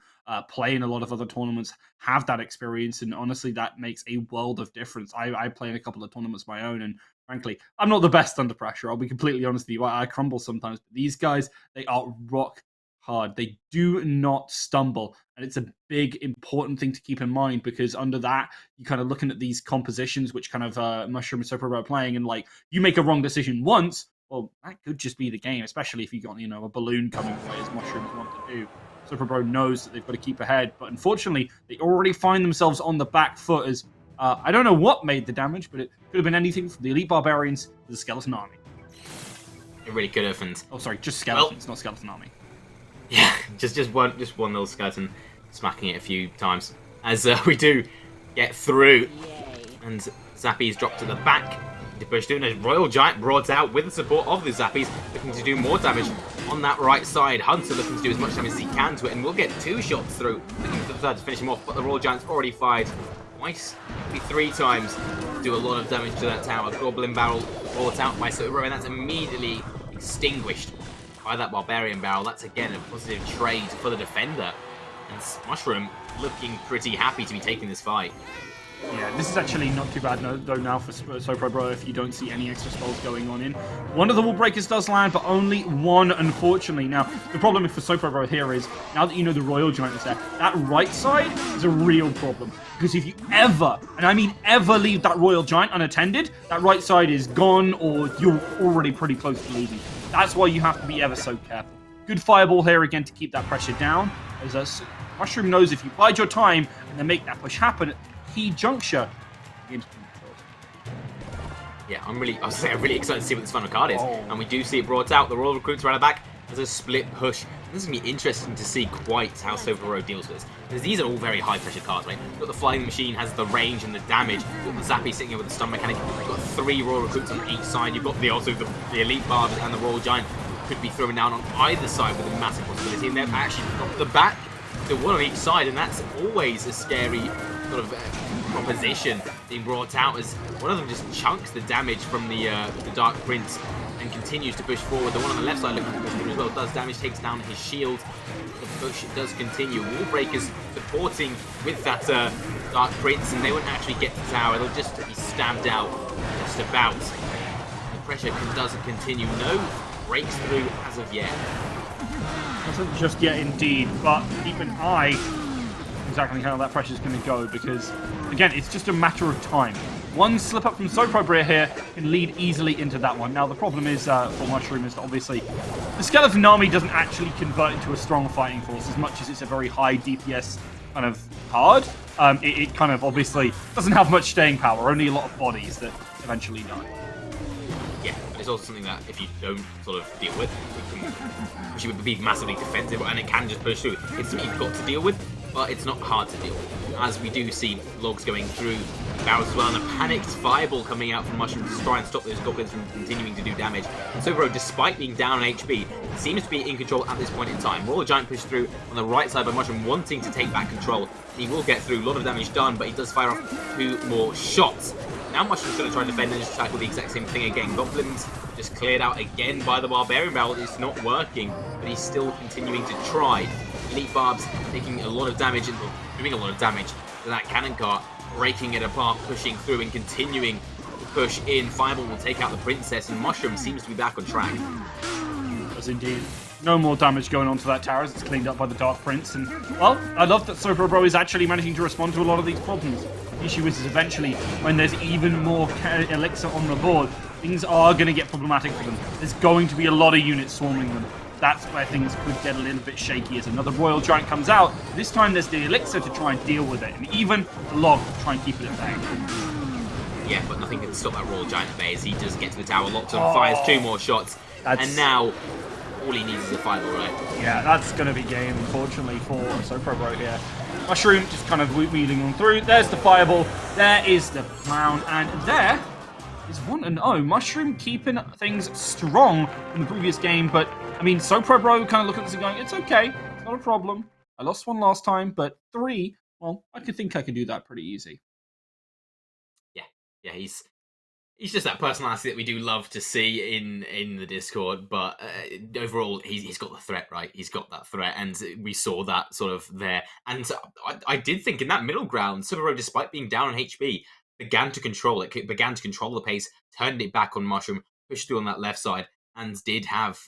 play in a lot of other tournaments, have that experience, and honestly, that makes a world of difference. I play in a couple of tournaments of my own, and frankly, I'm not the best under pressure. I'll be completely honest with you. I crumble sometimes, but these guys, they are rock hard. They do not stumble, and it's a big, important thing to keep in mind, because under that, you're kind of looking at these compositions, which kind of Mushroom and Super are playing, and like, you make a wrong decision once, well, that could just be the game, especially if you got, a balloon coming away as Mushrooms want to do. Super Bro knows that they've got to keep ahead, but unfortunately, they already find themselves on the back foot as, I don't know what made the damage, but it could have been anything from the Elite Barbarians to the Skeleton Army. It really could have, and... Oh, sorry, just Skeletons, not Skeleton Army. Yeah, just one little skeleton smacking it a few times. As we do get through, and Zappy's dropped to the back. Bush doing a Royal Giant brought out with the support of the Zappies, looking to do more damage on that right side. Hunter looking to do as much damage as he can to it, and we'll get 2 shots through, looking for the third to finish him off, but the Royal Giant's already fired twice, maybe 3 times, to do a lot of damage to that tower. Goblin Barrel brought out by Sobero, and that's immediately extinguished by that Barbarian Barrel. That's again a positive trade for the defender, and Mushroom looking pretty happy to be taking this fight. Yeah, this is actually not too bad though now for Sopro Bro if you don't see any extra spells going on in. One of the Wall Breakers does land, but only one, unfortunately. Now, the problem for Sopro Bro here is, now that you know the Royal Giant is there, that right side is a real problem. Because if you ever, and I mean ever, leave that Royal Giant unattended, that right side is gone, or you're already pretty close to losing. That's why you have to be ever so careful. Good fireball here again to keep that pressure down, as Mushroom knows if you bide your time and then make that push happen at the key juncture, yeah, I'm really excited to see what this final card is. And we do see it brought out. The Royal Recruits are at the back. There's a split push. This is going to be interesting to see quite how Sobero deals with this. Because these are all very high pressure cards, right? You've got the Flying Machine, has the range and the damage. You've got the Zappy sitting here with the stun mechanic. You've got 3 Royal Recruits on each side. You've got the Elite Barbers and the Royal Giant could be thrown down on either side with a massive possibility. And they've actually got the back to one on each side, and that's always a scary sort of proposition being brought out, as one of them just chunks the damage from the Dark Prince and continues to push forward. The one on the left side looking to push through as well, does damage, takes down his shield. The push does continue. Wall Breakers supporting with that Dark Prince, and they won't actually get to the tower. They'll just be stabbed out just about. The pressure does continue. No breaks through as of yet. Doesn't just yet indeed, but keep an eye on exactly how that pressure is going to go because, again, it's just a matter of time. One slip up from Soprobria here can lead easily into that one. Now, the problem is for Mushroom is that obviously the Skeleton Army doesn't actually convert into a strong fighting force as much as it's a very high DPS kind of card. It kind of obviously doesn't have much staying power, only a lot of bodies that eventually die. Yeah, but it's also something that if you don't sort of deal with, which would be massively defensive, and it can just push through. It's something you've got to deal with, but it's not hard to deal with. As we do see logs going through barrels as well, and a panicked fireball coming out from Mushroom to try and stop those goblins from continuing to do damage. And Sobro, despite being down on HP, seems to be in control at this point in time. Royal Giant pushed through on the right side by Mushroom, wanting to take back control. He will get through, a lot of damage done, but he does fire off 2 more shots. Now Mushroom's going to try and defend and just tackle the exact same thing again. Goblins just cleared out again by the Barbarian Barrel. It's not working, but he's still continuing to try. Elite Barbs taking a lot of damage and doing a lot of damage to that cannon cart, breaking it apart, pushing through and continuing to push in. Fireball will take out the Princess, and Mushroom seems to be back on track. Does indeed. No more damage going on to that tower as it's cleaned up by the Dark Prince. And, well, I love that Soprobro is actually managing to respond to a lot of these problems. The issue is eventually, when there's even more elixir on the board, things are going to get problematic for them. There's going to be a lot of units swarming them. That's where things could get a little bit shaky as another Royal Giant comes out. This time there's the elixir to try and deal with it, and even the log to try and keep it at bay. Yeah, but nothing can stop that Royal Giant at bay as he does get to the tower, locks on, fires 2 more shots, and now all he needs is a fireball, right? Yeah, that's going to be game, unfortunately, for Soprobro here. Mushroom just kind of wheeling on through. There's the fireball. There is the clown, and there is 1-0. Mushroom keeping things strong in the previous game, but I mean, Soprobro kind of looking at this and going, it's okay, it's not a problem. I lost 1 last time, but 3, well, I could think I could do that pretty easy. Yeah, he's just that personality that we do love to see in the Discord, but overall, he's got the threat, right? He's got that threat, and we saw that sort of there. And I did think in that middle ground, Soprobro, despite being down on HP, began to control it, began to control the pace, turned it back on Mushroom, pushed through on that left side, and did have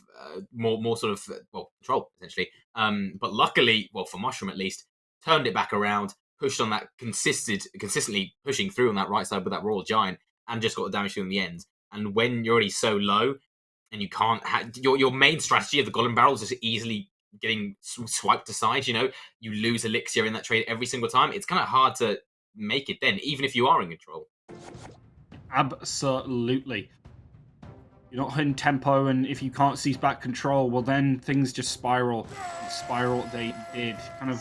more sort of, control, essentially. But luckily, well, for Mushroom at least, turned it back around, pushed on that consistently pushing through on that right side with that Royal Giant, and just got the damage through in the end. And when you're already so low, and you can't your main strategy of the Golem Barrels is easily getting swiped aside, you lose elixir in that trade every single time, it's kind of hard to make it then, even if you are in control. Absolutely. You're not in tempo, and if you can't seize back control, well then things just spiral. Spiral they did. Kind of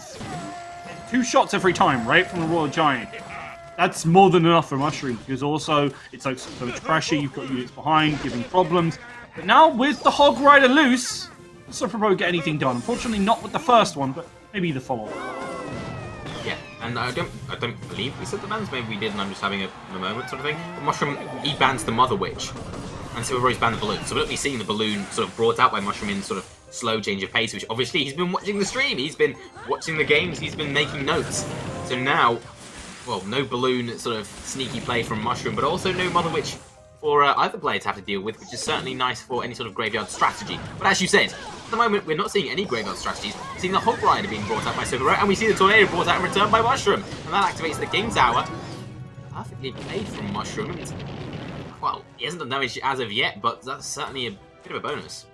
2 shots every time, right, from the Royal Giant. That's more than enough for Mushroom, because also it's like so much pressure, you've got units behind, giving problems. But now with the Hog Rider loose, Soprobro get anything done. Unfortunately not with the first one, but maybe the follow-up. Yeah, and I don't believe we said the bans, maybe we did and I'm just having a moment sort of thing. But Mushroom, he bans the Mother Witch, and Soprobro's banned the Balloon. So we'll be seeing the Balloon sort of brought out by Mushroom in sort of slow change of pace, which obviously he's been watching the stream, he's been watching the games, he's been making notes. So now, well, no Balloon sort of sneaky play from Mushroom, but also no Mother Witch for either player to have to deal with, which is certainly nice for any sort of graveyard strategy. But as you said, at the moment, we're not seeing any graveyard strategies. We're seeing the Hog Rider being brought out by Soprobro, and we see the Tornado brought out in return by Mushroom. And that activates the King Tower. Perfectly played from Mushroom. And, well, he hasn't done damage as of yet, but that's certainly a bit of a bonus.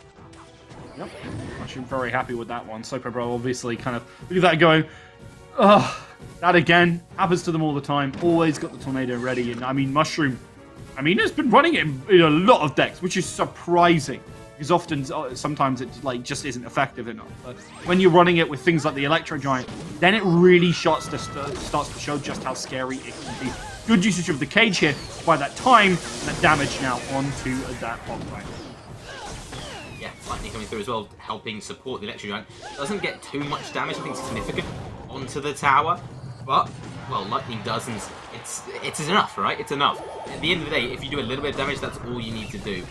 Yep. Mushroom very happy with that one. Soprobro obviously kind of look at that going, ugh, that again happens to them all the time. Always got the Tornado ready. And I mean, Mushroom, has been running it in a lot of decks, which is surprising. Because often, sometimes it just isn't effective enough. But when you're running it with things like the Electro Giant, then it really starts to show just how scary it can be. Good usage of the cage here by that time, and that damage now onto that Hog Rider. Yeah, Lightning coming through as well, helping support the Electro Giant. Doesn't get too much damage, I think significant, onto the tower. But, well, Lightning does, and it's enough, right? It's enough. At the end of the day, if you do a little bit of damage, that's all you need to do.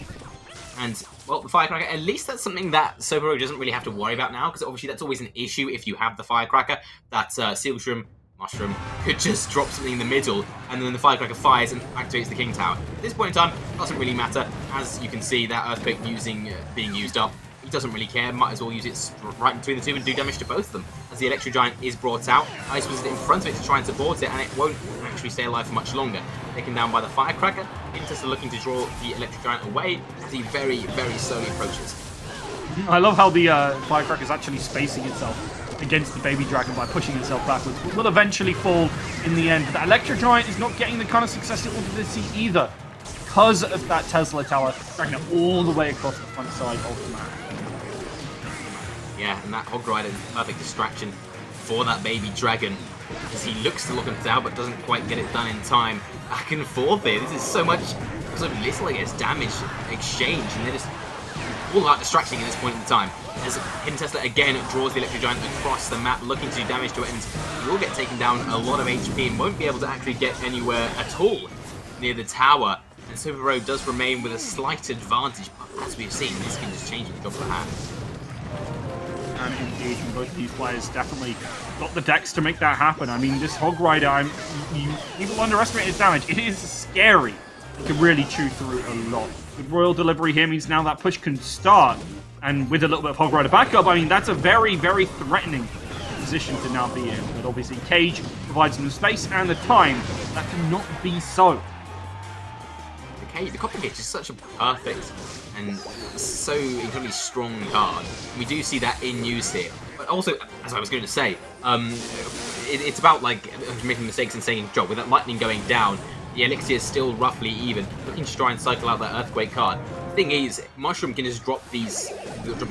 And, well, the Firecracker, at least that's something that Soprobro doesn't really have to worry about now, because obviously that's always an issue if you have the Firecracker, that Seal Shroom, Mushroom, could just drop something in the middle, and then the Firecracker fires and activates the King Tower. At this point in time, it doesn't really matter. As you can see, that Earthquake being used up, he doesn't really care, might as well use it right between the two and do damage to both of them. As the Electro Giant is brought out, Ice Wizard in front of it to try and support it, and it won't actually stay alive for much longer. Taken down by the Firecracker, Intessa looking to draw the Electro Giant away as he very, very slowly approaches. I love how the Firecracker is actually spacing itself against the Baby Dragon by pushing itself backwards. It will eventually fall in the end. But that Electro Giant is not getting the kind of success it wanted to see either, because of that Tesla Tower dragging it all the way across the front side of the map. Yeah, and that Hog Rider is a perfect distraction for that Baby Dragon, as he looks to lock him down but doesn't quite get it done in time. Back and forth here. This is so much, so little, I guess, damage exchange, and they're just all about distracting at this point in time. As Hidden Tesla again draws the Electro Giant across the map, looking to do damage to it, and he will get taken down a lot of HP and won't be able to actually get anywhere at all near the tower. And Super Road does remain with a slight advantage, but as we've seen, this can just change at the drop of a hat. And indeed, both of these players definitely got the decks to make that happen. I mean, this Hog Rider, people underestimate its damage. It is scary. It can really chew through a lot. With Royal Delivery here means now that push can start. And with a little bit of Hog Rider backup, I mean, that's a very, very threatening position to now be in. But obviously, Cage provides them the space and the time. That cannot be so. The Copper Cage is such a perfect and so incredibly strong card. We do see that in use here. But also, as I was going to say, it's about like making mistakes and saying job. With that Lightning going down, the Elixir is still roughly even, looking to try and cycle out that Earthquake card. The thing is, Mushroom can just drop the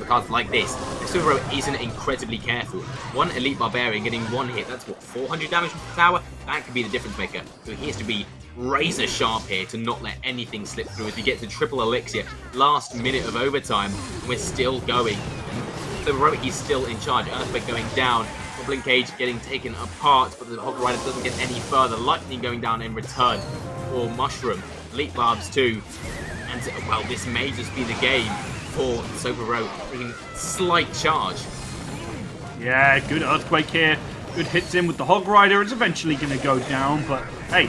cards like this. If Super isn't incredibly careful, one Elite Barbarian getting one hit, that's what, 400 damage with the tower? That could be the difference maker. So he has to be razor sharp here to not let anything slip through as we get to triple Elixir. Last minute of overtime, and we're still going. Super he's still in charge. Earthquake going down. Goblin Cage getting taken apart, but the Hog Rider doesn't get any further. Lightning going down in return for Mushroom. Elite Barbs too. And, well, this may just be the game for Super taking slight charge. Yeah, good Earthquake here. Good hits in with the Hog Rider. It's eventually going to go down, but hey,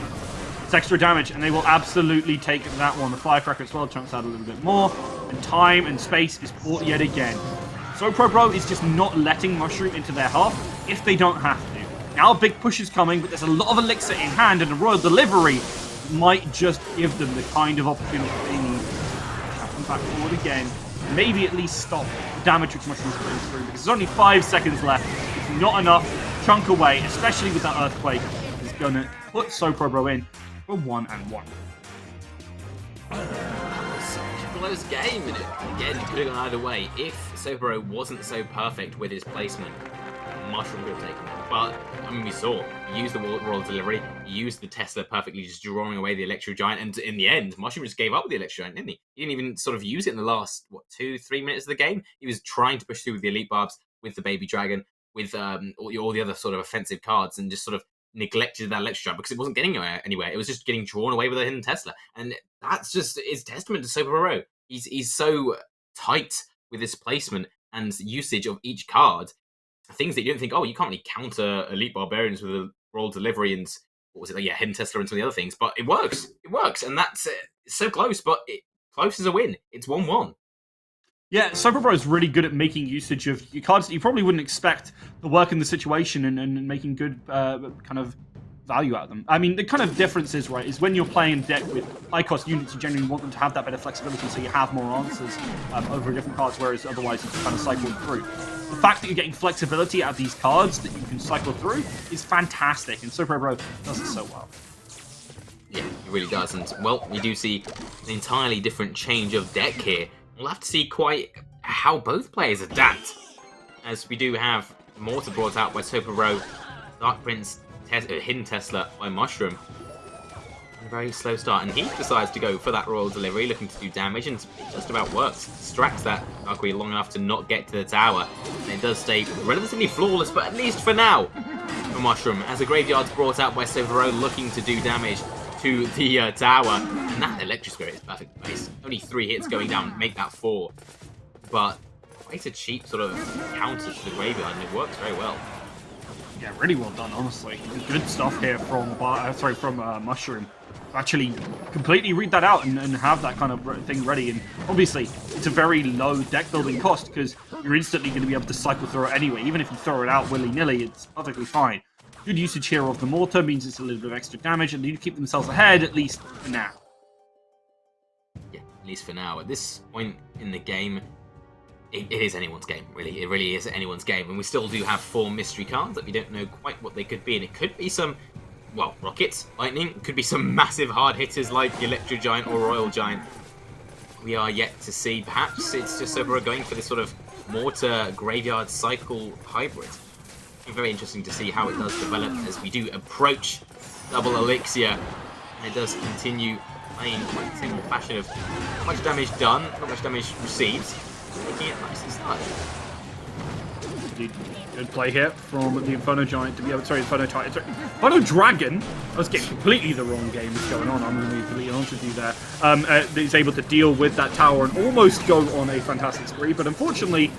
it's extra damage, and they will absolutely take that one. The Firecracker as well chunks out a little bit more, and time and space is bought yet again. Bro is just not letting Mushroom into their half if they don't have to. Now a big push is coming, but there's a lot of Elixir in hand, and a Royal Delivery might just give them the kind of opportunity they need. Come back forward again. Maybe at least stop the damage which Mushroom's putting through, because there's only 5 seconds left. It's not enough. Chunk away, especially with that Earthquake, is going to put Bro in for 1-1. Close game, and again, it could have gone either way. If Super wasn't so perfect with his placement, Mushroom could have taken it. But, I mean, we saw. He used the Royal Delivery, he used the Tesla perfectly, just drawing away the Electro Giant, and in the end, Mushroom just gave up with the Electro Giant, didn't he? He didn't even sort of use it in the last, 2-3 minutes of the game? He was trying to push through with the Elite Barbs, with the Baby Dragon, with all the other sort of offensive cards, and just sort of neglected that Electro Giant because it wasn't getting anywhere. It was just getting drawn away with a Hidden Tesla. And that's just is testament to Super. He's so tight with his placement and usage of each card. Things that you don't think, oh, you can't really counter Elite Barbarians with a Royal Delivery and, what was it, Hidden Tesla and some of the other things. But it works. It works. And that's it's so close, but close as a win. It's 1-1. Yeah, Bro is really good at making usage of your cards that you probably wouldn't expect to work in the situation and making good kind of value out of them. I mean, the kind of difference is, right, is when you're playing a deck with high-cost units, you generally want them to have that bit of flexibility so you have more answers over different cards, whereas otherwise you can kind of cycle through. The fact that you're getting flexibility out of these cards that you can cycle through is fantastic, and Bro does it so well. Yeah, it really does. And, well, we do see an entirely different change of deck here. We'll have to see quite how both players adapt, as we do have Mortar brought out by Super, Dark Prince, Hidden Tesla by Mushroom. A very slow start, and he decides to go for that Royal Delivery, looking to do damage, and it just about works. Distracts that Darkrai long enough to not get to the tower, and it does stay relatively flawless, but at least for now, for Mushroom, as the Graveyard's brought out by Super, looking to do damage to the tower, and that Electric Spirit is perfect place. Only 3 hits going down, make that 4, but quite a cheap sort of counter to the Graveyard, and it works very well. Yeah, really well done, honestly. Good stuff here from Mushroom. actually completely read that out and have that kind of thing ready. And obviously, it's a very low deck building cost because you're instantly going to be able to cycle through it anyway. Even if you throw it out willy-nilly, it's perfectly fine. Good usage here of the mortar means it's a little bit of extra damage, and they need to keep themselves ahead, at least for now. Yeah, at least for now. At this point in the game, it is anyone's game, really. It really is anyone's game. And we still do have 4 mystery cards that we don't know quite what they could be. And it could be some, well, rockets, lightning. It could be some massive hard hitters like Electro Giant or Royal Giant. We are yet to see. Perhaps it's just so we're going for this sort of mortar graveyard cycle hybrid. It's very interesting to see how it does develop as we do approach double elixir. And it does continue playing quite a similar fashion of not much damage done, not much damage received. Making it nice and started. Good play here from the Inferno Giant to be able. Sorry, Inferno Titan. Sorry, Inferno Dragon. I was getting completely the wrong game that's going on. I'm going to be completely honest with you there. He's able to deal with that tower and almost go on a fantastic spree, but unfortunately,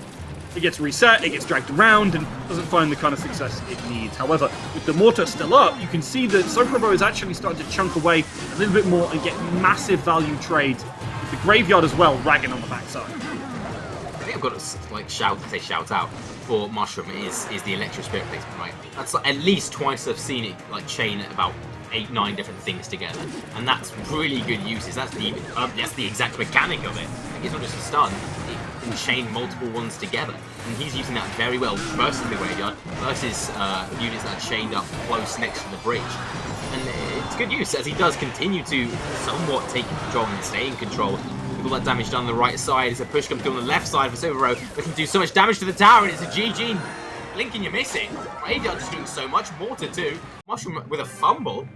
it gets reset, it gets dragged around, and doesn't find the kind of success it needs. However, with the mortar still up, you can see that Soprobo is actually starting to chunk away a little bit more and get massive value trades. With the graveyard as well, ragging on the backside. I think I've got to like shout out for Mushroom is the Electro Spirit placement, right? That's like, at least twice I've seen it like chain about 8-9 different things together, and that's really good uses. That's the exact mechanic of it. It's not just a stun; it can chain multiple ones together, and he's using that very well versus the graveyard, versus units that are chained up close next to the bridge. And it's good use as he does continue to somewhat take control and stay in control. All that damage done on the right side as a push comes through on the left side for Silvero, looking to do so much damage to the tower, and it's a GG. Lincoln, you're missing. Graveyard just doing so much. Mortar too. Mushroom with a fumble,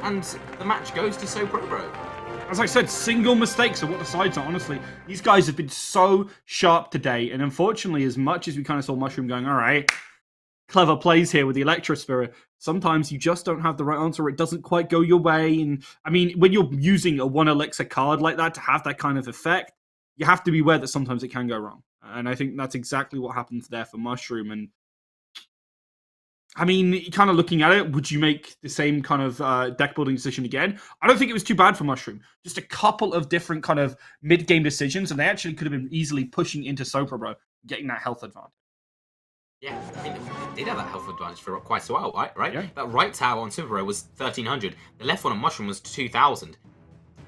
and the match goes to Soprobro. As I said, single mistakes are what the sides are, honestly. These guys have been so sharp today, and unfortunately, as much as we kind of saw Mushroom going, all right, clever plays here with the Electro Spirit, sometimes you just don't have the right answer, or it doesn't quite go your way. And I mean, when you're using a 1 elixir card like that to have that kind of effect, you have to be aware that sometimes it can go wrong. And I think that's exactly what happens there for Mushroom. And I mean, kind of looking at it, would you make the same kind of deck building decision again? I don't think it was too bad for Mushroom. Just a couple of different kind of mid-game decisions, and they actually could have been easily pushing into Soprobro, getting that health advantage. Yeah, I mean, they did have that health advantage for quite a while, right? Yeah. That right tower on Silvero was 1,300. The left one on Mushroom was 2,000.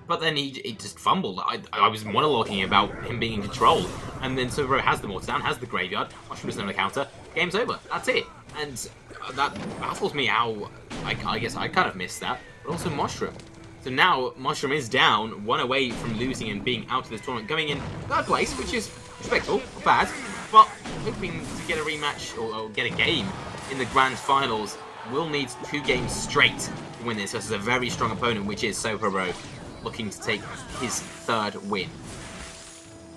But then he just fumbled. I was monologuing about him being in control. And then Silvero has the mortar down, has the graveyard. Mushroom doesn't have a counter. Game's over. That's it. And that baffles me how, I guess I kind of missed that. But also Mushroom. So now Mushroom is down, 1 away from losing and being out of this tournament. Going in 3rd place, which is respectable, not bad. But hoping to get a rematch or get a game in the grand finals, will need 2 games straight to win this versus a very strong opponent, which is Soprobro, looking to take his 3rd win.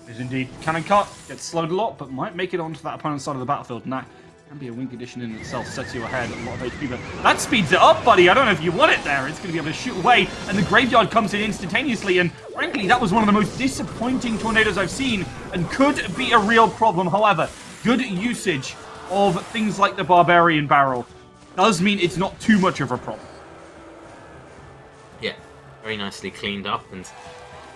Is indeed. Cannon Cut gets slowed a lot, but might make it onto that opponent's side of the battlefield. And that can be a win condition in itself, sets you ahead a lot of HP. But that speeds it up, buddy. I don't know if you want it there. It's going to be able to shoot away, and the graveyard comes in instantaneously. And frankly, that was one of the most disappointing tornadoes I've seen, and could be a real problem. However, good usage of things like the Barbarian Barrel does mean it's not too much of a problem. Yeah, very nicely cleaned up, and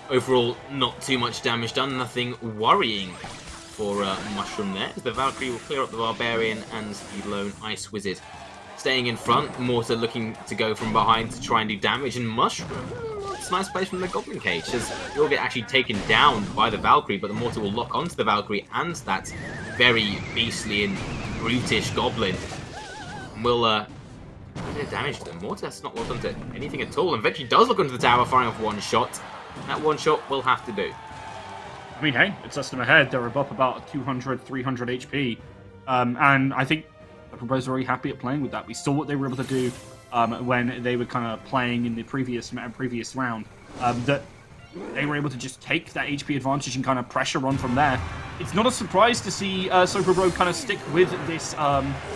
overall, not too much damage done. Nothing worrying for Mushroom there. The Valkyrie will clear up the Barbarian and the lone Ice Wizard. Staying in front, Mortar looking to go from behind to try and do damage, and Mushroom, it's a nice place from the Goblin Cage, as you'll get actually taken down by the Valkyrie, but the Mortar will lock onto the Valkyrie and that very beastly and brutish Goblin. And will a bit of damage to the Mortar. That's not locked onto anything at all, and eventually does look onto the tower, firing off 1 shot. That 1 shot will have to do. I mean, hey, it sets them ahead. They're above about 200, 300 HP. And I think the Soprobo's very happy at playing with that. We saw what they were able to do when they were kind of playing in the previous round. That they were able to just take that HP advantage and kind of pressure on from there. It's not a surprise to see Soprobro kind of stick with this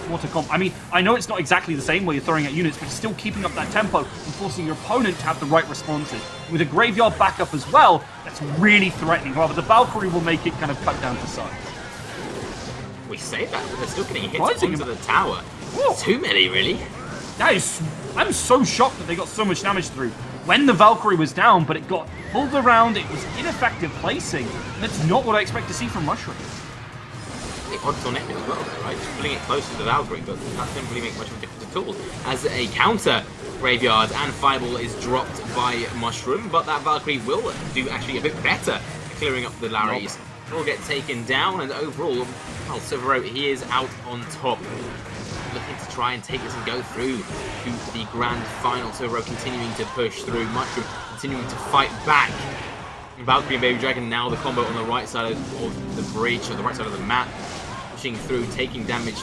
water comp. I mean, I know it's not exactly the same way you're throwing at units, but still keeping up that tempo and forcing your opponent to have the right responses. With a graveyard backup as well, that's really threatening. However, the Valkyrie will make it kind of cut down to size. We say that, but they're still getting hit into the tower. Whoa. Too many, really. I'm so shocked that they got so much damage through. when the Valkyrie was down, but it got pulled around. It was ineffective placing, and that's not what I expect to see from Mushroom. The odds on it as well, though, right? Just pulling it close to the Valkyrie, but that didn't really make much of a difference at all. As a counter, Graveyard and Fireball is dropped by Mushroom, but that Valkyrie will do actually a bit better at clearing up the Larrys. Will get taken down, and overall, well, Silvero, he is out on top. Looking to try and take this and go through to the grand final. Silvero continuing to push through. Mushroom continuing to fight back. Valkyrie and Baby Dragon now the combo on the right side of the breach, or the right side of the map. Pushing through, taking damage.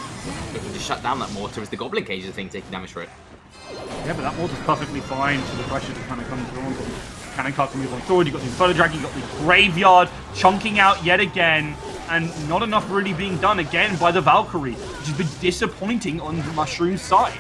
Looking to shut down that mortar as the Goblin Cage is the thing taking damage for it. Yeah, but that mortar's perfectly fine for the pressure to kind of come through. Cannon Cart can move on forward. You've got the Inferno Dragon, you've got the Graveyard chunking out yet again, and not enough really being done again by the Valkyrie, which has been disappointing on the Mushroom side.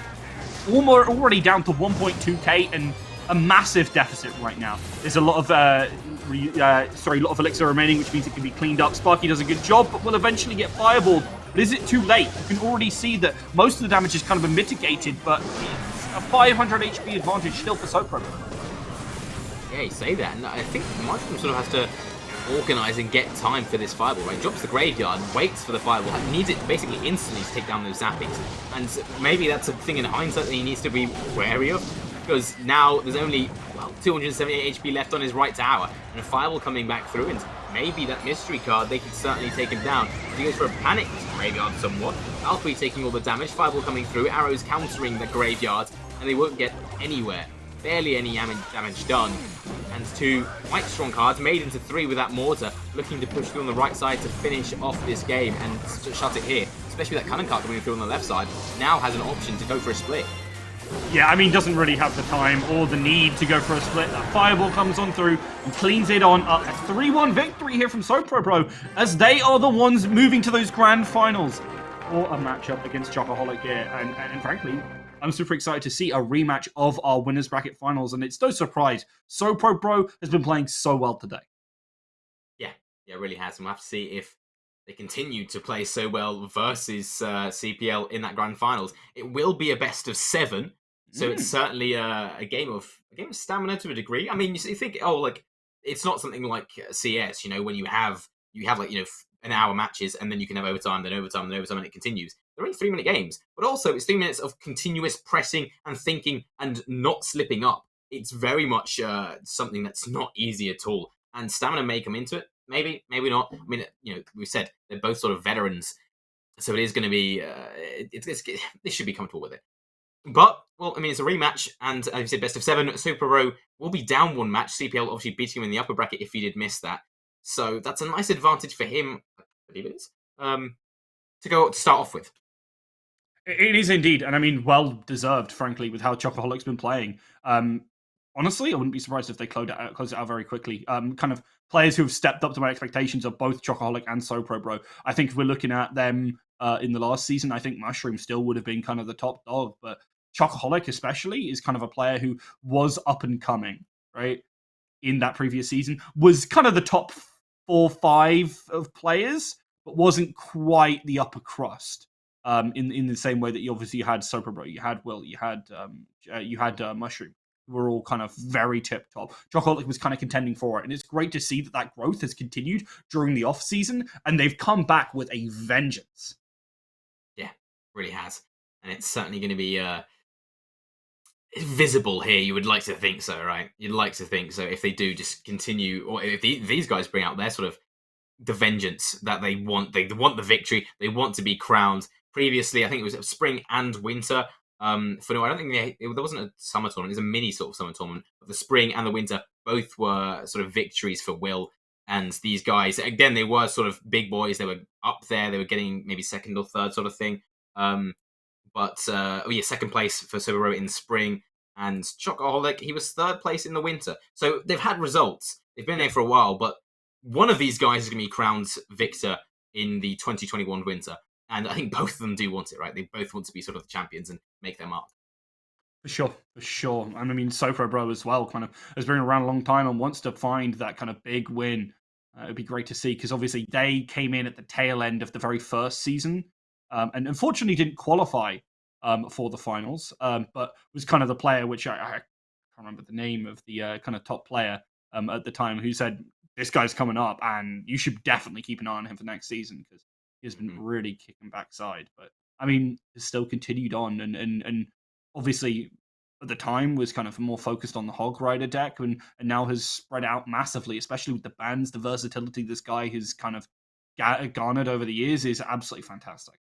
Already down to 1.2k and a massive deficit right now. There's a lot of a lot of elixir remaining, which means it can be cleaned up. Sparky does a good job, but will eventually get fireballed. But is it too late? You can already see that most of the damage has kind of been mitigated, but it's a 500 HP advantage still for Sopro. Yeah, you say that, and I think Mushroom sort of has to organise and get time for this fireball, right? Drops the Graveyard, waits for the fireball, needs it basically instantly to take down those zappings. And maybe that's a thing in hindsight that he needs to be wary of, because now there's only, well, 278 HP left on his right tower, and a fireball coming back through, and maybe that mystery card, they could certainly take him down. He goes for a panic Graveyard somewhat. Valkyrie taking all the damage, fireball coming through, arrows countering the Graveyard, and they won't get anywhere. Barely any damage done. And two quite strong cards made into three with that mortar, looking to push through on the right side to finish off this game and shut it here. Especially with that cannon cart coming through on the left side, now has an option to go for a split. Yeah, I mean, doesn't really have the time or the need to go for a split. That fireball comes on through and cleans it on up. A 3-1 victory here from Sopro Pro, as they are the ones moving to those grand finals. Or a matchup against Chocoholic here, and frankly, I'm super excited to see a rematch of our winners bracket finals, and it's no surprise. Sopro Pro has been playing so well today. Yeah, it really has. And we'll have to see if they continue to play so well versus CPL in that grand finals. It will be a best of 7, so it's certainly a game of stamina to a degree. I mean, you think, oh, like it's not something like CS, when you have like an hour matches, and then you can have overtime, then overtime, then overtime, and it continues. They're only 3-minute games, but also it's 3 minutes of continuous pressing and thinking and not slipping up. It's very much something that's not easy at all, and stamina may come into it. Maybe not. I mean, we've said they're both sort of veterans, so it is going to be. They should be comfortable with it. But, well, I mean, it's a rematch, and as you said, best of 7. Sopro will be down 1 match. CPL obviously beating him in the upper bracket if he did miss that. So that's a nice advantage for him, I believe it is, to start off with. It is indeed, and I mean, well deserved, frankly, with how Chocoholic's been playing. Honestly, I wouldn't be surprised if they close it out very quickly. Kind of players who have stepped up to my expectations of both Chocoholic and Sopro Bro. I think if we're looking at them in the last season, I think Mushroom still would have been kind of the top dog, but Chocoholic especially is kind of a player who was up and coming, right? In that previous season, was kind of the top 4-5 of players, but wasn't quite the upper crust. In the same way that you obviously had Sopro Bro, you had Will, you had Mushroom, who were all kind of very tip top. Chocoholic was kind of contending for it, and it's great to see that growth has continued during the off season, and they've come back with a vengeance. Yeah, really has, and it's certainly going to be visible here. You would like to think so, right? You'd like to think so if they do just continue, or if these guys bring out their sort of the vengeance that they want the victory, they want to be crowned. Previously, I think it was spring and winter. I don't think there wasn't a summer tournament. It was a mini sort of summer tournament. But the spring and the winter both were sort of victories for Will. And these guys, again, they were sort of big boys. They were up there. They were getting maybe second or third sort of thing. Second place for Sopro in spring. And Chocoholic, he was third place in the winter. So they've had results. They've been there for a while. But one of these guys is going to be crowned victor in the 2021 winter. And I think both of them do want it, right? They both want to be sort of the champions and make their mark. For sure. And I mean, Sopro Bro as well kind of has been around a long time and wants to find that kind of big win. It'd be great to see, because obviously they came in at the tail end of the very first season and unfortunately didn't qualify for the finals, but was kind of the player which I can't remember the name of the kind of top player at the time, who said, this guy's coming up and you should definitely keep an eye on him for next season because he has been really kicking backside. But I mean, it's still continued on, and obviously at the time was kind of more focused on the Hog Rider deck, and now has spread out massively, especially with the bans. The versatility this guy has kind of garnered over the years is absolutely fantastic.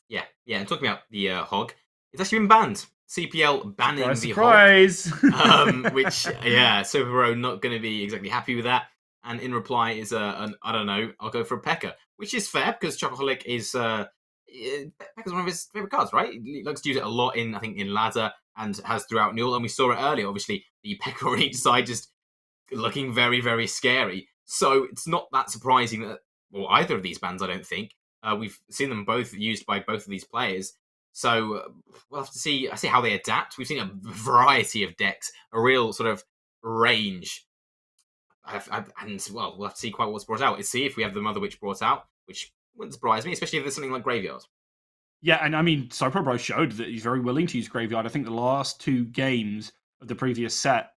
Yeah, and talking about the Hog, it's actually been banned. CPL banning Surprise, the surprise. Hog. Which, yeah, Super Bro not going to be exactly happy with that. And in reply is an, I don't know, I'll go for a P.E.K.K.A, which is fair because Chocoholic is P.E.K.K.A is one of his favorite cards, right? He likes to use it a lot in, I think, in ladder and has throughout Newell. And we saw it earlier, obviously, the P.E.K.K.A on each side just looking very, very scary. So it's not that surprising that, well, either of these bans, I don't think. We've seen them both used by both of these players. So we'll have to see how they adapt. We've seen a variety of decks, a real sort of range. And, well, we'll have to see quite what's brought out. Let's see if we have the Mother Witch brought out, which wouldn't surprise me, especially if there's something like Graveyard. Yeah, and I mean, Sopro Bro showed that he's very willing to use Graveyard. I think the last 2 games of the previous set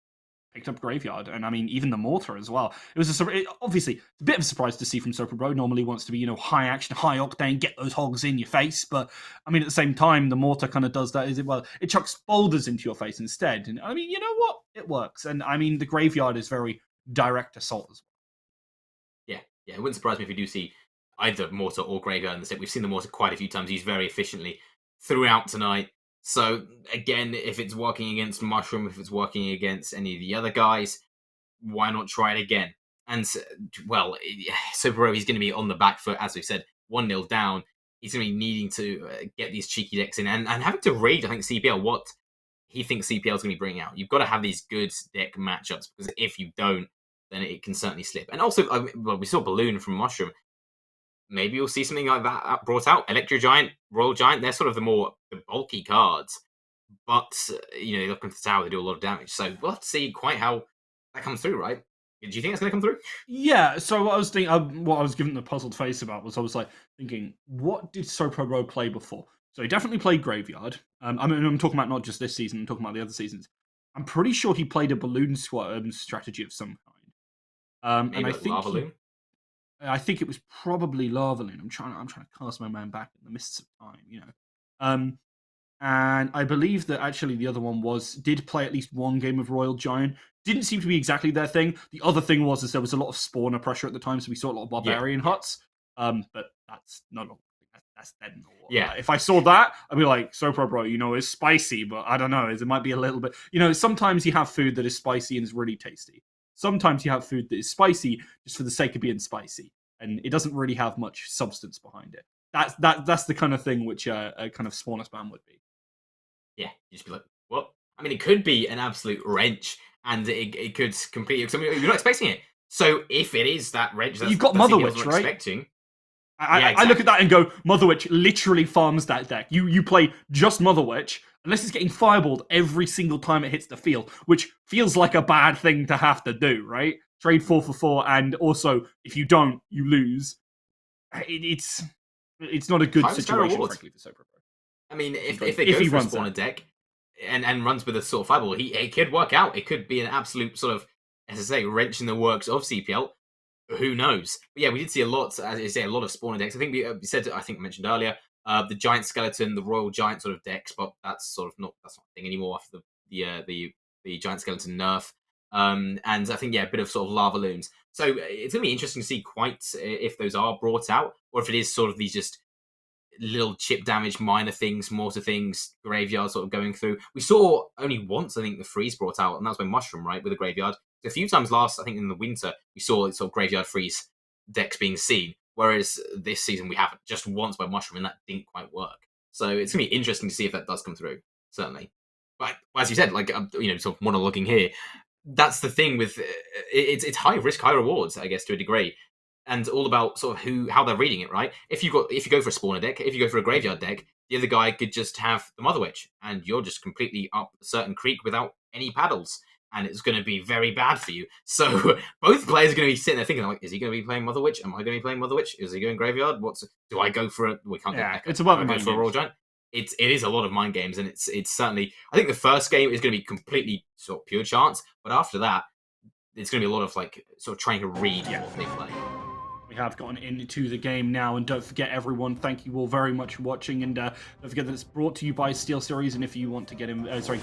picked up Graveyard, and I mean, even the Mortar as well. It was obviously a bit of a surprise to see from Sopro Bro. Normally wants to be, high action, high octane, get those hogs in your face. But I mean, at the same time, the Mortar kind of does that. It chucks boulders into your face instead. And I mean, you know what? It works. And I mean, the Graveyard is very direct assault as well. Yeah, it wouldn't surprise me if we do see either Mortar or Graveyard in the set. We've seen the Mortar quite a few times used very efficiently throughout tonight. So, again, if it's working against Mushroom, if it's working against any of the other guys, why not try it again? And, well, Super Bro, he's going to be on the back foot, as we've said, 1-0 down. He's going to be needing to get these cheeky decks in and having to read, I think, CPL, what he thinks CPL is going to be bringing out. You've got to have these good deck matchups, because if you don't, then it can certainly slip. And also, well, we saw Balloon from Mushroom. Maybe you'll see something like that brought out. Electro Giant, Royal Giant, they're sort of the bulky cards. But, they look into the tower, they do a lot of damage. So we'll have to see quite how that comes through, right? Do you think that's going to come through? Yeah, so what I was thinking, what I was given the puzzled face about was I was like thinking, what did Sopro Bro play before? So he definitely played Graveyard. I mean, I'm talking about not just this season, I'm talking about the other seasons. I'm pretty sure he played a balloon strategy of some kind. Maybe And I think Lava Loon? I think it was probably Lava Loon. I'm trying to cast my mind back in the mists of time, And I believe that actually the other one did play at least one game of Royal Giant. Didn't seem to be exactly their thing. The other thing was there was a lot of spawner pressure at the time, so we saw a lot of barbarian huts. But that's not that's dead and all. Yeah. If I saw that, I'd be like, Sopro Bro, it's spicy, but I don't know. It might be a little bit. Sometimes you have food that is spicy and is really tasty. Sometimes you have food that is spicy just for the sake of being spicy, and it doesn't really have much substance behind it. That's the kind of thing which a kind of spawner spam would be. Yeah, you just be like, what? I mean, it could be an absolute wrench, and it could completely. You're not expecting it. So if it is that wrench, you've got Mother Witch, right? Expecting. I look at that and go, Mother Witch literally farms that deck. You play just Mother Witch, unless it's getting fireballed every single time it hits the field, which feels like a bad thing to have to do, right? Trade 4 for 4, and also, if you don't, you lose. It's not a good situation, frankly, for Sopro Bro. I mean, if they go for a spawner deck and runs with a sort of fireball, it could work out. It could be an absolute sort of, as I say, wrench in the works of CPL. Who knows? But yeah, we did see a lot, as you say, a lot of spawner decks. I think we said, I mentioned earlier, the Giant Skeleton, the Royal Giant sort of decks, but that's sort of not a thing anymore after the Giant Skeleton nerf. And I think, a bit of sort of Lava Loons. So it's going to be interesting to see quite if those are brought out, or if it is sort of these just little chip damage, minor things, mortar things, Graveyard sort of going through. We saw only once, I think, the Freeze brought out, and that was by Mushroom, right, with the Graveyard. A few times last, I think, in the winter, we saw sort of Graveyard Freeze decks being seen, whereas this season we haven't. Just once by Mushroom, and that didn't quite work. So it's going to be interesting to see if that does come through, certainly. But as you said, like, sort of monologuing here, that's the thing with it's high risk, high rewards, I guess, to a degree. And all about sort of how they're reading it, right? If you go for a spawner deck, if you go for a Graveyard deck, the other guy could just have the Mother Witch, and you're just completely up a certain creek without any paddles, and it's going to be very bad for you. So both players are going to be sitting there thinking, like, is he going to be playing Mother Witch? Am I going to be playing Mother Witch? Is he going Graveyard? Do I go for a? We can't go back. It's about go for a Royal Giant. it is a lot of mind games, and it's certainly. I think the first game is going to be completely sort of pure chance, but after that, it's going to be a lot of like sort of trying to read what they play. We have gotten into the game now, and don't forget, everyone, thank you all very much for watching, and don't forget that it's brought to you by SteelSeries, and if you want to get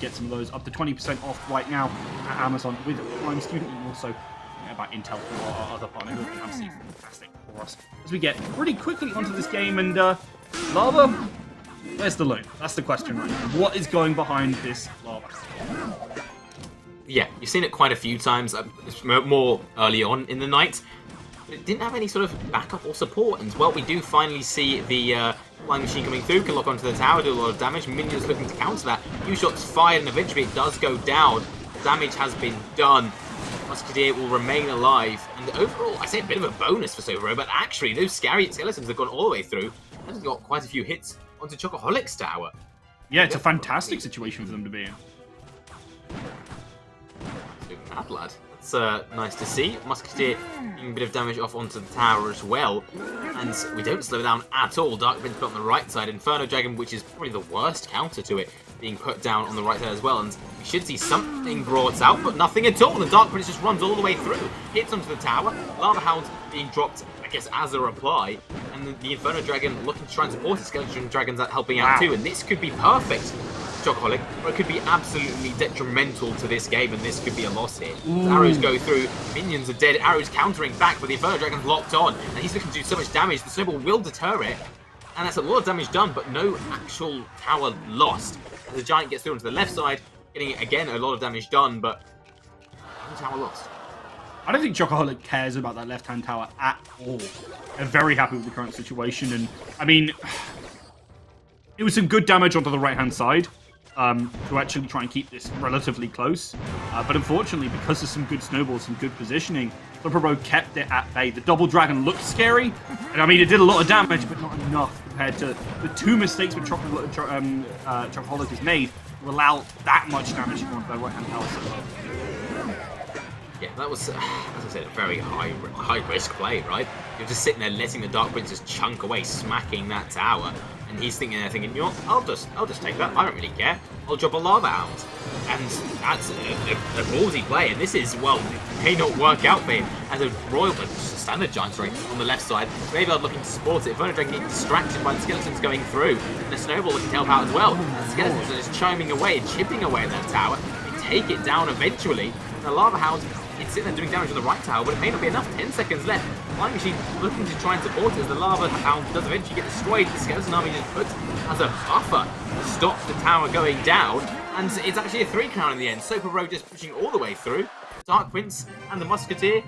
get some of those up to 20% off right now at Amazon with Prime Student, and also about Intel or our other partner who have been absolutely fantastic for us. As we get pretty quickly onto this game, and lava, where's the loot? That's the question right now. What is going behind this lava? Yeah, you've seen it quite a few times, more early on in the night. But it didn't have any sort of backup or support, and well, we do finally see the flying machine coming through, can lock onto the tower, do a lot of damage. Minions looking to counter that. Few shots fired, and eventually it does go down. The damage has been done. Musketeer will remain alive, and overall, I say a bit of a bonus for Sobro, but actually, those scary skeletons have gone all the way through, and have got quite a few hits onto Chocoholic's tower. Yeah, it's a fantastic situation for them to be in. Mad lad. That's nice to see. Musketeer getting a bit of damage off onto the tower as well. And we don't slow down at all. Dark Prince put on the right side. Inferno Dragon, which is probably the worst counter to it, being put down on the right side as well. And we should see something brought out, but nothing at all. The Dark Prince just runs all the way through. Hits onto the tower. Lava Hound being dropped, I guess, as a reply. And the Inferno Dragon looking to try and support it. Skeleton Dragon's helping out too. And this could be perfect. Chocoholic, or it could be absolutely detrimental to this game, and this could be a loss here. Arrows go through, minions are dead, arrows countering back, but the Inferno Dragon's locked on, and he's looking to do so much damage. The snowball will deter it, and that's a lot of damage done, but no actual tower lost. As the giant gets through onto the left side, getting, again, a lot of damage done, but no tower lost. I don't think Chocoholic cares about that left-hand tower at all. They're very happy with the current situation, and, I mean, it was some good damage onto the right-hand side. To actually try and keep this relatively close. But unfortunately, because of some good snowballs, some good positioning, Superbro kept it at bay. The double dragon looked scary, and I mean, it did a lot of damage, but not enough compared to the two mistakes that Chocoholic has made to allow that much damage to go onto their right-hand tower. Yeah, that was, as I said, a very high-risk play, right? You're just sitting there letting the Dark Prince just chunk away, smacking that tower. And he's thinking, you know what, I'll just take that. I don't really care. I'll drop a Lava Hound. And that's a ballsy play. And this is, well, it may not work out for him. As a Royal, just a standard Giant Strike on the left side. Graveyard looking to support it. Inferno Dragon getting distracted by the skeletons going through. And the Snowball looking to help out as well. And the skeletons are just chiming away and chipping away at that tower. They take it down eventually. And the Lava Hound, it's sitting there doing damage on the right tower, but it may not be enough. 10 seconds left. Flying Machine looking to try and support it as the Lava Hound does eventually get destroyed. The Skeleton Army just puts as a buffer to stop the tower going down. And it's actually a 3-crown in the end. Super Road just pushing all the way through. Dark Prince and the Musketeer,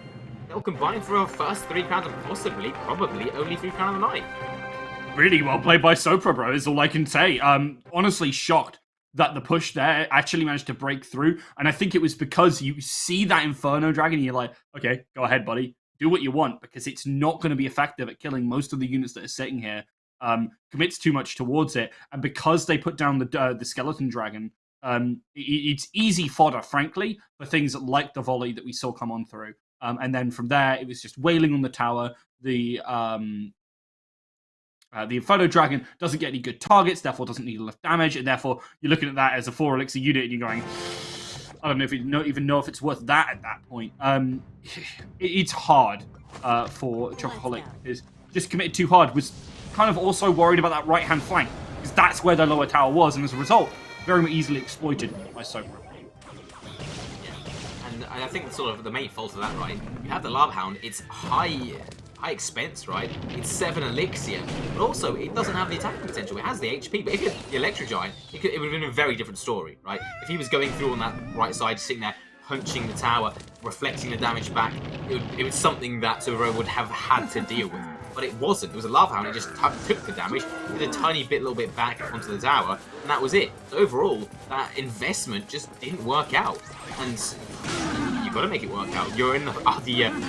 they'll combine for a first 3 crowns and possibly, probably, only 3 crown of the night. Really well played by Sopra, bro, is all I can say. Honestly shocked that the push there actually managed to break through. And I think it was because you see that Inferno Dragon and you're like, okay, go ahead, buddy. Do what you want, because it's not going to be effective at killing most of the units that are sitting here. Commits too much towards it. And because they put down the Skeleton Dragon, it's easy fodder, frankly, for things like the volley that we saw come on through. And then from there, it was just wailing on the tower. The Inferno Dragon doesn't get any good targets, therefore doesn't need enough damage, and therefore you're looking at that as a 4 elixir unit, and you're going, I don't know if you even know if it's worth that at that point. It's hard for Chocoholic, because just committed too hard, was kind of also worried about that right-hand flank, because that's where the lower tower was, and as a result, very easily exploited by Sopra. And I think sort of the main fault of that, right? You have the Lava Hound, it's high expense, right? It's 7 elixir, but also it doesn't have the attacking potential. It has the HP, but if you're the Electric Giant, it would have been a very different story, right? If he was going through on that right side, sitting there, punching the tower, reflecting the damage back, it was something that Zoro would have had to deal with. But it wasn't. It was a Lava Hound. It just took the damage, did a little bit back onto the tower, and that was it. So overall, that investment just didn't work out. And you've got to make it work out. You're in the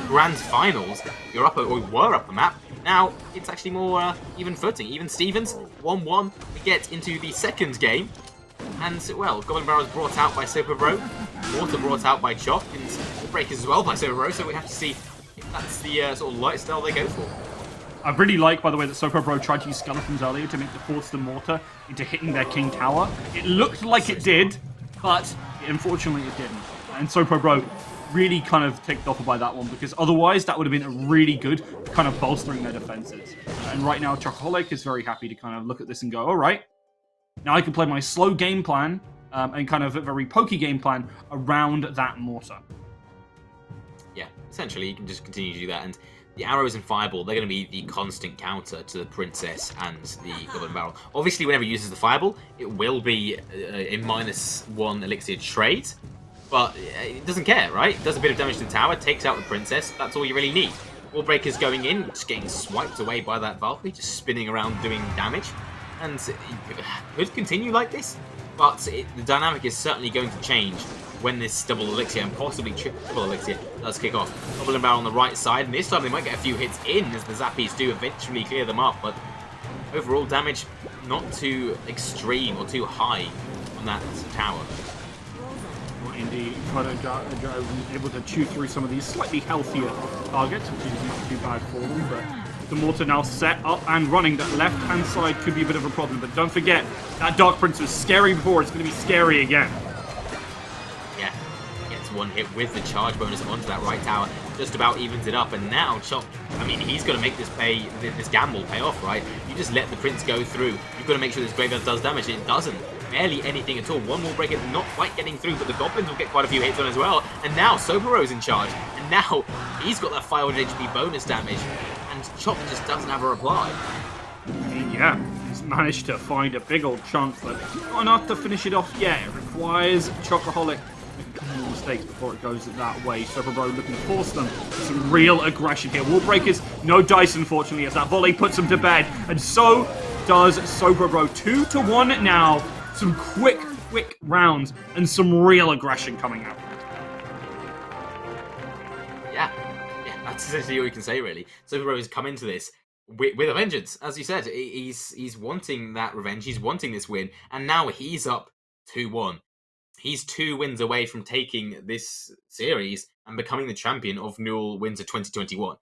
grand finals. You're up, or were up the map. Now it's actually more even footing. Even Stevens, 1-1. We get into the second game, and well, Goblin Barrel is brought out by Super Bro, Mortar brought out by Chop, and Breakers as well by Super Bro. So we have to see if that's the sort of light style they go for. I really like, by the way, that Sopo Bro tried to use skeletons earlier to force the mortar into hitting their king tower. It looked like it did, but unfortunately it didn't. And Sopo Bro really kind of ticked off by that one, because otherwise that would have been a really good kind of bolstering their defenses. And right now, Chocoholic is very happy to kind of look at this and go, all right, now I can play my slow game plan and kind of a very pokey game plan around that mortar. Yeah, essentially, you can just continue to do that. And the arrows and fireball, they're going to be the constant counter to the princess and the goblin barrel. Obviously, whenever it uses the fireball, it will be a -1 elixir trade. But it doesn't care, right? It does a bit of damage to the tower, takes out the princess. That's all you really need. Wall breakers going in, just getting swiped away by that Valkyrie, just spinning around doing damage. And it could continue like this, but the dynamic is certainly going to change when this double elixir and possibly triple elixir does kick off. Goblin barrel on the right side, and this time they might get a few hits in as the Zappies do eventually clear them up, but overall damage not too extreme or too high on that tower. Indeed, able to chew through some of these slightly healthier targets, which is not too bad for them, but the mortar now set up and running. That left-hand side could be a bit of a problem, but don't forget, that Dark Prince was scary before, it's going to be scary again. Yeah, gets one hit with the charge bonus onto that right tower, just about evens it up, and now Chop, I mean, he's going to make this gamble pay off, right? You just let the Prince go through, you've got to make sure this graveyard does damage, it doesn't. Barely anything at all. One more breaker not quite getting through, but the goblins will get quite a few hits on as well. And now Sobero's in charge, and now he's got that 500 HP bonus damage, and Chop just doesn't have a reply. Yeah, he's managed to find a big old chunk, but not enough to finish it off yet. It requires Chocoholic making a couple more mistakes before it goes that way. Soberbro looking to force them to some real aggression here. Wall breakers, no dice unfortunately, as that volley puts them to bed, and so does Soberbro. 2-1 now. Some quick rounds and some real aggression coming out. Yeah, that's essentially all you can say, really. Soberbro has come into this with a vengeance, as you said. He's wanting that revenge, he's wanting this win, and now he's up 2-1. He's 2 wins away from taking this series and becoming the champion of Newell Winter 2021.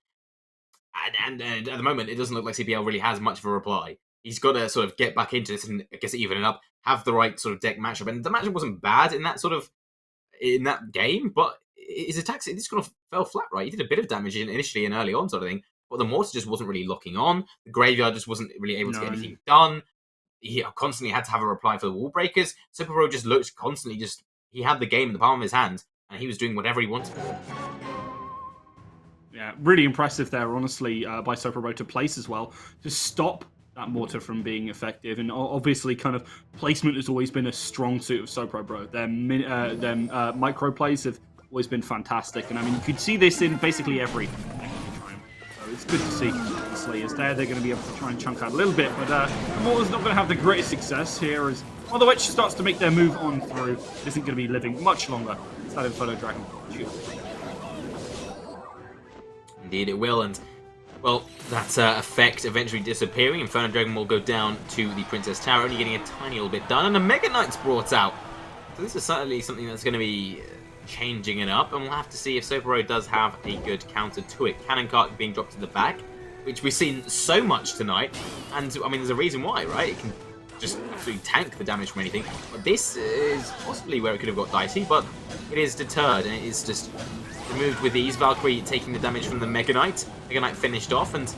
And at the moment, it doesn't look like CPL really has much of a reply. He's got to sort of get back into this and I guess even it up, have the right sort of deck matchup. And the matchup wasn't bad in that game, but his attacks, it just kind of fell flat, right? He did a bit of damage initially and early on sort of thing, but the mortar just wasn't really locking on. The graveyard just wasn't really able to get anything done. He constantly had to have a reply for the wall breakers. Superbro just looked constantly he had the game in the palm of his hand and he was doing whatever he wanted. Yeah, really impressive there, honestly, by Superbro to place as well, to stop that mortar from being effective. And obviously kind of placement has always been a strong suit of Soberbro. Their micro plays have always been fantastic, and I mean you could see this in basically every time. So it's good to see the Slayers there. They're going to be able to try and chunk out a little bit, but the mortar's not going to have the greatest success here as the Witch starts to make their move on through. It isn't going to be living much longer. It's that Inferno Dragon. Indeed it will, and well, that effect eventually disappearing. Inferno Dragon will go down to the Princess Tower, only getting a tiny little bit done, and a Mega Knight's brought out. So this is certainly something that's going to be changing it up, and we'll have to see if Soberow does have a good counter to it. Cannon Cart being dropped to the back, which we've seen so much tonight, and I mean there's a reason why, right? It can just absolutely tank the damage from anything, but this is possibly where it could have got dicey, but it is deterred, and it is just removed with ease. Valkyrie taking the damage from the Mega Knight. Mega Knight finished off, and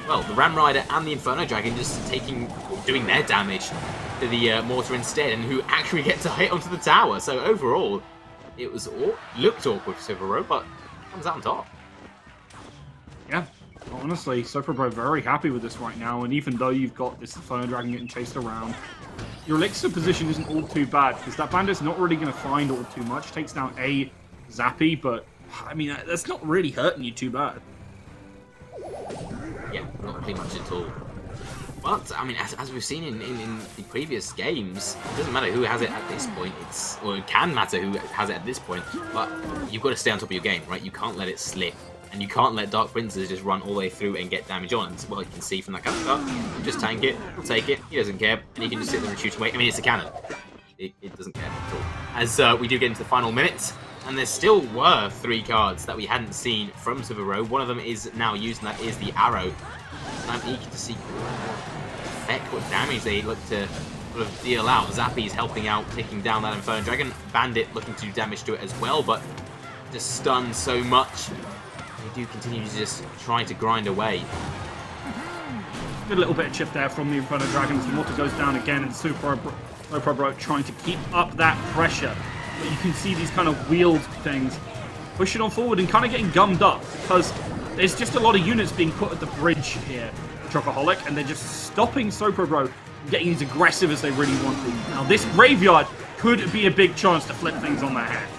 well, the Ram Rider and the Inferno Dragon just doing their damage to the mortar instead, and who actually get to hit onto the tower. So overall, it looked awkward for Superbro, but comes out on top. Yeah, honestly, Superbro very happy with this right now, and even though you've got this Inferno Dragon getting chased around, your elixir position isn't all too bad, because that bandit's not really going to find all too much. Takes down a Zappy, but I mean, that's not really hurting you too bad. Yeah, not pretty much at all. But, I mean, as we've seen in the previous games, it doesn't matter who has it at this point. Or it can matter who has it at this point, but you've got to stay on top of your game, right? You can't let it slip. And you can't let Dark Princes just run all the way through and get damage on. And, well, you can see from that kind of stuff, just tank it, he'll take it, he doesn't care, and he can just sit there and shoot away. I mean, it's a cannon. It doesn't care at all. As we do get into the final minutes, and there still were 3 cards that we hadn't seen from Superbro. One of them is now used, and that is the arrow. I'm eager to see effect, what damage they look to sort of deal out. Zappy's helping out, taking down that Inferno Dragon. Bandit looking to do damage to it as well, but just stunned so much. They do continue to just try to grind away. Good little bit of chip there from the Inferno Dragons. The Mortar goes down again, and Super Bro trying to keep up that pressure. But you can see these kind of wheeled things pushing on forward and kind of getting gummed up because there's just a lot of units being put at the bridge here, Chocoholic, and they're just stopping Super Bro from getting as aggressive as they really want to. Now, this graveyard could be a big chance to flip things on their head.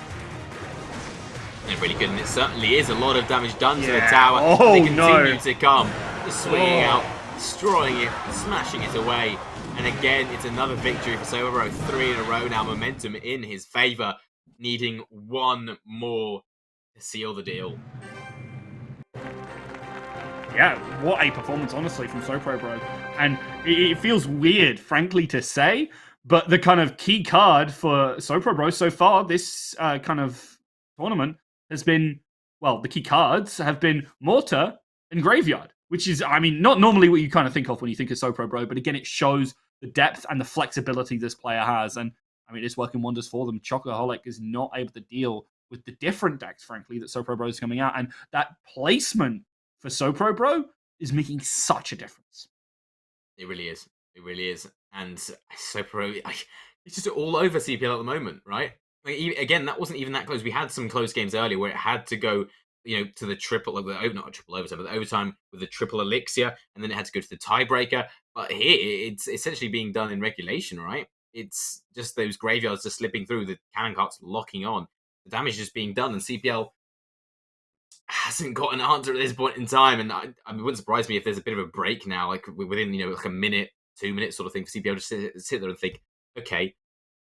Yeah, really good, and it certainly is a lot of damage done to the tower. Oh, they continue to come, just swinging out, destroying it, smashing it away. And again, it's another victory for Super Bro. 3 in a row now, momentum in his favor, needing one more to seal the deal. Yeah, what a performance, honestly, from Super Bro. And it feels weird, frankly, to say, but the kind of key card for Super Bro so far, this kind of tournament, has been, well, the key cards have been Mortar and Graveyard, which is, I mean, not normally what you kind of think of when you think of Super Bro, but again, it shows the depth and the flexibility this player has. And I mean, it's working wonders for them. Chocoholic is not able to deal with the different decks, frankly, that Super Bro is coming out. And that placement for Super Bro is making such a difference. It really is. It really is. And Super Bro, it's just all over CPL at the moment, right? Like, again, that wasn't even that close. We had some close games earlier where it had to go, you know, to the triple, not a triple overtime, but the overtime with the triple elixir, and then it had to go to the tiebreaker. But here, it's essentially being done in regulation, right? It's just those graveyards just slipping through, the cannon carts locking on, the damage just being done, and CPL hasn't got an answer at this point in time. And it wouldn't surprise me if there's a bit of a break now, like within, you know, like a minute, 2 minutes sort of thing for CPL to sit there and think, okay,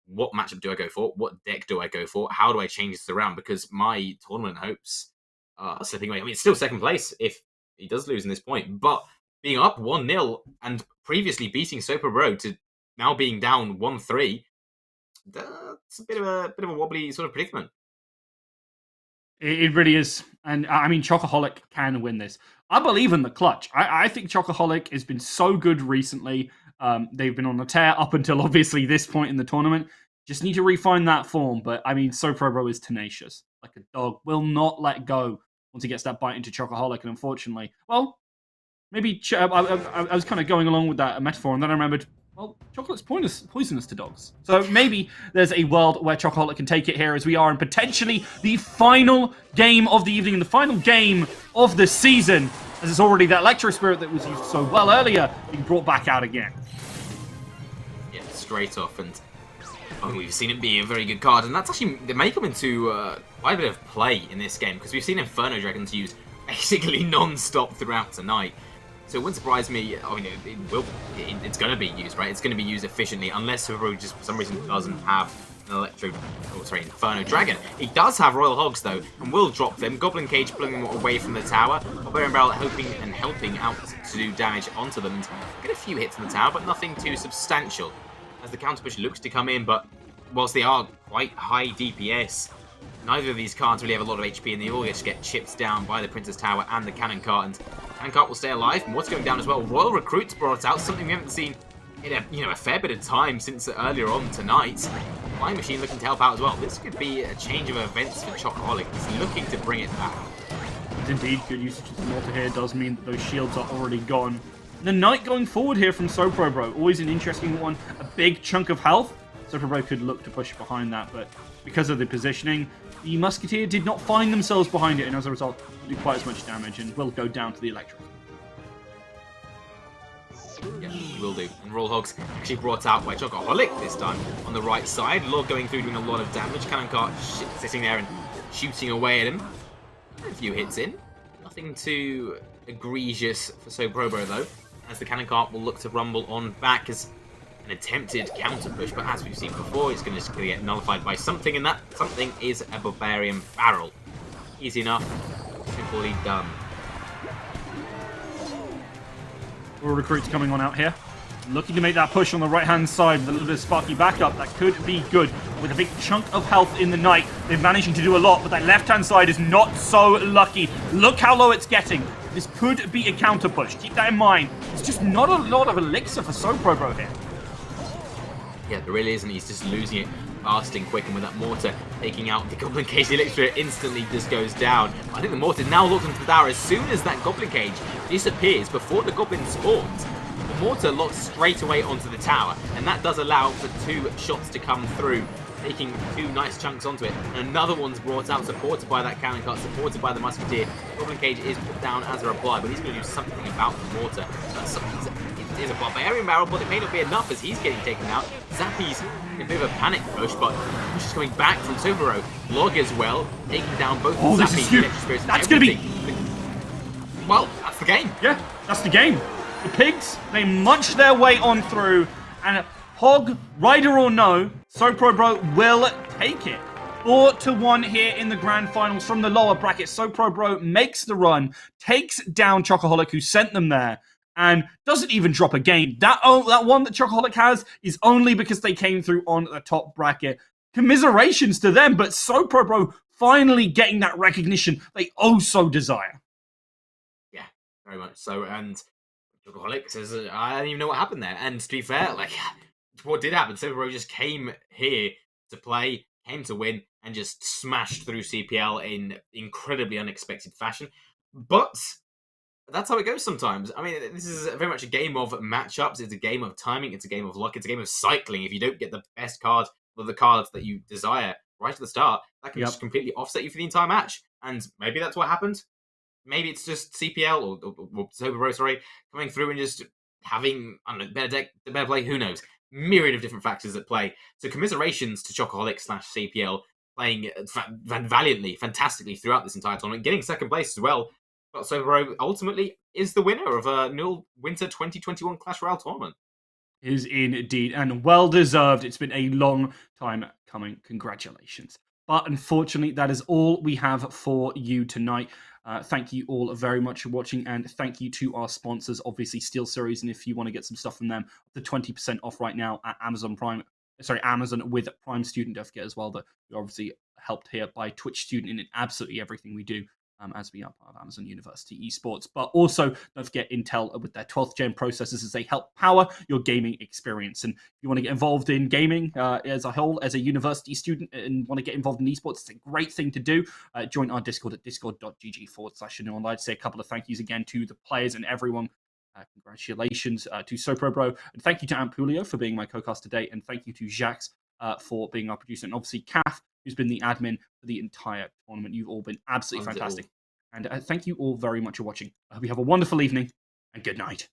what matchup do I go for? What deck do I go for? How do I change this around? Because my tournament hopes are slipping away. I mean, it's still second place if he does lose in this point, but being up 1-0 and previously beating Super Bro to now being down 1-3, that's a bit of a wobbly sort of predicament. It really is. And I mean, Chocoholic can win this. I believe in the clutch. I think Chocoholic has been so good recently. They've been on a tear up until obviously this point in the tournament. Just need to refine that form. But I mean, Super Bro is tenacious. Like a dog. Will not let go once he gets that bite into Chocoholic. And unfortunately, well, maybe I was kind of going along with that metaphor. And then I remembered, well, chocolate's poisonous to dogs. So maybe there's a world where Chocoholic can take it here, as we are in potentially the final game of the evening, the final game of the season, as it's already that Electro Spirit that was used so well earlier being brought back out again. Yeah, straight off. And we've seen it be a very good card. And that's actually, they may come into quite a bit of play in this game, because we've seen Inferno Dragons used basically non-stop throughout tonight. So it wouldn't surprise me. I mean, it's going to be used, right? It's going to be used efficiently, unless Super Bro just for some reason doesn't have an Inferno Dragon. He does have Royal Hogs, though, and will drop them. Goblin Cage pulling them away from the tower. Barbarian Barrel hoping and helping out to do damage onto them. And get a few hits in the tower, but nothing too substantial. As the counter push looks to come in, but whilst they are quite high DPS, neither of these cards really have a lot of HP, and they all just get chipped down by the Princess Tower and the Cannon Cart. And Cannon Cart will stay alive, and what's going down as well? Royal Recruits brought out, something we haven't seen in a fair bit of time since earlier on tonight. Flying Machine looking to help out as well. This could be a change of events for Chocoholic. He's looking to bring it back. Indeed, good usage of the Mortar here does mean that those shields are already gone. The Knight going forward here from Super Bro, always an interesting one. A big chunk of health. Super Bro could look to push behind that, but because of the positioning, the Musketeer did not find themselves behind it, and as a result, didn't do quite as much damage, and will go down to the Electro. Yeah, will do. And Royal Hogs actually brought out by Chocoholic this time on the right side. Lord going through, doing a lot of damage. Cannon Cart sitting there and shooting away at him. A few hits in. Nothing too egregious for Super Bro, though, as the Cannon Cart will look to rumble on back as an attempted counter push, but as we've seen before, it's going to get nullified by something, and that something is a Barbarian Barrel. Easy enough, simply done. More recruits coming on out here. Looking to make that push on the right-hand side with a little bit of sparky backup. That could be good. With a big chunk of health in the Knight, they're managing to do a lot, but that left-hand side is not so lucky. Look how low it's getting. this could be a counter push. Keep that in mind. It's just not a lot of elixir for Sopro Bro here. Yeah, there really isn't. He's just losing it fast and quick, and with that mortar taking out the Goblin Cage, the elixir instantly just goes down. I think the mortar is now locked into the tower. As soon as that Goblin Cage disappears before the Goblin spawns, the mortar locks straight away onto the tower, and that does allow for 2 shots to come through, taking 2 nice chunks onto it. And another one's brought out, supported by that cannon cart, supported by the musketeer. Goblin Cage is put down as a reply, but he's going to do something about the mortar. It is a barbarian barrel, but it may not be enough as he's getting taken out. Zappy's in a bit of a panic push, but push is coming back from Sobero. Log as well, taking down both This is Zappy huge. and Electric Spirits. That's going to be... Well, that's the game. Yeah, that's the game. The pigs, they munch their way on through, and Hog, rider or no, Sopro Bro will take it. 4-1 here in the grand finals from the lower bracket. Sopro Bro makes the run, takes down Chocoholic, who sent them there, and doesn't even drop a game. That one that Chocoholic has is only because they came through on the top bracket. Commiserations to them, but Sopro Bro finally getting that recognition they oh so desire. Yeah, very much so. And Chocoholic says, I don't even know what happened there. And to be fair, like, what did happen? Sobero just came here to play, came to win, and just smashed through CPL in incredibly unexpected fashion. But that's how it goes sometimes. I mean, this is very much a game of matchups. It's a game of timing. It's a game of luck. It's a game of cycling. If you don't get the best card or the cards that you desire right at the start, that can just completely offset you for the entire match. And maybe that's what happened. Maybe it's just CPL or Sobero, sorry, coming through and just having, I don't know, better deck, better play. Who knows? Myriad of different factors at play. So commiserations to Chocoholic/CPL playing valiantly, fantastically throughout this entire tournament, getting second place as well. But Sobero ultimately is the winner of a Nil Winter 2021 Clash Royale tournament. Is indeed, and well deserved. It's been a long time coming. Congratulations. But unfortunately, that is all we have for you tonight. Thank you all very much for watching, and thank you to our sponsors, obviously Steel Series. And if you want to get some stuff from them, the 20% off right now at Amazon with Prime Student. Don't forget as well that we're obviously helped here by Twitch Student in absolutely everything we do. As we are part of Amazon University Esports. But also, don't forget Intel with their 12th gen processors as they help power your gaming experience. And if you want to get involved in gaming as a whole, as a university student, and want to get involved in esports, it's a great thing to do. Join our Discord at discord.gg/online. I'd say a couple of thank yous again to the players and everyone. Congratulations to Sopro Bro. And thank you to Ampulio for being my co-cast today. And thank you to Jacques for being our producer. And obviously, Kath, who's been the admin for the entire tournament. You've all been absolutely fantastic. And thank you all very much for watching. I hope you have a wonderful evening, and good night.